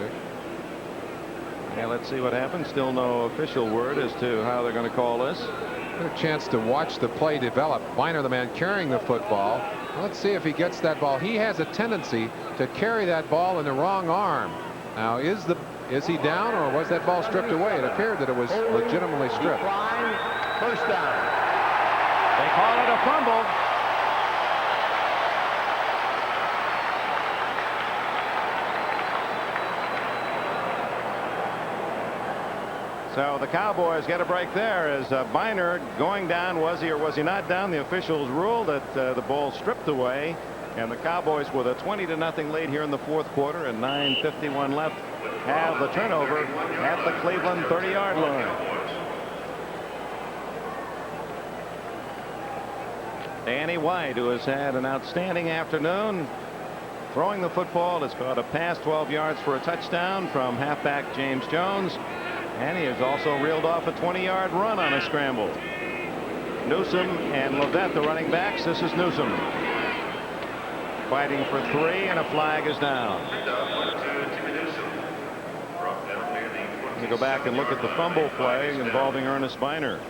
Yeah, let's see what happens. Still no official word as to how they're going to call this. Get a chance to watch the play develop. Biner, the man carrying the football. Let's see if he gets that ball. He has a tendency to carry that ball in the wrong arm. Now, is he down, or was that ball stripped away? It appeared that it was legitimately stripped. First down. They call it a fumble. So the Cowboys get a break there as Biner going down. Was he or was he not down? The officials ruled that the ball stripped away, and the Cowboys, with a 20-0 lead here in the 4th quarter and 9:51 left, have the turnover at the Cleveland 30-yard line. Danny White, who has had an outstanding afternoon throwing the football, has caught a pass 12 yards for a touchdown from halfback James Jones. And he has also reeled off a 20-yard run on a scramble. Newsom and Lovett, the running backs. This is Newsom fighting for 3, and a flag is down. We go back and look at the fumble play involving Ernest Biner.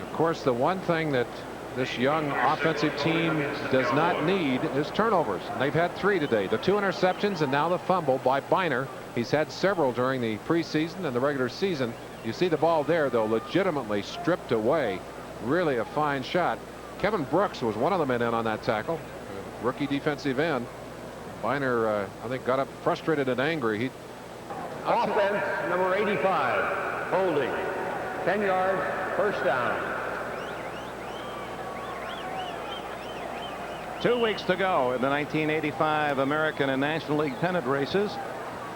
Of course, the one thing that this young offensive team does not need is turnovers. And they've had 3 today. The 2 interceptions and now the fumble by Biner. He's had several during the preseason and the regular season. You see the ball there, though, legitimately stripped away. Really a fine shot. Kevin Brooks was one of the men in on that tackle. Rookie defensive end. Biner, I think, got up frustrated and angry. Offense, number 85, holding. 10 yards, first down. 2 weeks to go in the 1985 American and National League pennant races.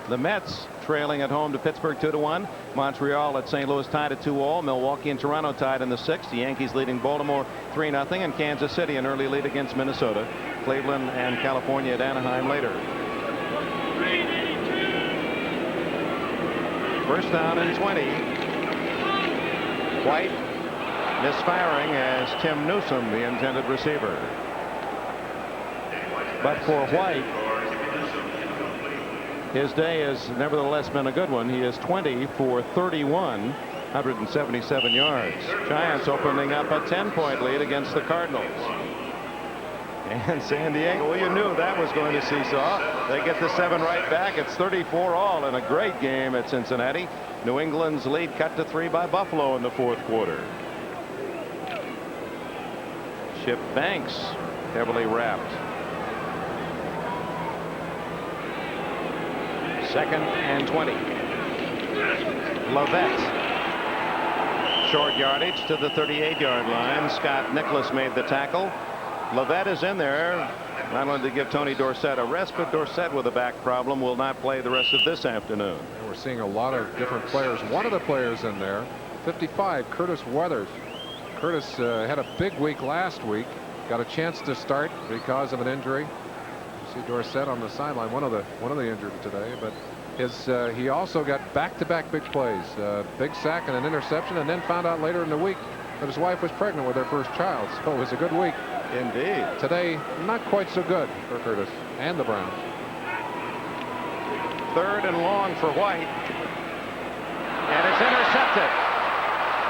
The Mets trailing at home to Pittsburgh 2-1. Montreal at St. Louis tied at 2-all. Milwaukee and Toronto tied in the 6th. The Yankees leading Baltimore 3-0, and Kansas City an early lead against Minnesota. Cleveland and California at Anaheim later. First down and 20. White misfiring as Tim Newsom, the intended receiver. But for White, his day has nevertheless been a good one. He is 20 for 31, 177 yards. Giants opening up a 10-point lead against the Cardinals. And San Diego, well, you knew that was going to seesaw. They get the 7 right back. It's 34 all in a great game at Cincinnati. New England's lead cut to 3 by Buffalo in the 4th quarter. Chip Banks heavily wrapped. 2nd and 20. Lovett. Short yardage to the 38-yard line. Scott Nicholas made the tackle. Lovett is in there. I wanted to give Tony Dorsett a rest, but Dorsett with a back problem will not play the rest of this afternoon. We're seeing a lot of different players. One of the players in there, 55, Curtis Weathers. Curtis had a big week last week. Got a chance to start because of an injury. See Dorsett on the sideline, one of the injured today, but he also got back-to-back big plays, big sack and an interception, and then found out later in the week that his wife was pregnant with their first child. So it was a good week. Indeed. Today, not quite so good for Curtis and the Browns. 3rd and long for White, and it's intercepted.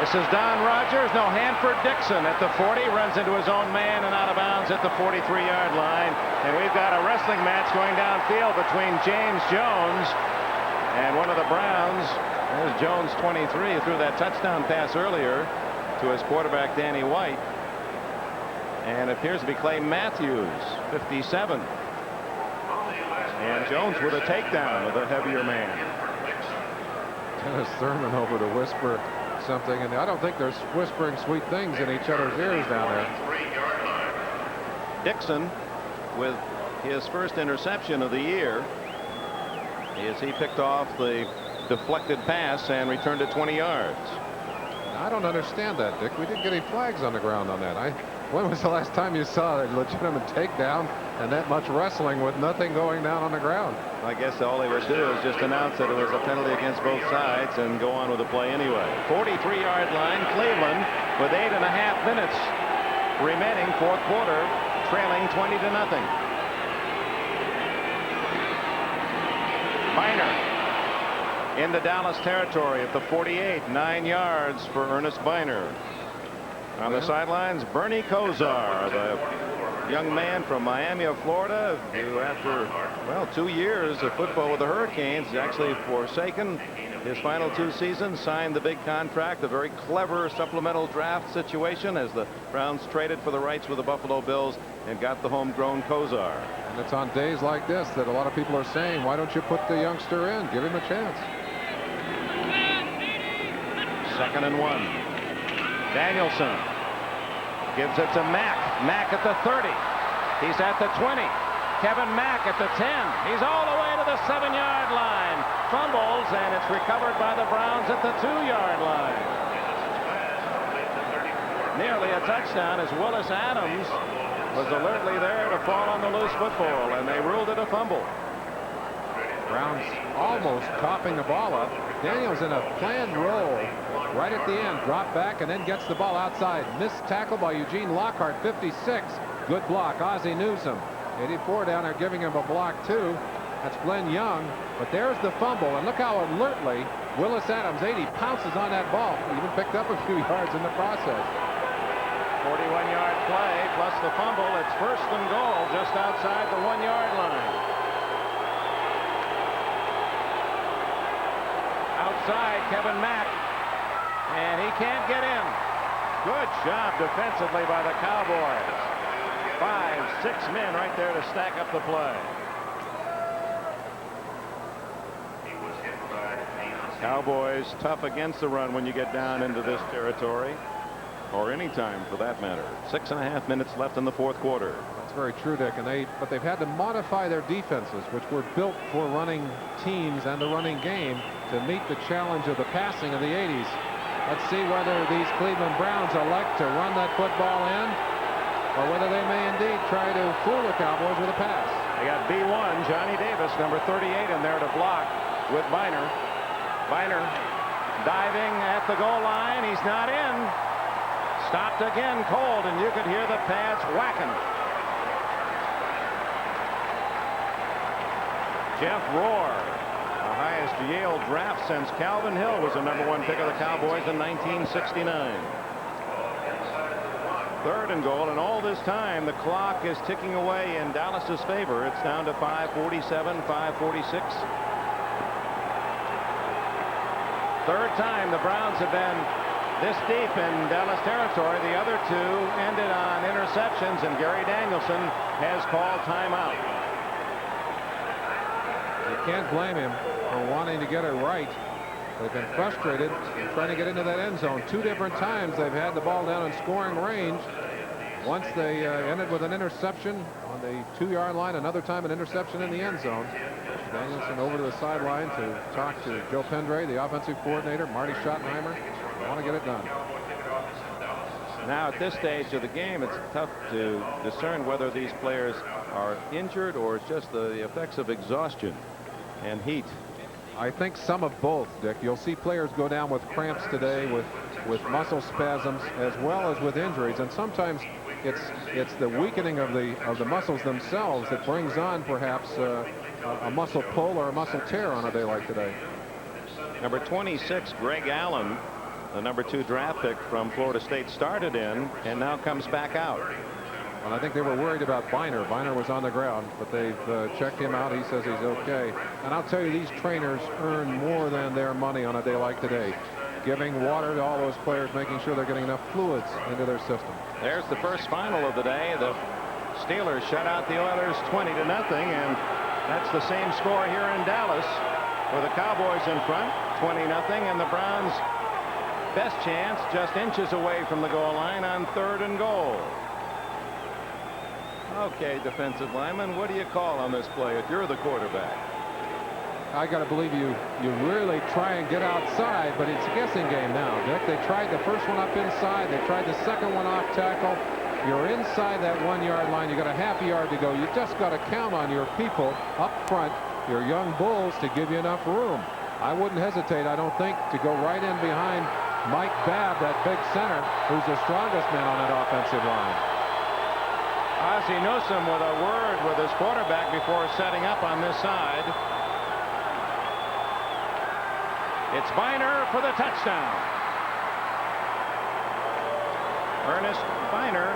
This is Don Rogers. No, Hanford Dixon at the 40 runs into his own man and out of bounds at the 43-yard line. And we've got a wrestling match going downfield between James Jones and one of the Browns. There's Jones, 23, who threw that touchdown pass earlier to his quarterback Danny White. And it appears to be Clay Matthews, 57. And Jones with a takedown of the heavier man. Dennis Thurman over to whisper something, and I don't think they're whispering sweet things in each other's ears down there. Dixon with his first interception of the year as he picked off the deflected pass and returned it 20 yards. I don't understand that, Dick. We didn't get any flags on the ground on that. When was the last time you saw a legitimate takedown and that much wrestling with nothing going down on the ground? I guess all they would do is just announce that it was a penalty against both sides and go on with the play anyway. 43-yard line, Cleveland with 8.5 minutes remaining, fourth quarter, trailing 20-0. Biner into Dallas territory at the 48, 9 yards for Ernest Biner. On the sidelines, Bernie Kosar, the young man from Miami of Florida, who after, well, 2 years of football with the Hurricanes, has actually forsaken his final 2 seasons, signed the big contract, a very clever supplemental draft situation as the Browns traded for the rights with the Buffalo Bills and got the homegrown Kosar. And it's on days like this that a lot of people are saying, why don't you put the youngster in? Give him a chance. 2nd and 1. Danielson gives it to Mack. Mack at the 30. He's at the 20. Kevin Mack at the 10. He's all the way to the 7-yard line. Fumbles, and it's recovered by the Browns at the 2-yard line. Nearly a touchdown as Willis Adams was alertly there to fall on the loose football, and they ruled it a fumble. Browns almost copping the ball up. Daniels in a planned roll right at the end, drop back and then gets the ball outside. Missed tackle by Eugene Lockhart, 56. Good block. Ozzie Newsome, 84 down there giving him a block too. That's Glenn Young, but there's the fumble, and look how alertly Willis Adams, 80, pounces on that ball. Even picked up a few yards in the process. 41-yard play plus the fumble. It's 1st and goal just outside the 1-yard line. Outside, Kevin Mack, and he can't get in. Good job defensively by the Cowboys. 5, 6 men right there to stack up the play. Cowboys tough against the run when you get down into this territory, or any time for that matter. 6.5 minutes left in the fourth quarter. That's very true, Dick. But they've had to modify their defenses, which were built for running teams and the running game, to meet the challenge of the passing of the 80s. Let's see whether these Cleveland Browns elect to run that football in, or whether they may indeed try to fool the Cowboys with a pass. They got B1, Johnny Davis, number 38, in there to block with Biner. Biner diving at the goal line. He's not in. Stopped again cold, and you could hear the pads whacking. Jeff Rohr, the highest Yale draft since Calvin Hill was the number 1 pick of the Cowboys in 1969. 3rd and goal, and all this time the clock is ticking away in Dallas's favor. It's down to 5:47, 5:46. 3rd time the Browns have been this deep in Dallas territory. The other 2 ended on interceptions, and Gary Danielson has called timeout. You can't blame him for wanting to get it right. They've been frustrated in trying to get into that end zone. 2 different times they've had the ball down in scoring range. Once they ended with an interception on the 2-yard line, another time an interception in the end zone. Danielson over to the sideline to talk to Joe Pendray, the offensive coordinator, Marty Schottenheimer. They want to get it done. Now at this stage of the game, it's tough to discern whether these players are injured or it's just the effects of exhaustion and heat. I think some of both, Dick. You'll see players go down with cramps today, with muscle spasms, as well as with injuries, and sometimes it's the weakening of the muscles themselves that brings on perhaps a muscle pull or a muscle tear on a day like today. Number 26, Greg Allen, the #2 draft pick from Florida State, started in and now comes back out. Well, I think they were worried about Biner. Biner was on the ground, but they've checked him out. He says he's okay. And I'll tell you, these trainers earn more than their money on a day like today. Giving water to all those players, making sure they're getting enough fluids into their system. There's the first final of the day. The Steelers shut out the Oilers 20-0, and that's the same score here in Dallas, with the Cowboys in front 20-0, and the Browns best chance just inches away from the goal line on 3rd and goal. Okay, defensive lineman, what do you call on this play if you're the quarterback? I got to believe you really try and get outside, but it's a guessing game now, Dick. They tried the first one up inside. They tried the second one off tackle. You're inside that 1-yard line. You got a half yard to go. You just got to count on your people up front, your young bulls, to give you enough room. I wouldn't hesitate, I don't think, to go right in behind Mike Babb, that big center, who's the strongest man on that offensive line. Ozzie Newsome with a word with his quarterback before setting up on this side. It's Biner for the touchdown. Ernest Biner,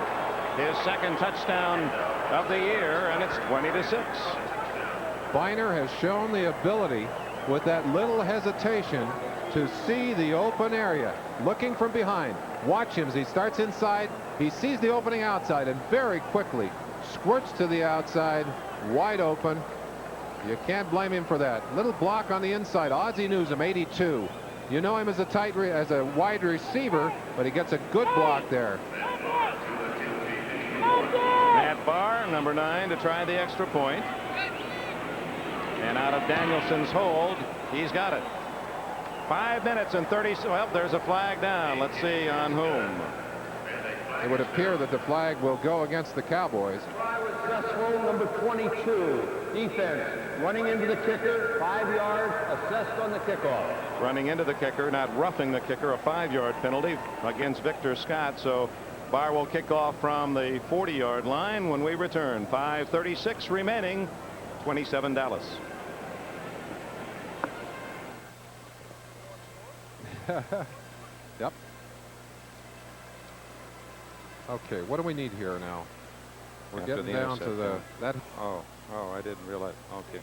his second touchdown of the year, and it's 20-6. Biner has shown the ability, with that little hesitation, to see the open area, looking from behind. Watch him as he starts inside. He sees the opening outside and very quickly squirts to the outside, wide open. You can't blame him for that. Little block on the inside. Ozzie Newsome, 82. You know him as a wide receiver, but he gets a good block there. Matt Barr, #9, to try the extra point. And out of Danielson's hold, he's got it. 5 minutes and 30. Well, there's a flag down. Let's see on whom. It would appear that the flag will go against the Cowboys. Successful, #22, defense, running into the kicker, 5 yards, assessed on the kickoff. Running into the kicker, not roughing the kicker, a 5-yard penalty against Victor Scott. So Barr will kick off from the 40-yard line when we return. 5:36 remaining, 27 Dallas. Yep. Okay, what do we need here now? We're After getting the down to the that. Oh, I didn't realize. Okay.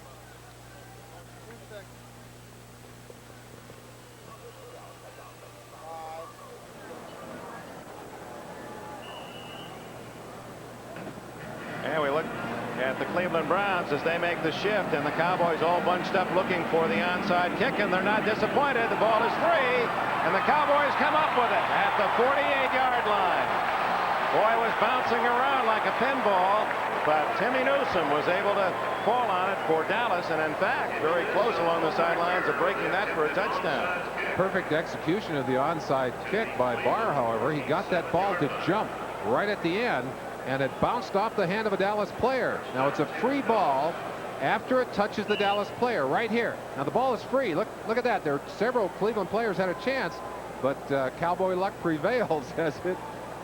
And we look at the Cleveland Browns as they make the shift, and the Cowboys all bunched up looking for the onside kick, and they're not disappointed. The ball is free, and the Cowboys come up with it at the 48-yard line. Boy, it was bouncing around like a pinball, but Timmy Newsome was able to fall on it for Dallas, and in fact, very close along the sidelines of breaking that for a touchdown. Perfect execution of the onside kick by Barr, however. He got that ball to jump right at the end, and it bounced off the hand of a Dallas player. Now it's a free ball after it touches the Dallas player right here. Now the ball is free. Look at that. There are several Cleveland players had a chance, but Cowboy luck prevails as it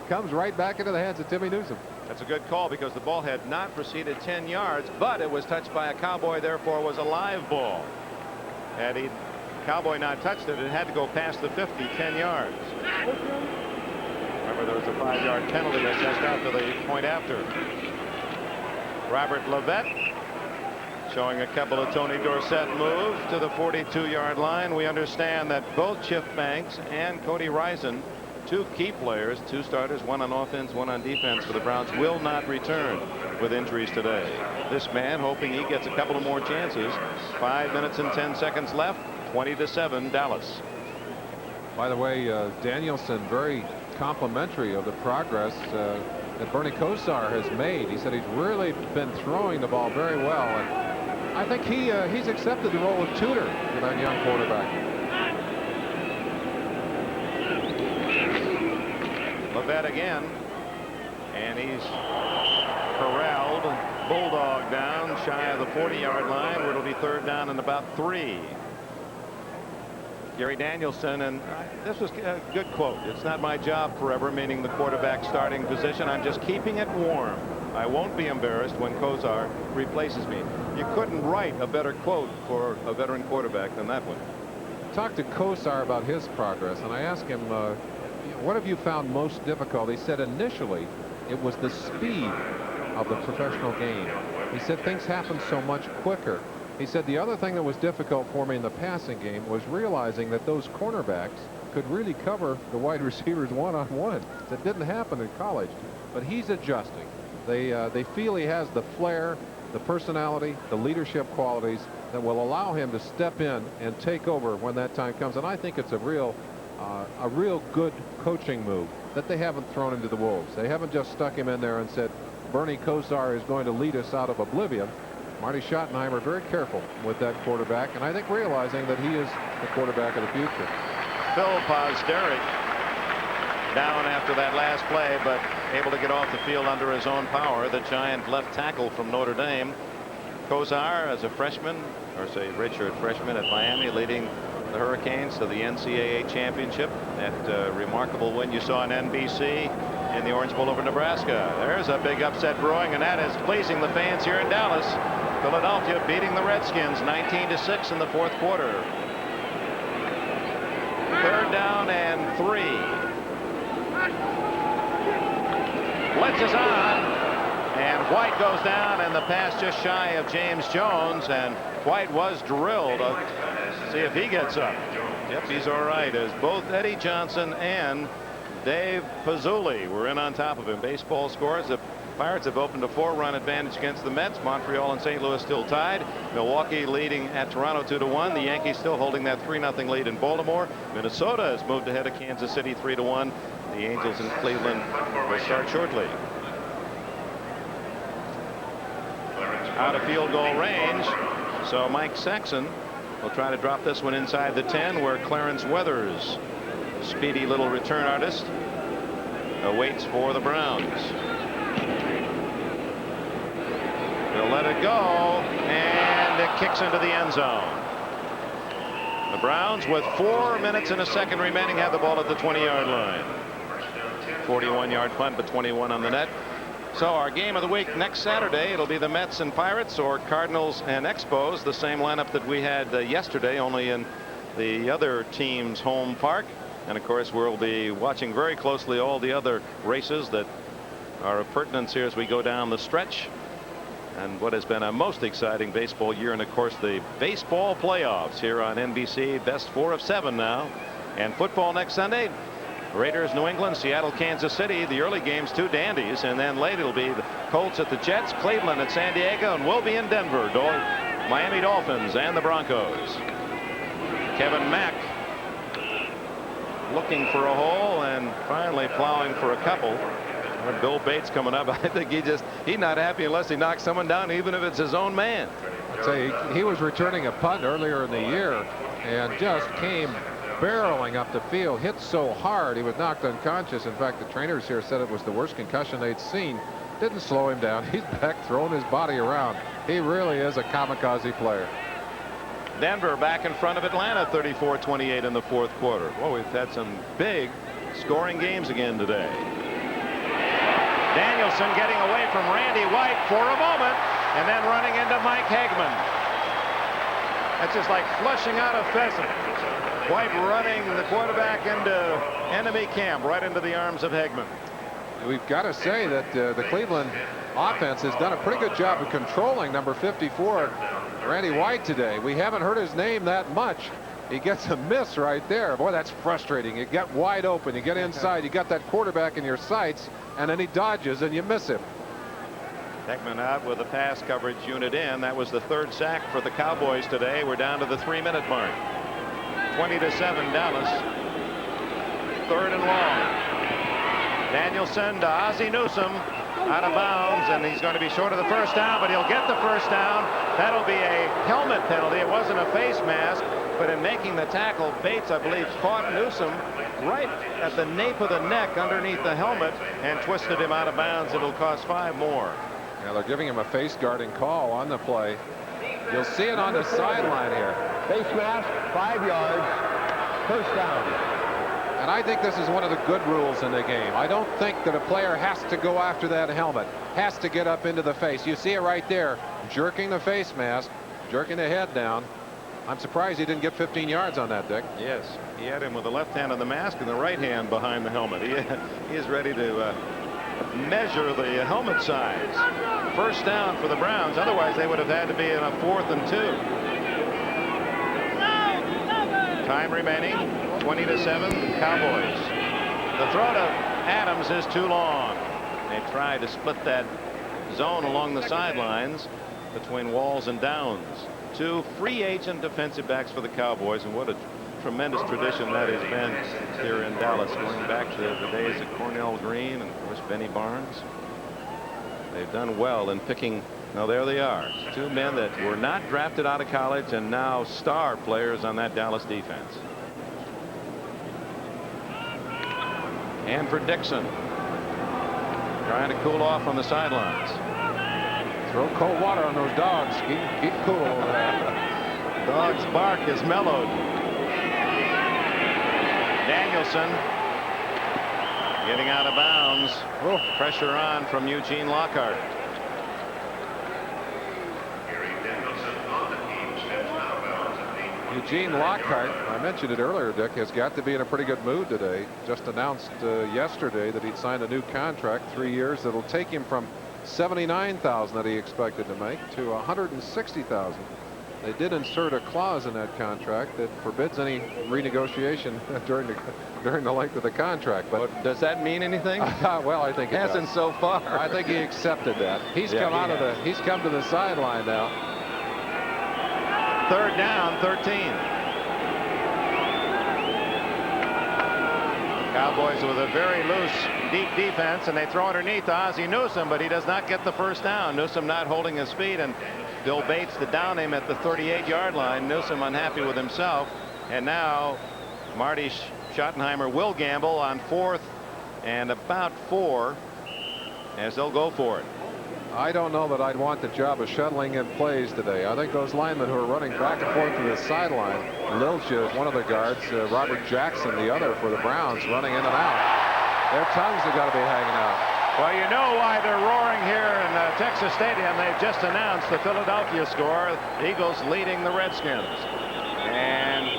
comes right back into the hands of Timmy Newsome. That's a good call because the ball had not proceeded 10 yards, but it was touched by a Cowboy, therefore was a live ball. Had Cowboy not touched it, it had to go past the 50, 10 yards. Remember, there was a 5-yard penalty assessed out to the point after. Robert Levette showing a couple of Tony Dorsett moves to the 42-yard line. We understand that both Chiff Banks and Cody Rison, two key players, two starters, one on offense, one on defense for the Browns, will not return with injuries today. This man hoping he gets a couple of more chances. 5 minutes and 10 seconds left. 20-7 Dallas. By the way, Danielson very complimentary of the progress that Bernie Kosar has made. He said he's really been throwing the ball very well, and I think he's accepted the role of tutor for that young quarterback. Levette again, and he's corralled, bulldog down shy of the 40-yard line, where it'll be 3rd down and about 3. Gary Danielson, and this was a good quote. It's not my job forever, meaning the quarterback starting position. I'm just keeping it warm. I won't be embarrassed when Kosar replaces me. You couldn't write a better quote for a veteran quarterback than that one. talked to Kosar about his progress, and I asked him, what have you found most difficult? He said initially it was the speed of the professional game. He said things happen so much quicker. He said the other thing that was difficult for me in the passing game was realizing that those cornerbacks could really cover the wide receivers one-on-one. That didn't happen in college, but he's adjusting. They feel he has the flair, the personality, the leadership qualities that will allow him to step in and take over when that time comes. And I think it's a real good coaching move that they haven't thrown into the wolves. They haven't just stuck him in there and said, Bernie Kosar is going to lead us out of oblivion. Marty Schottenheimer very careful with that quarterback, and I think realizing that he is the quarterback of the future. Phil Pozderic down after that last play, but able to get off the field under his own power. The giant left tackle from Notre Dame. Kosar, as a freshman, or say redshirt freshman at Miami, leading the Hurricanes to the NCAA championship. That remarkable win you saw on NBC in the Orange Bowl over Nebraska. There's a big upset brewing, and that is pleasing the fans here in Dallas. Philadelphia beating the Redskins 19-6 in the fourth quarter. 3rd down and 3. Blitz is on, and White goes down, and the pass just shy of James Jones, and White was drilled. See if he gets up. Yep, he's all right, as both Eddie Johnson and Dave Pazzulli were in on top of him. Baseball scores. The Pirates have opened a 4-run advantage against the Mets. Montreal and St. Louis still tied. Milwaukee leading at Toronto 2-1. The Yankees still holding that 3-0 lead in Baltimore. Minnesota has moved ahead of Kansas City 3-1. The Angels in Cleveland will start shortly. Out of field goal range. So Mike Saxon will try to drop this one inside the 10, where Clarence Weathers, speedy little return artist, awaits for the Browns. They'll let it go, and it kicks into the end zone. The Browns, with 4 minutes and a second remaining, have the ball at the 20-yard line. 41-yard punt, but 21 on the net. So our game of the week next Saturday, it'll be the Mets and Pirates, or Cardinals and Expos, the same lineup that we had yesterday, only in the other team's home park. And of course, we'll be watching very closely all the other races that are of pertinence here as we go down the stretch. And what has been a most exciting baseball year, and of course the baseball playoffs here on NBC. Best 4 of 7 now. And football next Sunday. Raiders, New England, Seattle, Kansas City. The early games, 2 dandies, and then late it'll be the Colts at the Jets, Cleveland at San Diego, and we'll be in Denver. Miami Dolphins and the Broncos. Kevin Mack looking for a hole and finally plowing for a couple. And Bill Bates coming up. I think he's not happy unless he knocks someone down, even if it's his own man. I'd say he was returning a punt earlier in the year and just came barreling up the field, hit so hard he was knocked unconscious. In fact, the trainers here said it was the worst concussion they'd seen. Didn't slow him down. He's back throwing his body around. He really is a kamikaze player. Denver back in front of Atlanta 34-28 in the fourth quarter. Well, we've had some big scoring games again today. Danielson getting away from Randy White for a moment and then running into Mike Hagman. That's just like flushing out a pheasant. White running the quarterback into enemy camp, right into the arms of Hagman. We've got to say that the Cleveland offense has done a pretty good job of controlling number 54, Randy White, today. We haven't heard his name that much. He gets a miss right there. Boy, that's frustrating. You get wide open, you get inside, you got that quarterback in your sights, and then he dodges and you miss him. Hagman out with a pass coverage unit in. That was the 3rd sack for the Cowboys today. We're down to the 3-minute mark. 20-7 Dallas. 3rd and long. Danielson to Ozzie Newsome, out of bounds, and he's going to be short of the first down, but he'll get the first down. That'll be a helmet penalty. It wasn't a face mask, but in making the tackle, Bates, I believe, caught Newsome right at the nape of the neck underneath the helmet and twisted him out of bounds. It'll cost 5 more. Now they're giving him a face guarding call on the play. You'll see it on the sideline here. Face mask, 5 yards, first down. And I think this is one of the good rules in the game. I don't think that a player has to go after that helmet, has to get up into the face. You see it right there, jerking the face mask, jerking the head down. I'm surprised he didn't get 15 yards on that, Dick. Yes, he had him with the left hand on the mask and the right hand behind the helmet. He is ready to measure the helmet size. First down for the Browns. Otherwise, they would have had to be in a 4th and 2. Time remaining, 20-7, Cowboys. The throw to Adams is too long. They tried to split that zone along the sidelines between Walls and Downs. 2 free agent defensive backs for the Cowboys, and what a tremendous tradition that has been here in Dallas, going back to the days of Cornell Green and of course Benny Barnes. They've done well in picking. Now there they are, 2 men that were not drafted out of college and now star players on that Dallas defense. And for Dixon, trying to cool off on the sidelines. Throw cold water on those dogs. Keep cool over there. Dog's bark is mellowed. Danielson getting out of bounds. Pressure on from Eugene Lockhart. Eugene Lockhart, I mentioned it earlier, Dick, has got to be in a pretty good mood today. Just announced yesterday that he'd signed a new contract, 3 years, that'll take him from $79,000 that he expected to make to $160,000. They did insert a clause in that contract that forbids any renegotiation during the length of the contract. But does that mean anything? Well, I think it hasn't does. so far. I think he accepted that. He's come to the sideline now. 3rd down, 13. Cowboys with a very loose, deep defense, and they throw underneath Ozzie Newsome, but he does not get the first down. Newsome not holding his feet, and Bill Bates to down him at the 38-yard line. Newsome unhappy with himself, and now Marty Schottenheimer will gamble on 4th and about 4 as they'll go for it. I don't know that I'd want the job of shuttling in plays today. I think those linemen who are running back and forth to the sideline, Lilch is one of the guards, Robert Jackson the other for the Browns, running in and out. Their tongues have got to be hanging out. Well, you know why they're roaring here in Texas Stadium. They've just announced the Philadelphia score. The Eagles leading the Redskins. And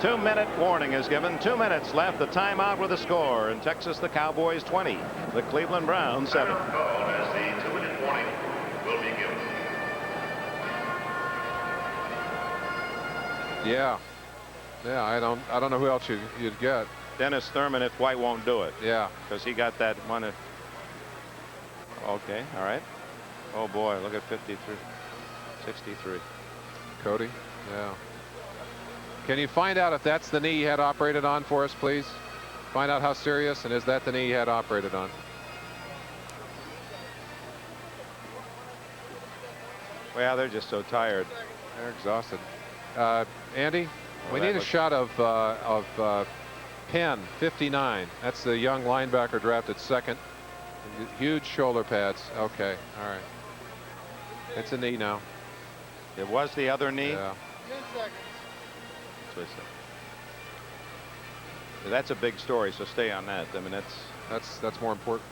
2-minute warning is given. 2 minutes left. The timeout with a score. In Texas, the Cowboys 20. The Cleveland Browns 7. Yeah. I don't know who else you'd get. Dennis Thurman if White won't do it. Yeah. Because he got that one. Okay. All right. Oh boy, look at 53. 63. Cody. Yeah. Can you find out if that's the knee he had operated on for us, please? Find out how serious, and is that the knee he had operated on? Well, they're just so tired. They're exhausted. Andy, we need a shot of Penn, 59. That's the young linebacker drafted 2nd. Huge shoulder pads. Okay. All right. It's a knee now. It was the other knee. Yeah. 10 seconds. That's a big story, so stay on that. I mean, that's more important.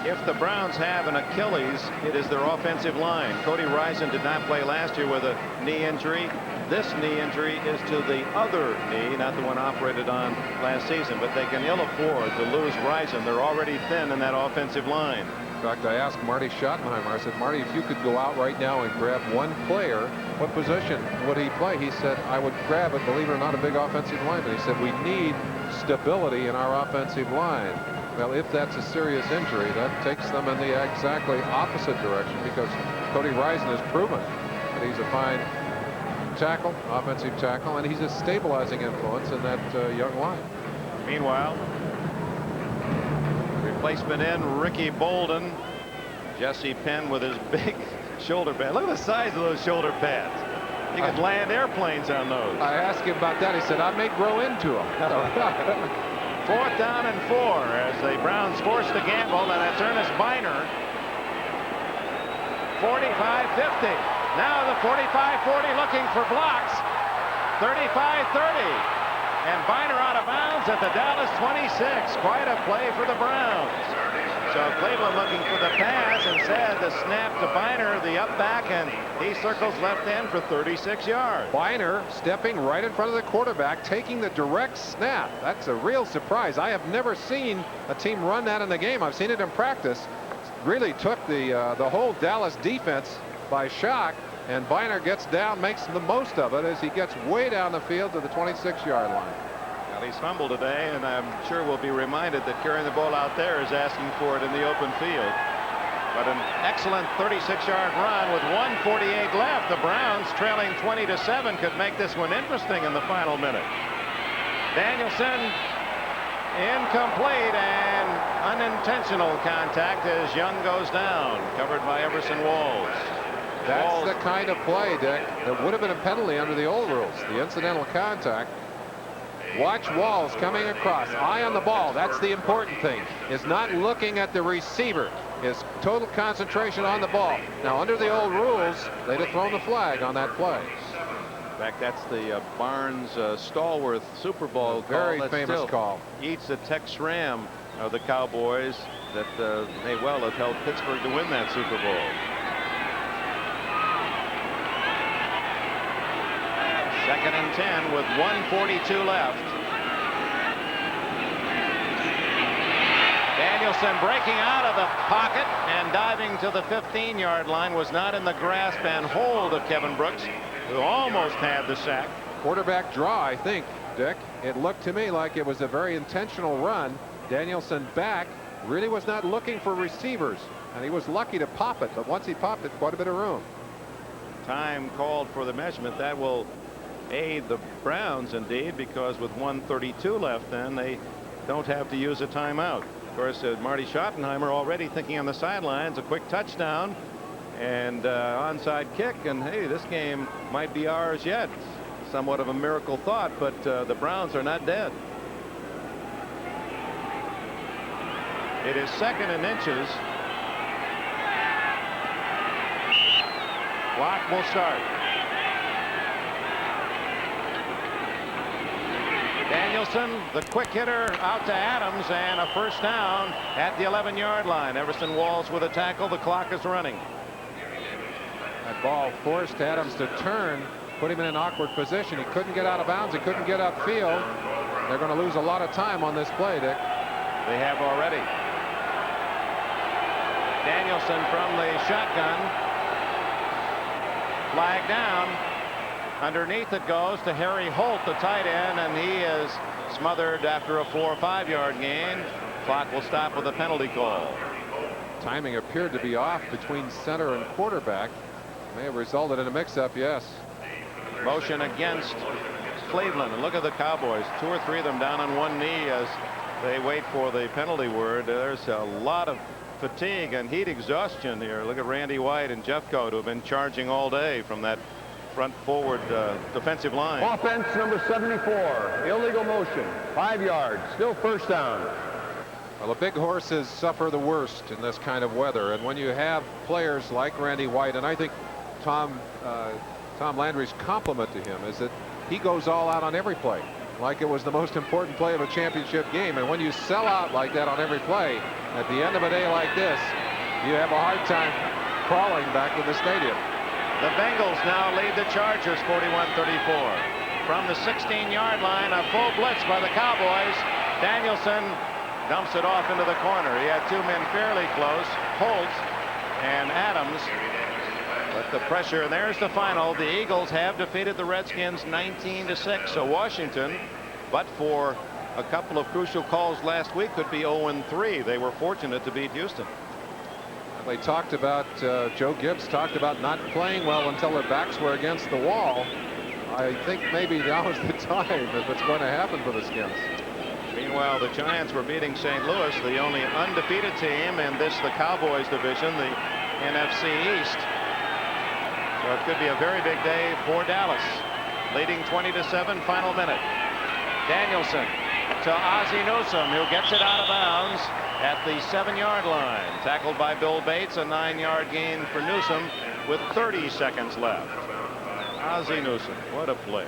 If the Browns have an Achilles, it is their offensive line. Cody Rison did not play last year with a knee injury. This knee injury is to the other knee, not the one operated on last season, but they can ill afford to lose Rison. They're already thin in that offensive line. In fact, I asked Marty Schottenheimer, I said, Marty, if you could go out right now and grab one player, what position would he play? He said, I would grab it, believe it or not, a big offensive lineman. He said, we need stability in our offensive line. Well, if that's a serious injury, that takes them in the exactly opposite direction, because Cody Rison has proven that he's a fine tackle, offensive tackle, and he's a stabilizing influence in that young line. Meanwhile, replacement in Ricky Bolden. Jesse Penn with his big shoulder pad. Look at the size of those shoulder pads. You could land airplanes on those. I asked him about that. He said, I may grow into them. 4th down and 4 as the Browns forced to gamble, and that's Ernest Biner. 45-50. Now the 45-40 looking for blocks. 35-30. And Biner out of bounds at the Dallas 26. Quite a play for the Browns. So Cleveland looking for the pass, and said the snap to Biner, the up back, and he circles left end for 36 yards. Biner stepping right in front of the quarterback, taking the direct snap. That's a real surprise. I have never seen a team run that in the game. I've seen it in practice. Really took the whole Dallas defense by shock, and Biner gets down, makes the most of it as he gets way down the field to the 26-yard line. Well, he's fumbled today, and I'm sure we'll be reminded that carrying the ball out there is asking for it in the open field. But an excellent 36-yard run with 1:48 left. The Browns, trailing 20-7, could make this one interesting in the final minute. Danielson incomplete, and unintentional contact as Young goes down, covered by Everson Walls. That's the kind of play, Dick, that would have been a penalty under the old rules. The incidental contact. Watch Walls coming across, eye on the ball. That's the important thing, is not looking at the receiver. His total concentration on the ball. Now, under the old rules, they'd have thrown the flag on that play. In fact, that's the Barnes Stallworth Super Bowl Very call. famous call. Eats the Tex Ram of the Cowboys that may well have helped Pittsburgh to win that Super Bowl. Second and 10 with 1:42 left. Danielson breaking out of the pocket and diving to the 15-yard line, was not in the grasp and hold of Kevin Brooks, who almost had the sack. Quarterback draw, I think, Dick. It looked to me like it was a very intentional run. Danielson back, really was not looking for receivers, and he was lucky to pop it, but once he popped it, quite a bit of room. Time called for the measurement. That will aid the Browns indeed, because with 1:32 left, then they don't have to use a timeout. Of course, Marty Schottenheimer already thinking on the sidelines, a quick touchdown and onside kick, and hey, this game might be ours yet. Somewhat of a miracle thought, but the Browns are not dead. It is second and inches. Clock will start. Danielson, the quick hitter, out to Adams, and a first down at the 11-yard line. Everson Walls with a tackle. The clock is running. That ball forced Adams to turn, put him in an awkward position. He couldn't get out of bounds. He couldn't get upfield. They're going to lose a lot of time on this play, Dick. They have already. Danielson from the shotgun. Flag down. Underneath it goes to Harry Holt, the tight end, and he is smothered after a 4 or 5 yard gain. Clock will stop with a penalty call. Timing appeared to be off between center and quarterback. May have resulted in a mix-up, yes. Motion against Cleveland. And look at the Cowboys. 2 or 3 of them down on one knee as they wait for the penalty word. There's a lot of fatigue and heat exhaustion here. Look at Randy White and Jeffcoat, who have been charging all day from that front forward defensive line. Offense number 74. Illegal motion. 5 yards. Still first down. Well, the big horses suffer the worst in this kind of weather, and when you have players like Randy White, and I think Tom Landry's compliment to him is that he goes all out on every play, like it was the most important play of a championship game. And when you sell out like that on every play, at the end of a day like this, you have a hard time crawling back to the stadium. The Bengals now lead the Chargers 41-34. From the 16-yard line, a full blitz by the Cowboys. Danielson dumps it off into the corner. He had 2 men fairly close, Holt and Adams. But the pressure, and there's the final. The Eagles have defeated the Redskins 19-6. So Washington, but for a couple of crucial calls last week, could be 0-3. They were fortunate to beat Houston. They talked about, Joe Gibbs talked about not playing well until their backs were against the wall. I think maybe now is the time if it's going to happen for the Skins. Meanwhile, the Giants were beating St. Louis, the only undefeated team in this, the Cowboys division, the NFC East. So it could be a very big day for Dallas. Leading 20-7, final minute. Danielson to Ozzie Newsome, who gets it out of bounds at the 7-yard line. Tackled by Bill Bates, a 9-yard gain for Newsome with 30 seconds left. Ozzie Newsome, what a play.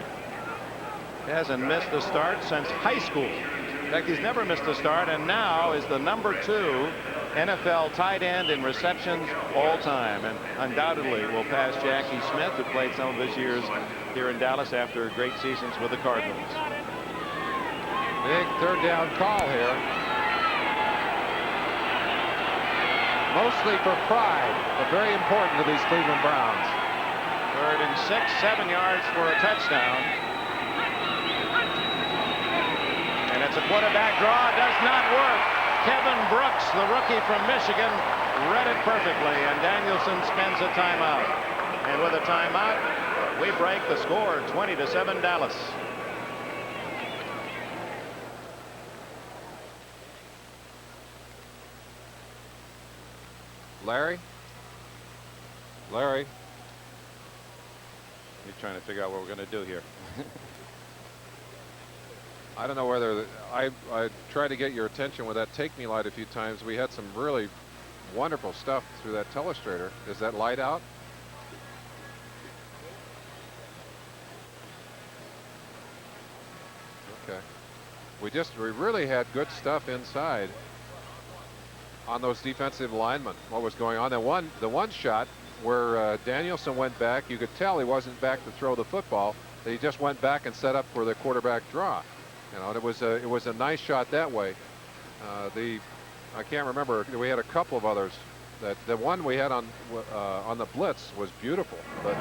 Hasn't missed a start since high school. In fact, he's never missed a start, and now is the number 2 NFL tight end in receptions all time, and undoubtedly will pass Jackie Smith, who played some of his years here in Dallas after great seasons with the Cardinals. Big third down call here. Mostly for pride, but very important to these Cleveland Browns. 3rd and 6, 7 yards for a touchdown. And it's a quarterback draw. Does not work. Kevin Brooks, the rookie from Michigan, read it perfectly, and Danielson spends a timeout. And with a timeout, we break the score, 20-7 Dallas. Larry? Larry? You're trying to figure out what we're going to do here. I don't know whether I tried to get your attention with that take me light a few times. We had some really wonderful stuff through that telestrator. Is that light out? Okay. We really had good stuff inside on those defensive linemen. What was going on? The one shot where Danielson went back, you could tell he wasn't back to throw the football. He just went back and set up for the quarterback draw. You know, it was a nice shot that way. I can't remember. We had a couple of others. That the one we had on the blitz was beautiful, but.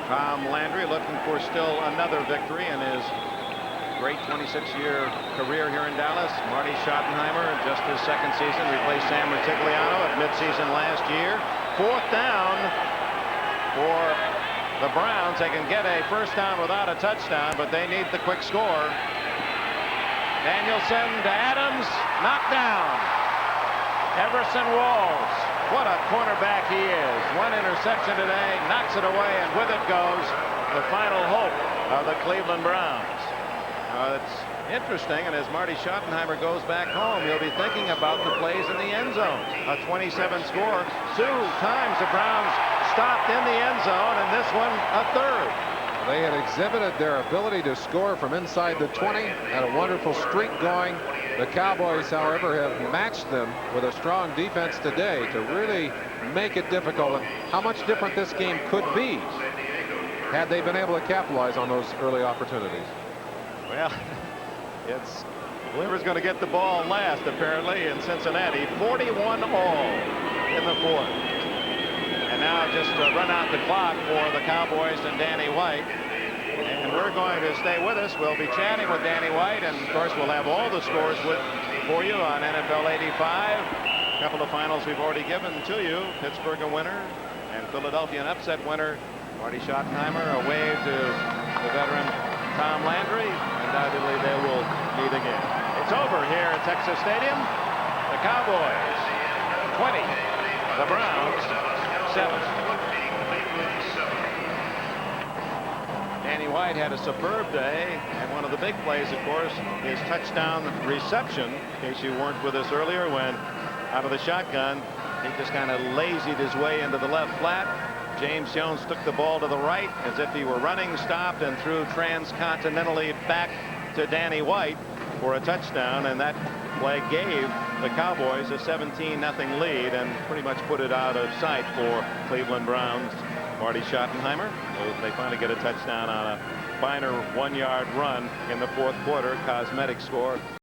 Tom Landry looking for still another victory in his great 26-year career here in Dallas. Marty Schottenheimer, just his second season, replaced Sam Rutigliano at midseason last year. 4th down for the Browns. They can get a first down without a touchdown, but they need the quick score. Danielson to Adams, knocked down. Everson Walls, what a cornerback he is. One interception today, knocks it away, and with it goes the final hope of the Cleveland Browns. It's interesting, and as Marty Schottenheimer goes back home, he'll be thinking about the plays in the end zone. A 27 score. 2 times the Browns stopped in the end zone, and this one a third. They had exhibited their ability to score from inside the 20, had a wonderful streak going. The Cowboys, however, have matched them with a strong defense today to really make it difficult. And how much different this game could be had they been able to capitalize on those early opportunities. Well, it's whoever's going to get the ball last, apparently, in Cincinnati. 41 all in the 4th. And now just to run out the clock for the Cowboys and Danny White. And we're going to stay with us. We'll be chatting with Danny White, and of course we'll have all the scores for you on NFL 85. A couple of finals we've already given to you. Pittsburgh a winner and Philadelphia an upset winner. Marty Schottenheimer, a wave to the veteran Tom Landry. Undoubtedly they will meet again. It's over here at Texas Stadium. The Cowboys 20, the Browns 7. Danny White had a superb day, and one of the big plays, of course, his touchdown reception. In case you weren't with us earlier, when out of the shotgun, he just kind of lazied his way into the left flat. James Jones took the ball to the right as if he were running, stopped, and threw transcontinentally back to Danny White for a touchdown, and that play gave the Cowboys a 17-0 lead and pretty much put it out of sight for Cleveland Browns. Marty Schottenheimer, they finally get a touchdown on a finer 1-yard run in the 4th quarter. Cosmetic score.